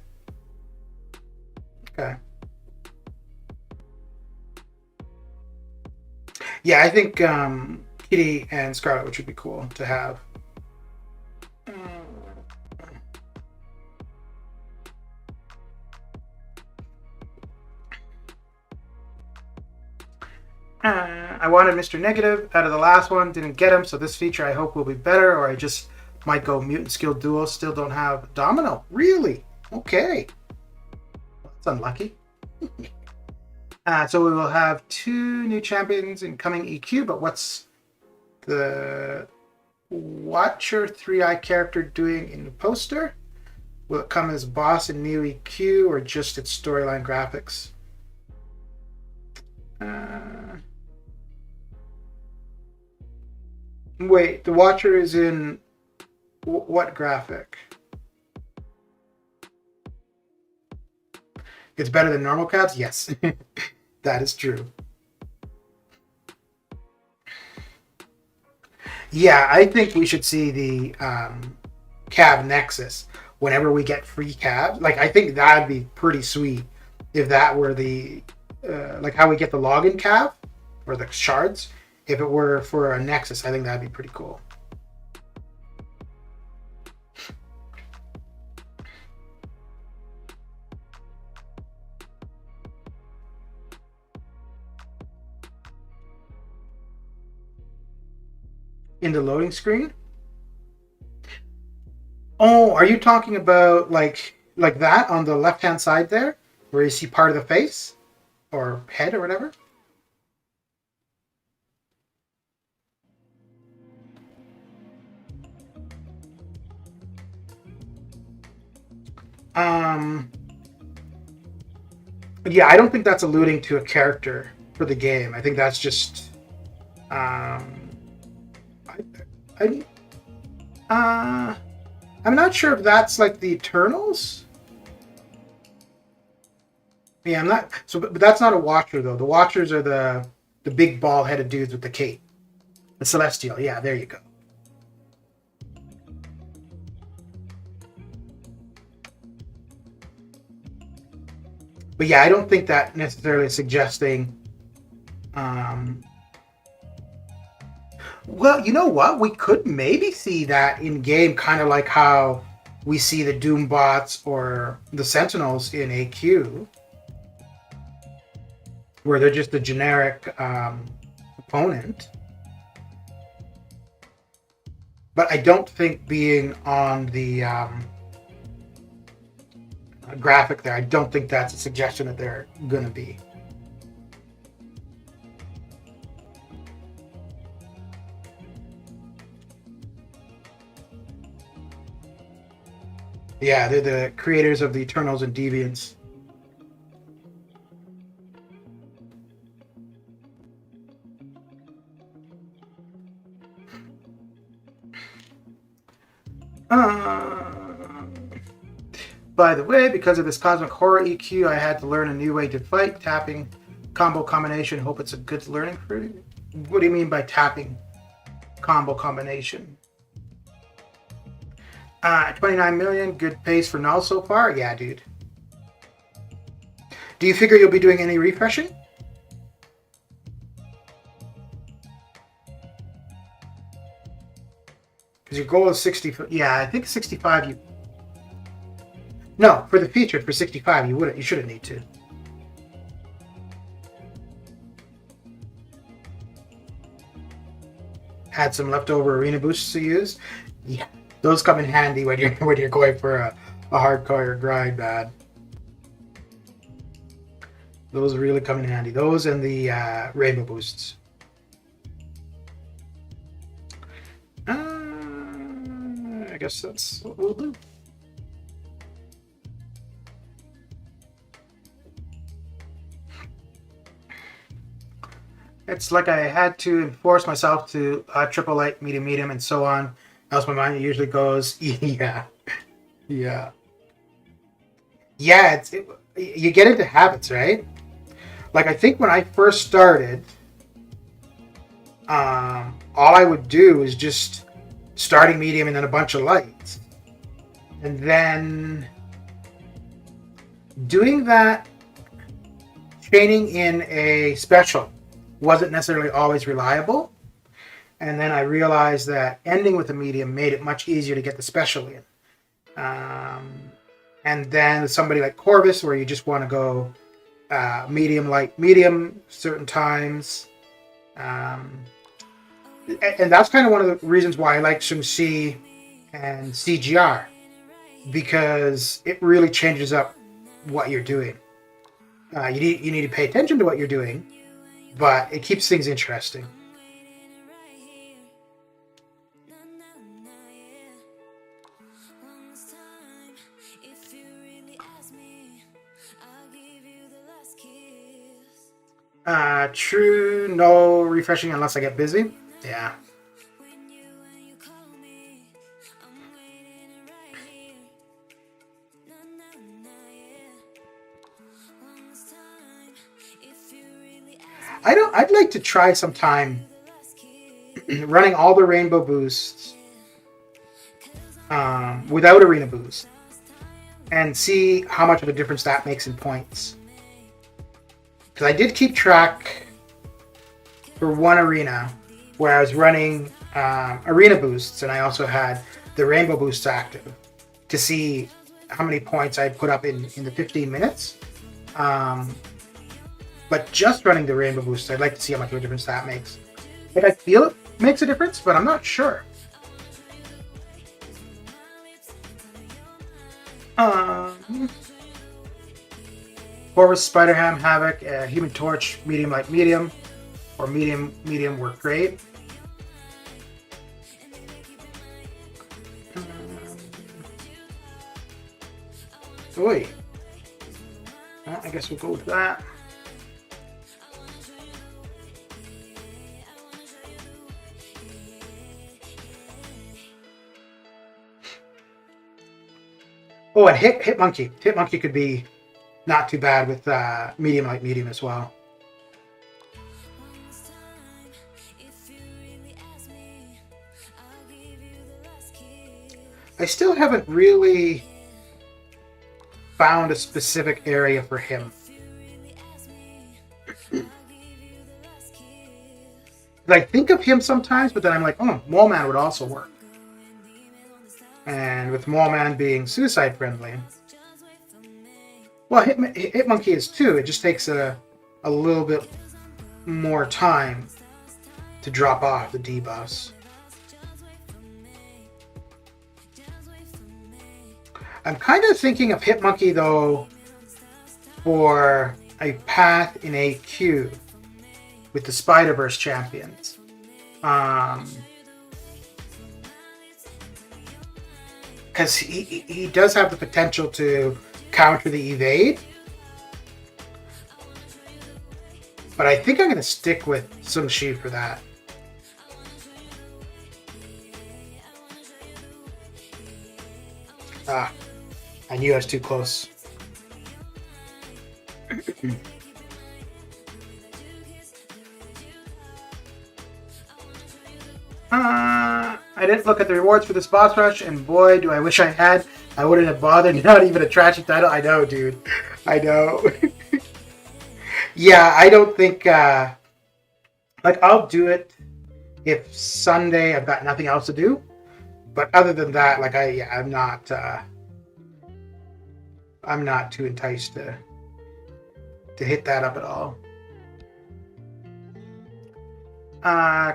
Okay. Yeah, I think Kitty and Scarlet Witch would be cool to have. I wanted Mr. Negative out of the last one, didn't get him, so this feature I hope will be better, or I just might go Mutant Skill Duo. Still don't have Domino. Really? Okay. That's unlucky. So we will have 2 new champions in coming EQ, but what's the Watcher 3-eye character doing in the poster? Will it come as boss and new EQ, or just its storyline graphics? Wait, the Watcher is in what graphic? It's better than normal cabs? Yes, that is true. Yeah, I think we should see the cab Nexus whenever we get free cabs. Like, I think that'd be pretty sweet if that were the like how we get the login cab or the shards. If it were for a Nexus, I think that'd be pretty cool. In the loading screen? Oh, are you talking about like that on the left-hand side there, where you see part of the face or head or whatever? Yeah, I don't think that's alluding to a character for the game. I think that's just I'm not sure if that's like the Eternals. Yeah, I'm not. So, but that's not a Watcher though. The Watchers are the big ball-headed dudes with the cape. The Celestial. Yeah, there you go. But yeah, I don't think that necessarily is suggesting. Well, you know what? We could maybe see that in game, kind of like how we see the Doombots or the Sentinels in AQ, where they're just a generic opponent. But I don't think being on the graphic there, I don't think that's a suggestion that they're going to be. Yeah, they're the creators of the Eternals and Deviants. By the way, because of this Cosmic Horror EQ, I had to learn a new way to fight. Tapping combo combination. Hope it's a good learning for you. What do you mean by tapping combo combination? 29 million. Good pace for Knull so far. Yeah, dude. Do you figure you'll be doing any refreshing? Because your goal is 60. Yeah, I think 65. You. No, for the feature for 65, you wouldn't. You shouldn't need to. Had some leftover arena boosts to use. Yeah, those come in handy when you're going for a hardcore grind, man. Those really come in handy. Those and the rainbow boosts. I guess that's what we'll do. It's like I had to force myself to triple light, medium, and so on. Else my mind usually goes, yeah, yeah. Yeah, you get into habits, right? Like I think when I first started, all I would do is just starting medium and then a bunch of lights, and then doing that training in a special wasn't necessarily always reliable. And then I realized that ending with a medium made it much easier to get the special in. And then somebody like Corvus, where you just want to go medium, light, medium certain times. And that's kind of one of the reasons why I like Shun C and CGR, because it really changes up what you're doing. You need to pay attention to what you're doing, but it keeps things interesting. True, no refreshing unless I get busy. Yeah. I'd like to try sometime running all the rainbow boosts without arena boost and see how much of a difference that makes in points. Because I did keep track for one arena where I was running arena boosts, and I also had the rainbow boosts active to see how many points I'd put up in the 15 minutes. But just running the rainbow boosts, I'd like to see how much of a difference that makes. Like, I feel it makes a difference, but I'm not sure. Corvus, Spider-Ham, Havoc, Human Torch, medium, light, medium, or medium, medium work great. Oi. Well, I guess we'll go with that. Oh, and Hit Monkey. Hit Monkey could be not too bad with medium, light, medium as well. I still haven't really found a specific area for him. I think of him sometimes, but then I'm like, oh, Mole-Man would also work. And with Mole-Man being suicide friendly, well, Hit Monkey is too. It just takes a little bit more time to drop off the debuffs. I'm kind of thinking of Hit Monkey though for a path in AQ with the Spider-Verse champions. Because he does have the potential to counter the evade. But I think I'm going to stick with Sun Shi for that. Ah, I knew I was too close. I didn't look at the rewards for this boss rush, and boy, do I wish I had. I wouldn't have bothered. Not even a trashy title. I know, dude. I know. Yeah, I don't think... like, I'll do it if Sunday I've got nothing else to do. But other than that, like, I'm not too enticed to hit that up at all.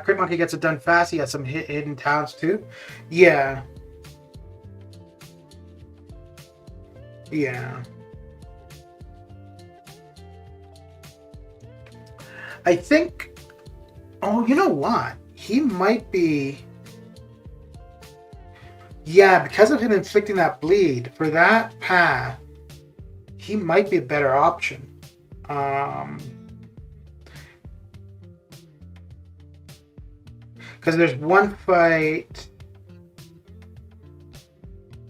Crit Monkey gets it done fast. He has some hidden talents too. Yeah. Yeah. I think... Oh, you know what? He might be... Yeah, because of him inflicting that bleed, for that path, he might be a better option. Because there's one fight...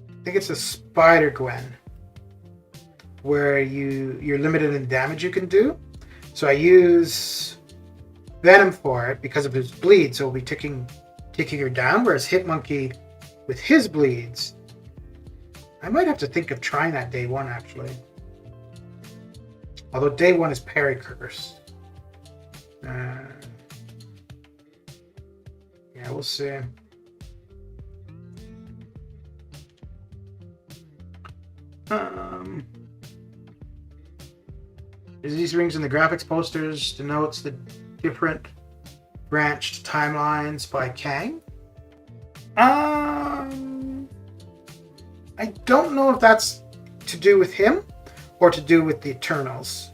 I think it's a Spider-Gwen. where you're limited in damage you can do. So I use Venom for it because of his bleed, so we'll be taking her down. Whereas Hitmonkey, with his bleeds, I might have to think of trying that day one actually. Although day one is parry curse. Yeah, we'll see. These rings in the graphics posters denotes the different branched timelines by Kang. I don't know if that's to do with him or to do with the Eternals.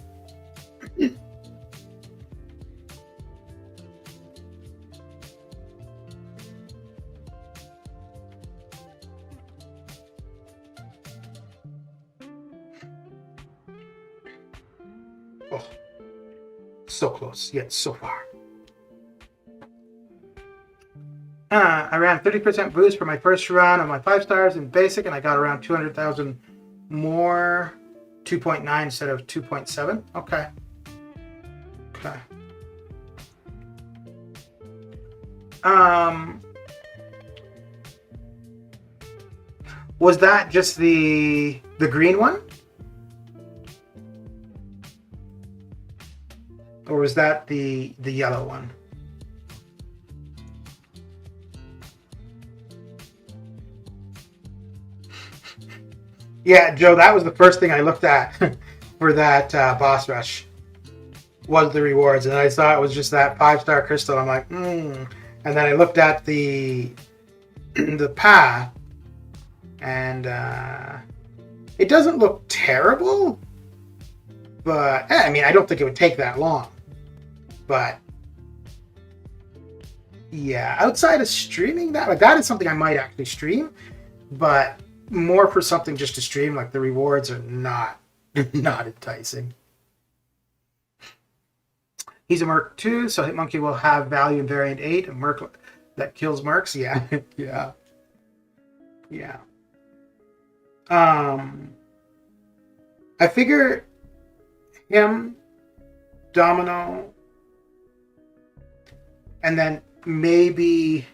Oh, so close, yet so far. I ran 30% boost for my first run on my 5 stars in basic, and I got around 200,000 more. 2.9 instead of 2.7. Okay. Was that just the green one? Or was that the yellow one? Yeah, Joe, that was the first thing I looked at for that boss rush, was the rewards. And I saw it was just that 5-star crystal. I'm like, And then I looked at the path, and it doesn't look terrible. But, I mean, I don't think it would take that long. But, yeah, outside of streaming, that is something I might actually stream. But more for something just to stream, like the rewards are not enticing. He's a Merc too, so Hitmonkey will have value in variant 8, a Merc that kills Mercs. Yeah. I figure him, Domino, and then maybe,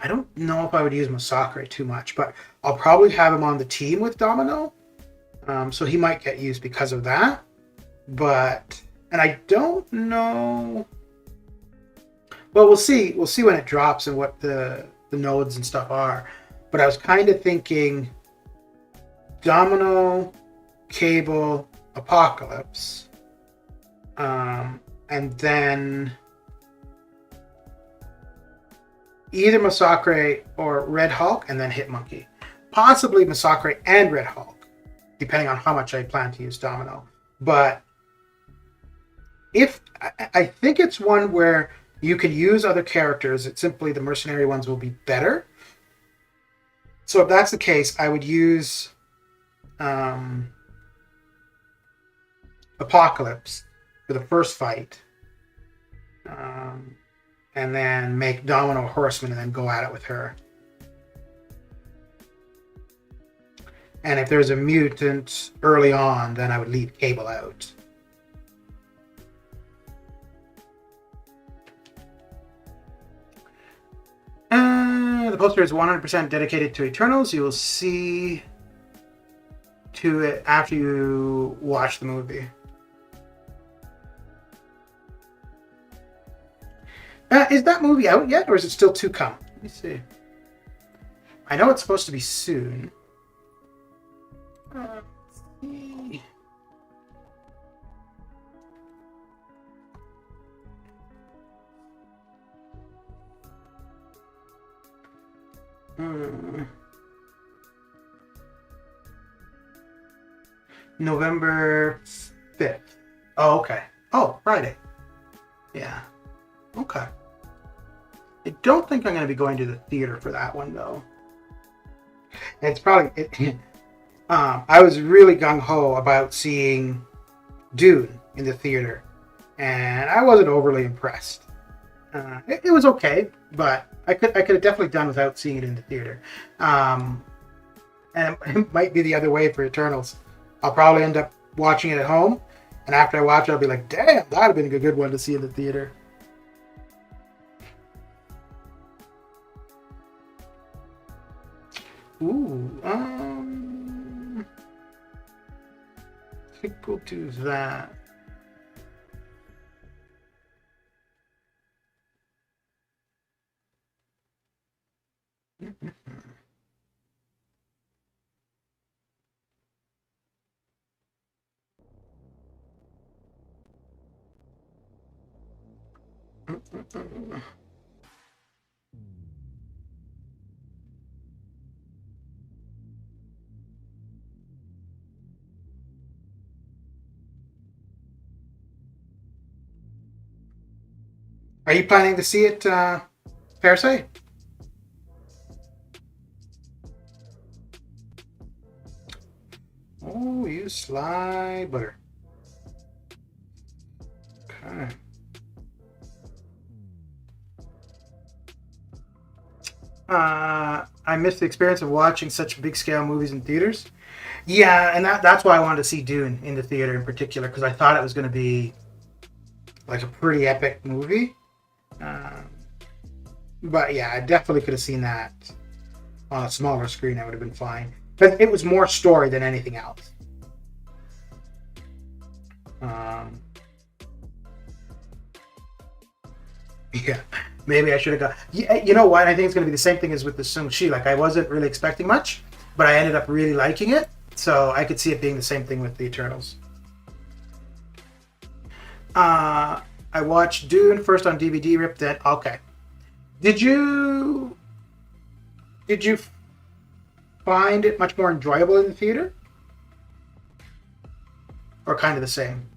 I don't know if I would use Masacre too much, but I'll probably have him on the team with Domino. So he might get used because of that. But, and I don't know. Well, we'll see. We'll see when it drops and what the nodes and stuff are. But I was kind of thinking Domino, Cable, Apocalypse. And then either Masacre or Red Hulk, and then Hitmonkey. Possibly Masacre and Red Hulk, depending on how much I plan to use Domino. But if I think it's one where you can use other characters, it's simply the mercenary ones will be better. So if that's the case, I would use Apocalypse for the first fight. And then make Domino a horseman and then go at it with her. And if there's a mutant early on, then I would leave Cable out. The poster is 100% dedicated to Eternals. You will see to it after you watch the movie. Is that movie out yet, or is it still to come? Let me see. I know it's supposed to be soon. Let's see. November 5th. Oh, okay. Oh, Friday. Yeah. Okay. I don't think I'm going to be going to the theater for that one, though. And it's probably... I was really gung-ho about seeing Dune in the theater, and I wasn't overly impressed. It was okay, but I could have definitely done without seeing it in the theater. And it might be the other way for Eternals. I'll probably end up watching it at home. And after I watch it, I'll be like, damn, that'd have been a good one to see in the theater. Ooh, I think we'll do that. Are you planning to see it, Parasite? Oh, you sly butter. Okay. I missed the experience of watching such big scale movies in theaters. Yeah, and that's why I wanted to see Dune in the theater in particular, because I thought it was going to be like a pretty epic movie. But yeah, I definitely could have seen that on a smaller screen. I would have been fine. But it was more story than anything else. Yeah, maybe I should have got. Yeah, you know what? I think it's going to be the same thing as with the Shang-Chi. Like, I wasn't really expecting much, but I ended up really liking it. So I could see it being the same thing with the Eternals. I watched Dune first on DVD, ripped it. Okay. Did you find it much more enjoyable in the theater? Or kind of the same?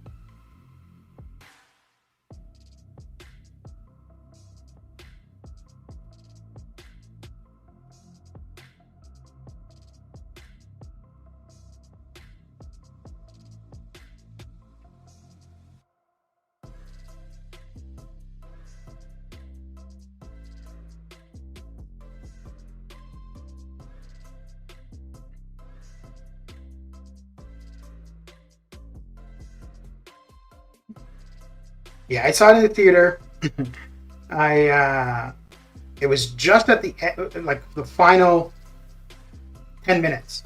Yeah, I saw it in the theater. It was just at the like the final 10 minutes,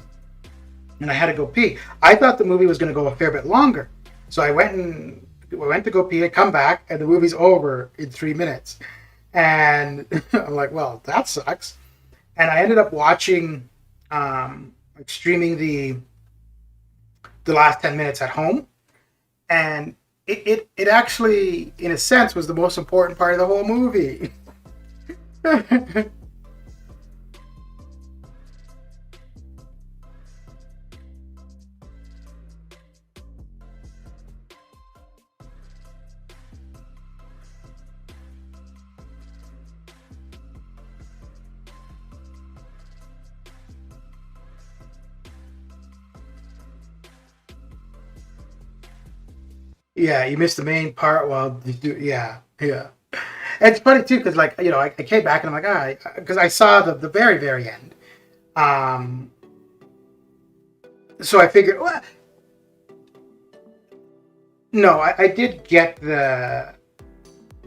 and I had to go pee. I thought the movie was going to go a fair bit longer, so I went to go pee. I come back, and the movie's over in 3 minutes, and I'm like, well, that sucks. And I ended up watching, like streaming the last 10 minutes at home, and it actually, in a sense, was the most important part of the whole movie. Yeah, you missed the main part while you do. Yeah, yeah. And it's funny too, because like I came back and I'm like, because I saw the very very end. Um, so I figured, well, no, I did get the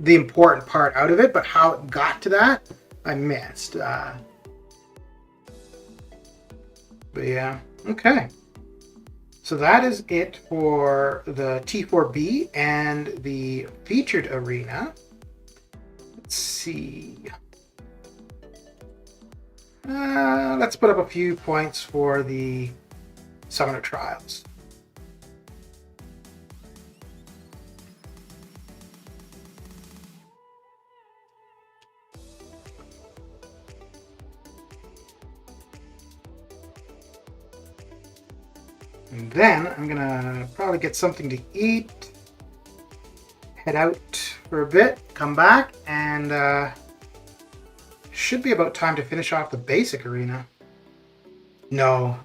important part out of it, but how it got to that, I missed. But yeah, okay. So that is it for the T4B and the featured arena. Let's see. Let's put up a few points for the Summoner Trials. And then I'm gonna probably get something to eat, head out for a bit, come back, and should be about time to finish off the basic arena. No,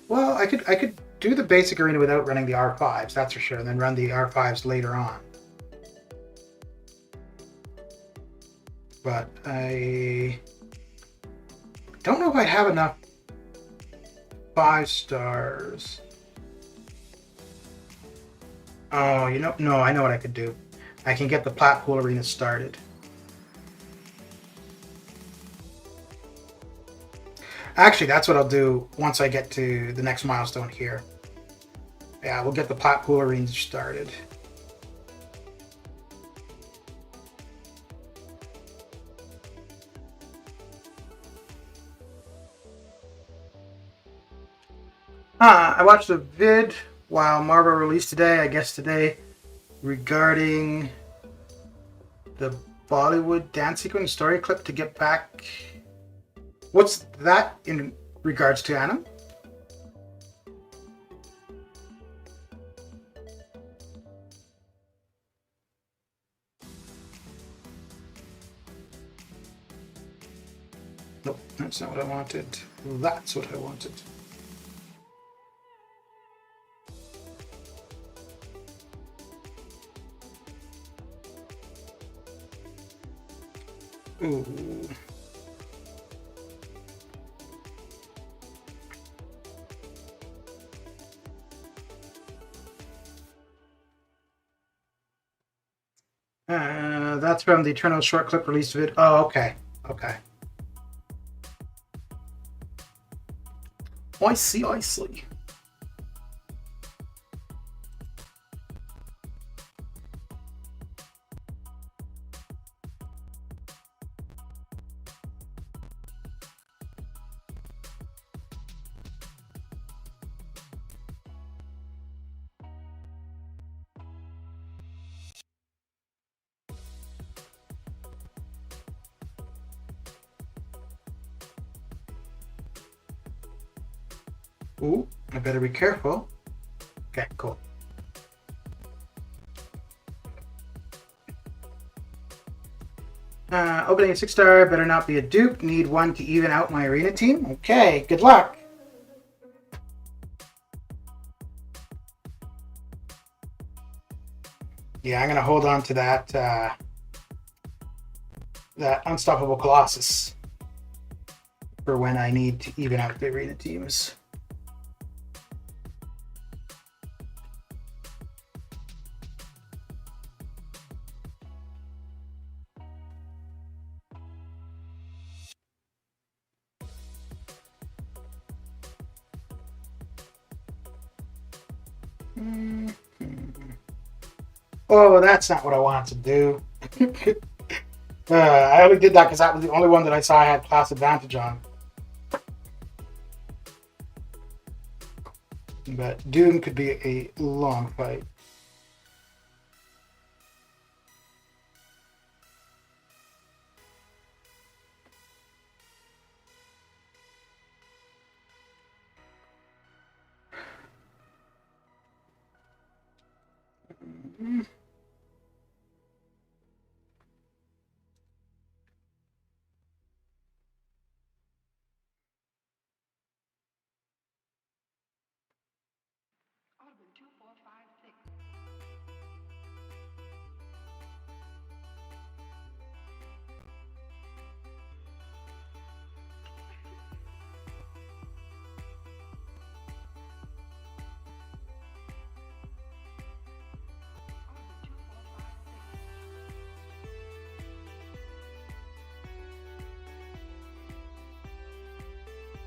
well, I could do the basic arena without running the R5s, that's for sure, and then run the R5s later on. But I don't know if I have enough 5 stars. Oh, you know, no, I know what I could do. I can get the PaC pool arena started. Actually, that's what I'll do once I get to the next milestone here. Yeah, we'll get the PaC pool arena started. I watched a vid while Marvel released today, I guess today, regarding the Bollywood dance sequence story clip to get back. What's that in regards to, Anna? Nope, that's not what I wanted. That's what I wanted. Ooh. That's from the Eternal short clip released vid. Oh, okay. Okay. I see, I see. Ooh, I better be careful. Okay, cool. Opening a 6-star, better not be a dupe. Need 1 to even out my arena team. Okay, good luck. Yeah, I'm gonna hold on to that that Unstoppable Colossus for when I need to even out the arena teams. Oh, that's not what I wanted to do. I only did that because that was the only one that I saw I had class advantage on. But Doom could be a long fight.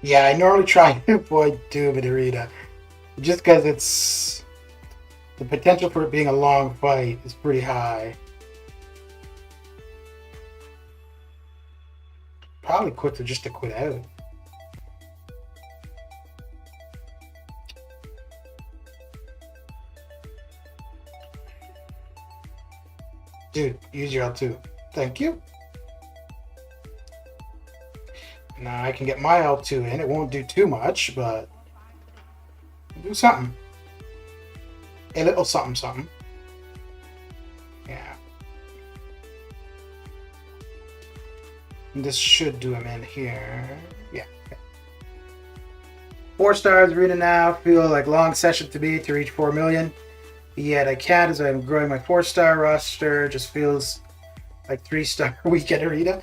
Yeah, I normally try to avoid Doom and Arena, just because it's the potential for it being a long fight is pretty high. Probably quit to just to quit out. Dude, use your L2. Thank you. Now I can get my L2 in. It won't do too much, but do something. A little something, something. Yeah. And this should do him in here. Yeah. Okay. 4 stars arena now. Feel like long session to me to reach 4 million. Yet I can't as I'm growing my 4-star roster. Just feels like 3-star weekend arena.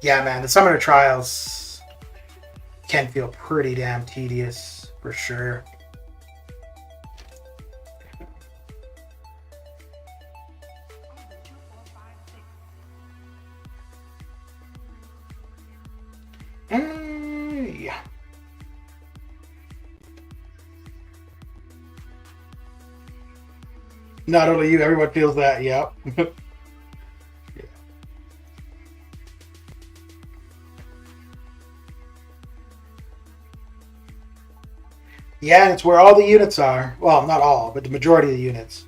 Yeah, man, the Summoner Trials. can feel pretty damn tedious for sure. Yeah. Not only you, everyone feels that. Yep. Yeah. Yeah, and it's where all the units are. Well, not all, but the majority of the units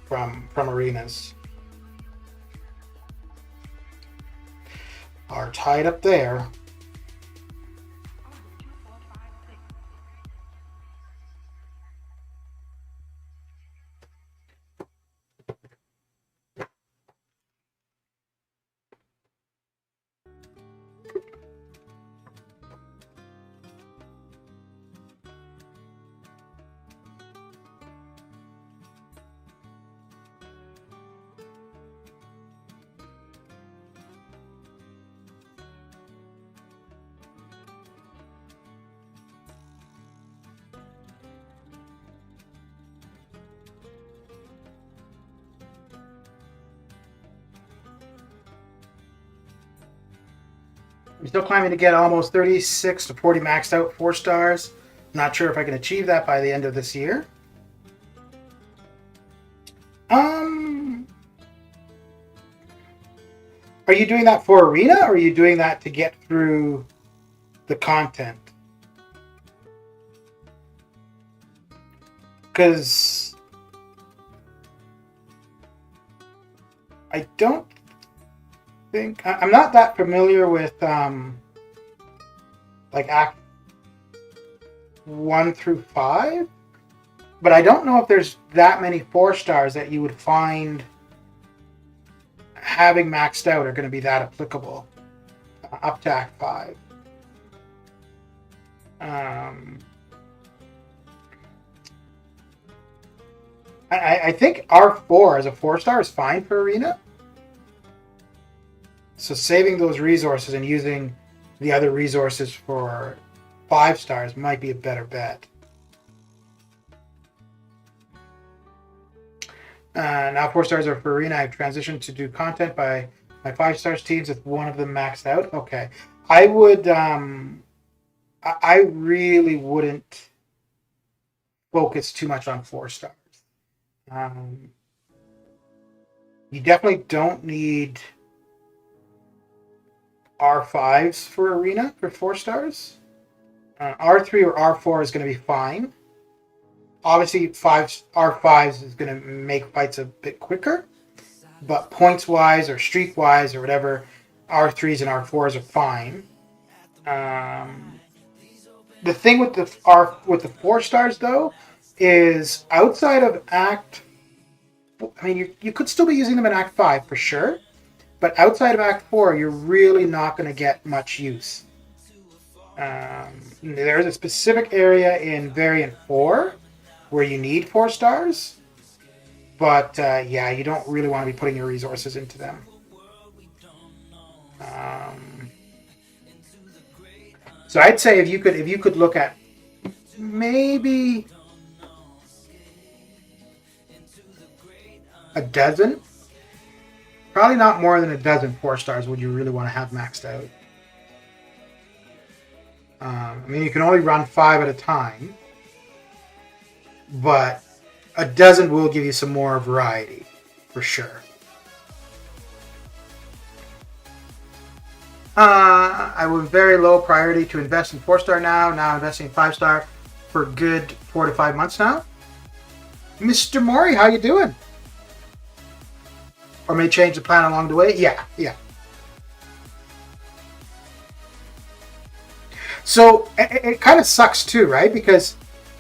from arenas are tied up there. I'm still climbing to get almost 36 to 40 maxed out 4 stars. Not sure if I can achieve that by the end of this year. Are you doing that for arena, or are you doing that to get through the content? Because I don't think I'm not that familiar with like Act 1 through 5, but I don't know if there's that many 4 stars that you would find having maxed out are going to be that applicable up to Act 5. I think R4 as a 4 star is fine for arena. So saving those resources and using the other resources for 5 stars might be a better bet. Now 4 stars are for arena. I've transitioned to do content by my 5 stars teams with one of them maxed out. Okay. I would I really wouldn't focus too much on 4 stars. You definitely don't need R5s for arena for 4 stars. R3 or R4 is going to be fine. Obviously, R5s is going to make fights a bit quicker, but points-wise or streak-wise or whatever, R3s and R4s are fine. The thing with the 4 stars though is outside of Act. I mean, you could still be using them in Act 5 for sure, but outside of Act 4, you're really not going to get much use. There's a specific area in Variant 4 where you need 4 stars, but yeah, you don't really want to be putting your resources into them. So I'd say if you could look at maybe a dozen, probably not more than a dozen 4 stars would you really want to have maxed out. I mean, you can only run 5 at a time, but a dozen will give you some more variety, for sure. I was very low priority to invest in 4 star now. Now investing in 5 star for good 4 to 5 months now. Mr. Mori, how you doing? Or may change the plan along the way? Yeah. So it kind of sucks too, right? Because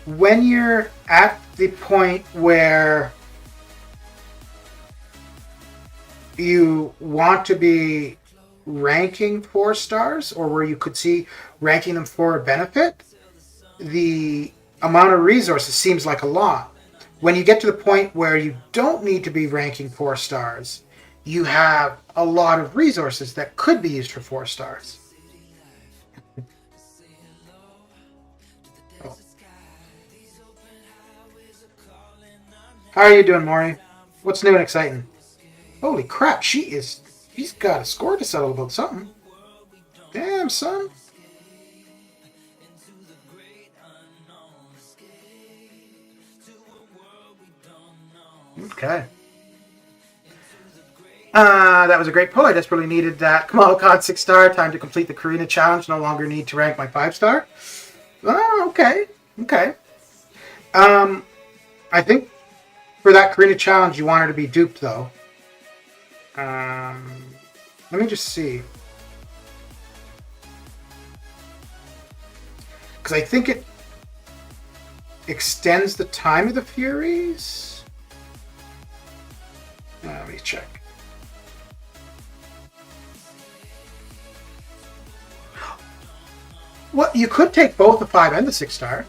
when you're at the point where you want to be ranking 4 stars, or where you could see ranking them for a benefit, the amount of resources seems like a lot. When you get to the point where you don't need to be ranking 4 stars, you have a lot of resources that could be used for 4 stars. How are you doing, Maury? What's new and exciting? Holy crap, she's got a score to settle about something. Damn, son. Okay. That was a great pull. I desperately needed that. Kamala Khan 6-star. Time to complete the Karina challenge. No longer need to rank my 5-star. Oh, okay. Okay. I think for that Karina challenge, you want her to be duped, though. Let me just see. Because I think it extends the time of the Furies. Let me check. Well, you could take both the 5 and the 6-star.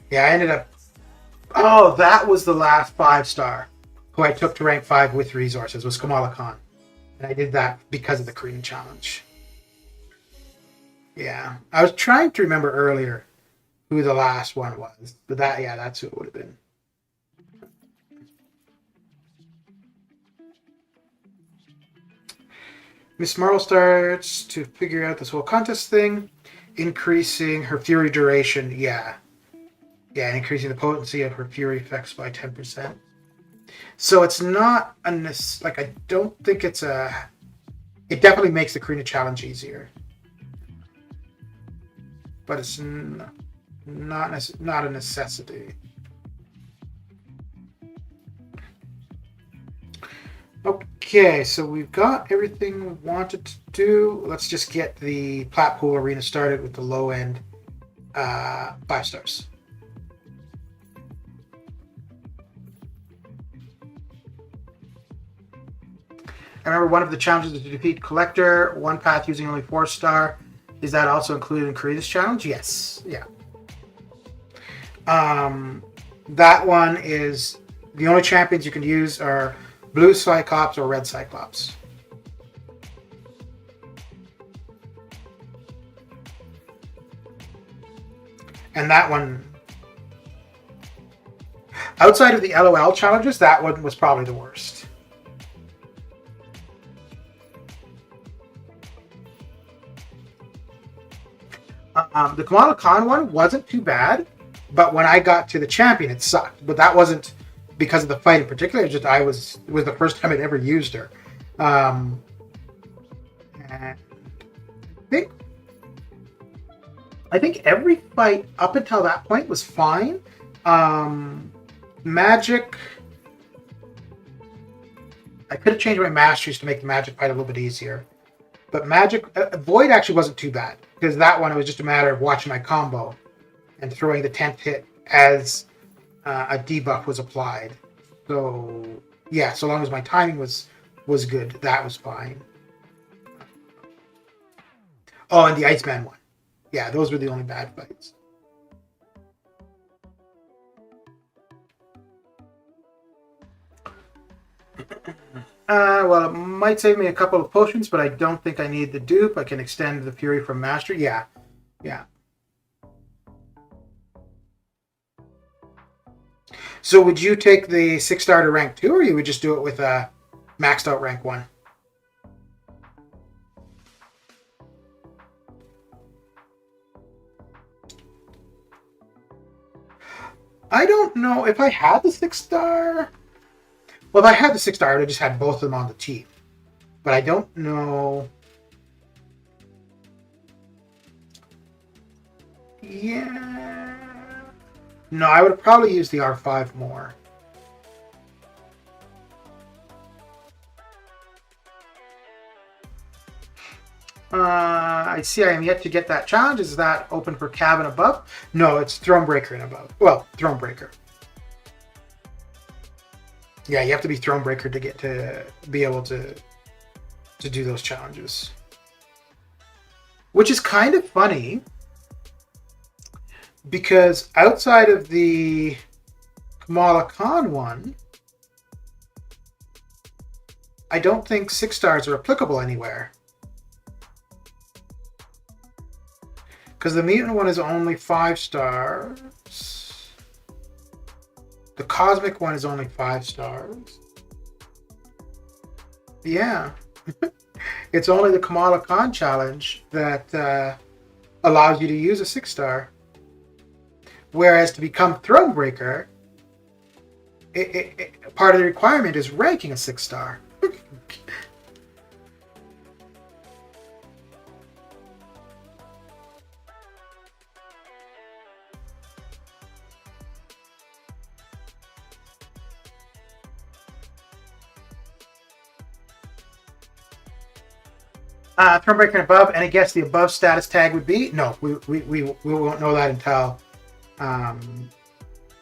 Yeah, I ended up... Oh, that was the last 5-star who I took to rank 5 with resources, was Kamala Khan. And I did that because of the Korean challenge. Yeah. I was trying to remember earlier who the last one was. But that's who it would have been. Miss Marvel starts to figure out this whole contest thing. Increasing her Fury duration. Yeah, increasing the potency of her Fury effects by 10%. So it's not I don't think it's a... It definitely makes the Karina challenge easier. But it's not a necessity. Okay, so we've got everything we wanted to do. Let's just get the Platpool Arena started with the low end 5 stars. I remember one of the challenges is to defeat Collector, one path using only 4-star. Is that also included in Karina's challenge? Yes. Yeah. That one is... The only champions you can use are Blue Cyclops or Red Cyclops. And that one... Outside of the LOL challenges, that one was probably the worst. The Kamala Khan one wasn't too bad, but when I got to the champion, it sucked. But that wasn't because of the fight in particular. It was the first time I'd ever used her. And I think every fight up until that point was fine. Magic, I could have changed my masteries to make the magic fight a little bit easier. But magic, Void actually wasn't too bad. Because that one, it was just a matter of watching my combo and throwing the 10th hit as a debuff was applied. So, yeah, so long as my timing was good, that was fine. Oh, and the Iceman one. Yeah, those were the only bad fights. Well, it might save me a couple of potions, but I don't think I need the dupe. I can extend the Fury from Master. Yeah. So would you take the 6-star to rank 2, or you would just do it with a maxed out rank 1? I don't know if I had the 6-star... Well, if I had the 6-star, I would have just had both of them on the team. But I don't know... Yeah... No, I would have probably used the R5 more. I see I am yet to get that challenge. Is that open for Cab and above? No, it's Thronebreaker and above. Well, Thronebreaker. Yeah, you have to be Thronebreaker to get to be able to do those challenges. Which is kind of funny, because outside of the Kamala Khan one, I don't think 6 stars are applicable anywhere. Because the mutant one is only 5 stars. The cosmic one is only 5 stars. Yeah. It's only the Kamala Khan challenge that allows you to use a 6 star. Whereas to become Thronebreaker, part of the requirement is ranking a 6 star. Thronebreaker and above, and I guess the above status tag would be no. We won't know that until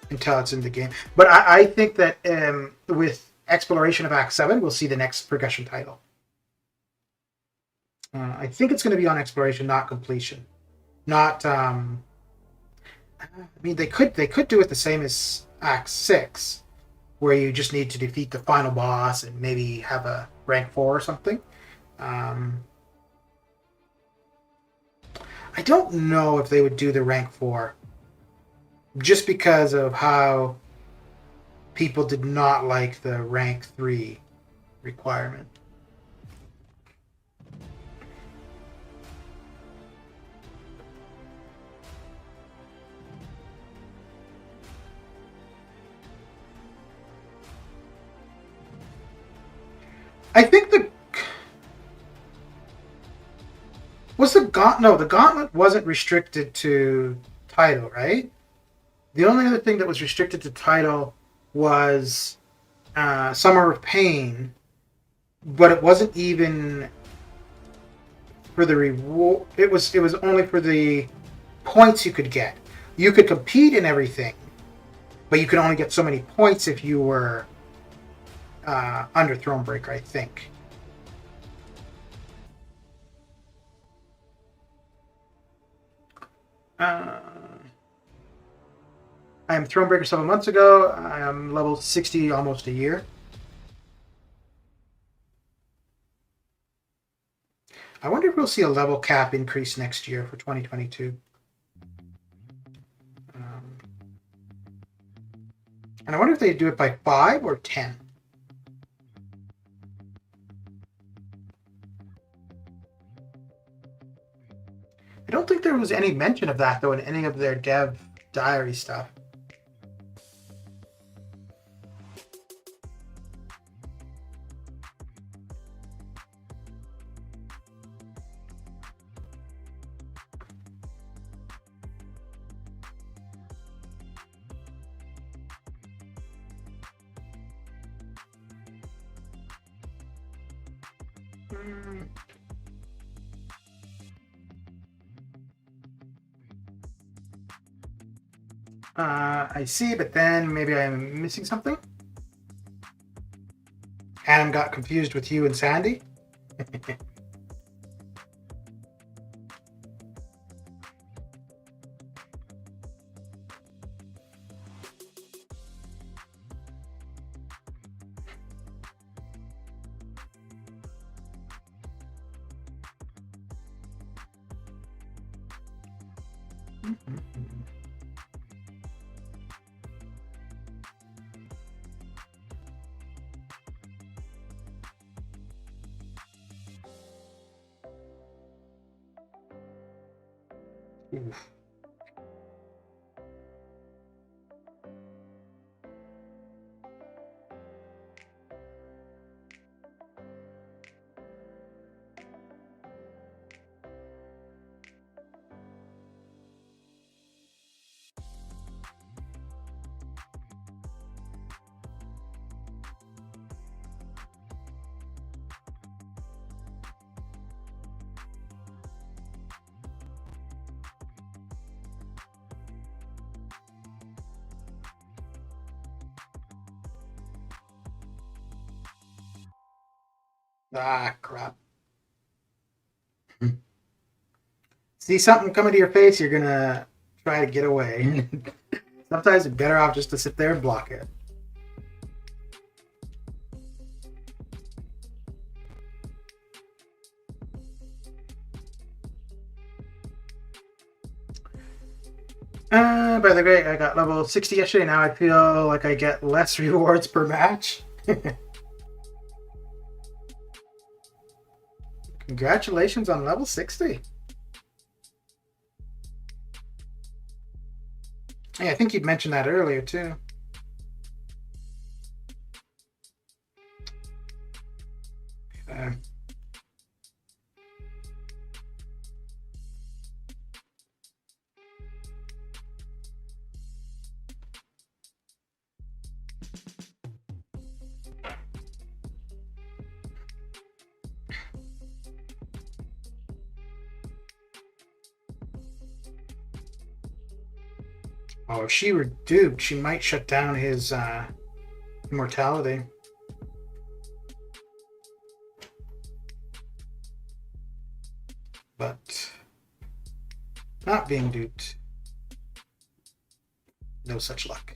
it's in the game. But I think that with exploration of Act 7, we'll see the next progression title. I think it's going to be on exploration, not completion. Not. I mean, they could do it the same as Act 6, where you just need to defeat the final boss and maybe have a rank 4 or something. I don't know if they would do the rank 4 just because of how people did not like the rank 3 requirement. I think the gauntlet wasn't restricted to title, right? The only other thing that was restricted to title was Summer of Pain, but it wasn't even for the reward. It was only for the points you could get. You could compete in everything, but you could only get so many points if you were under Thronebreaker, I think. I am Thronebreaker 7 months ago. I am level 60 almost a year. I wonder if we'll see a level cap increase next year for 2022. And I wonder if they do it by 5 or 10. I don't think there was any mention of that, though, in any of their dev diary stuff. I see, but then maybe I'm missing something. Adam got confused with you and Sandy. Oof. Ah, crap. See something coming to your face, you're gonna try to get away. Sometimes it's better off just to sit there and block it. By the way, I got level 60 yesterday. Now I feel like I get less rewards per match. Congratulations on level 60. Hey, I think you'd mentioned that earlier too. Uh, oh, if she were duped, she might shut down his immortality. But not being duped. No such luck.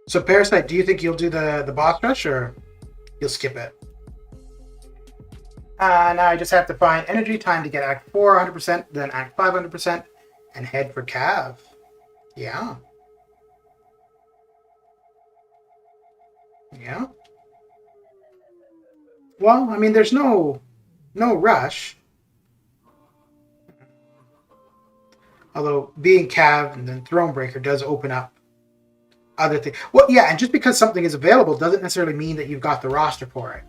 So Parasite, do you think you'll do the boss rush or you'll skip it? Now I just have to find energy time to get Act 4 100%, then Act 5 100%, and head for Cav. Yeah. Yeah. Well, I mean, there's no rush. Although being Cav and then Thronebreaker does open up other things. Well, yeah, and just because something is available doesn't necessarily mean that you've got the roster for it,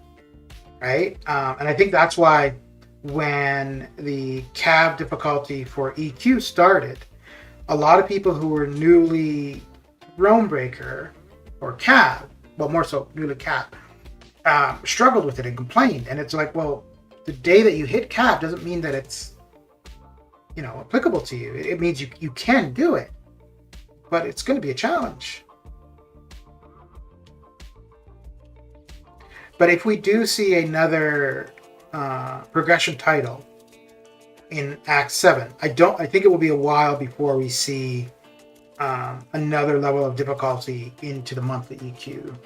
right? And I think that's why when the Cav difficulty for EQ started, a lot of people who were newly Thronebreaker or Cav, well, more so newly Cav, struggled with it and complained. And it's like, well, the day that you hit Cav doesn't mean that it's, applicable to you. It means you can do it, but it's going to be a challenge. But if we do see another progression title in Act 7, I think it will be a while before we see another level of difficulty into the monthly EQ.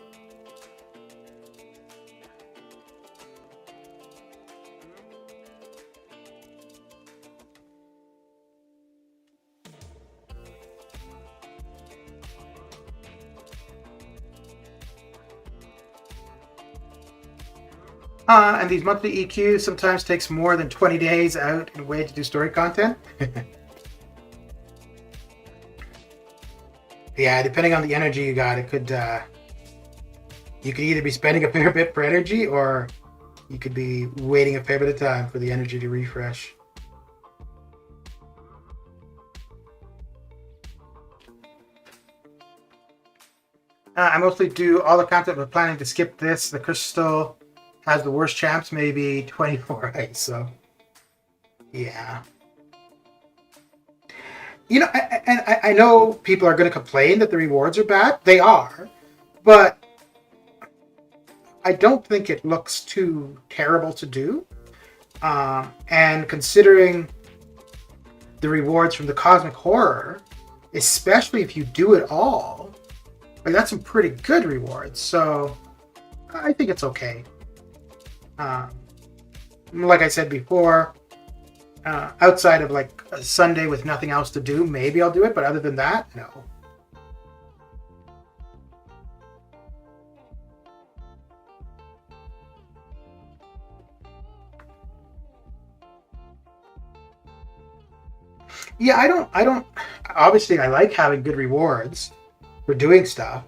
And these monthly EQs sometimes takes more than 20 days out and away to do story content. Yeah, depending on the energy you got, it could you could either be spending a fair bit for energy, or you could be waiting a fair bit of time for the energy to refresh. I mostly do all the content, but planning to skip this. The Crystal has the worst champs, maybe 24 ice, so yeah. I know people are going to complain that the rewards are bad. They are, but I don't think it looks too terrible to do. And considering the rewards from the Cosmic Horror, especially if you do it all, like, that's some pretty good rewards. So I think it's okay. Like I said before, outside of like a Sunday with nothing else to do, maybe I'll do it. But other than that, no. Yeah, I don't, obviously I like having good rewards for doing stuff,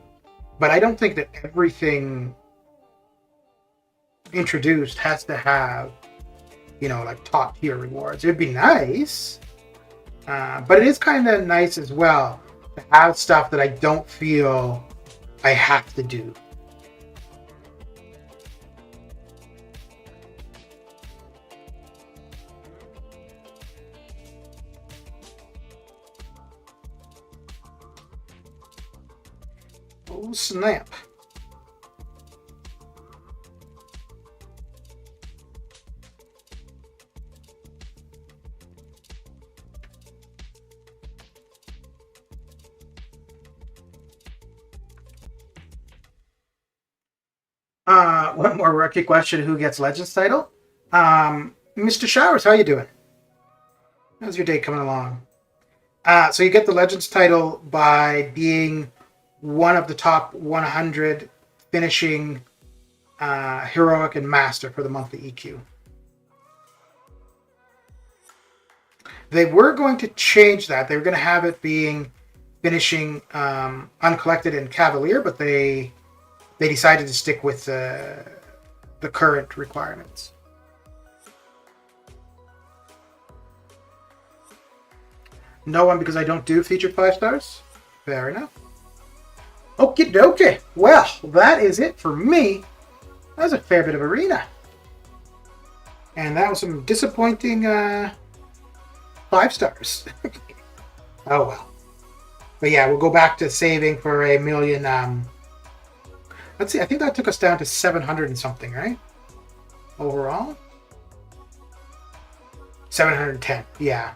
but I don't think that everything introduced has to have, like top tier rewards. It'd be nice, but it is kind of nice as well to have stuff that I don't feel I have to do. Oh, snap. One more rookie question. Who gets Legends title? Mr. Showers, how you doing? How's your day coming along? So you get the Legends title by being one of the top 100 finishing Heroic and Master for the monthly EQ. They were going to change that. They were going to have it being finishing Uncollected and Cavalier, but they decided to stick with the current requirements. No one, because I don't do featured 5 stars. Fair enough. Okie dokie. Well, that is it for me. That was a fair bit of arena. And that was some disappointing 5 stars. Oh well. But yeah, we'll go back to saving for a million. Let's see, I think that took us down to 700 and something, right? Overall? 710, yeah.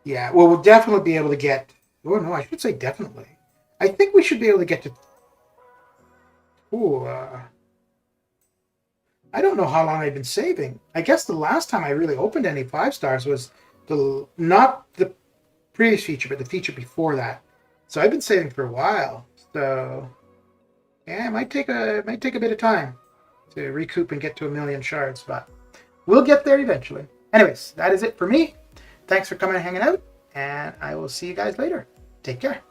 Yeah, well, we'll definitely be able to get... Oh, no, I should say definitely. I think we should be able to get to... Ooh, I don't know how long I've been saving. I guess the last time I really opened any 5 stars was not the previous feature, but the feature before that. So I've been saving for a while. So yeah, it might take a bit of time to recoup and get to 1 million shards, but we'll get there eventually. Anyways, that is it for me. Thanks for coming and hanging out, and I will see you guys later. Take care.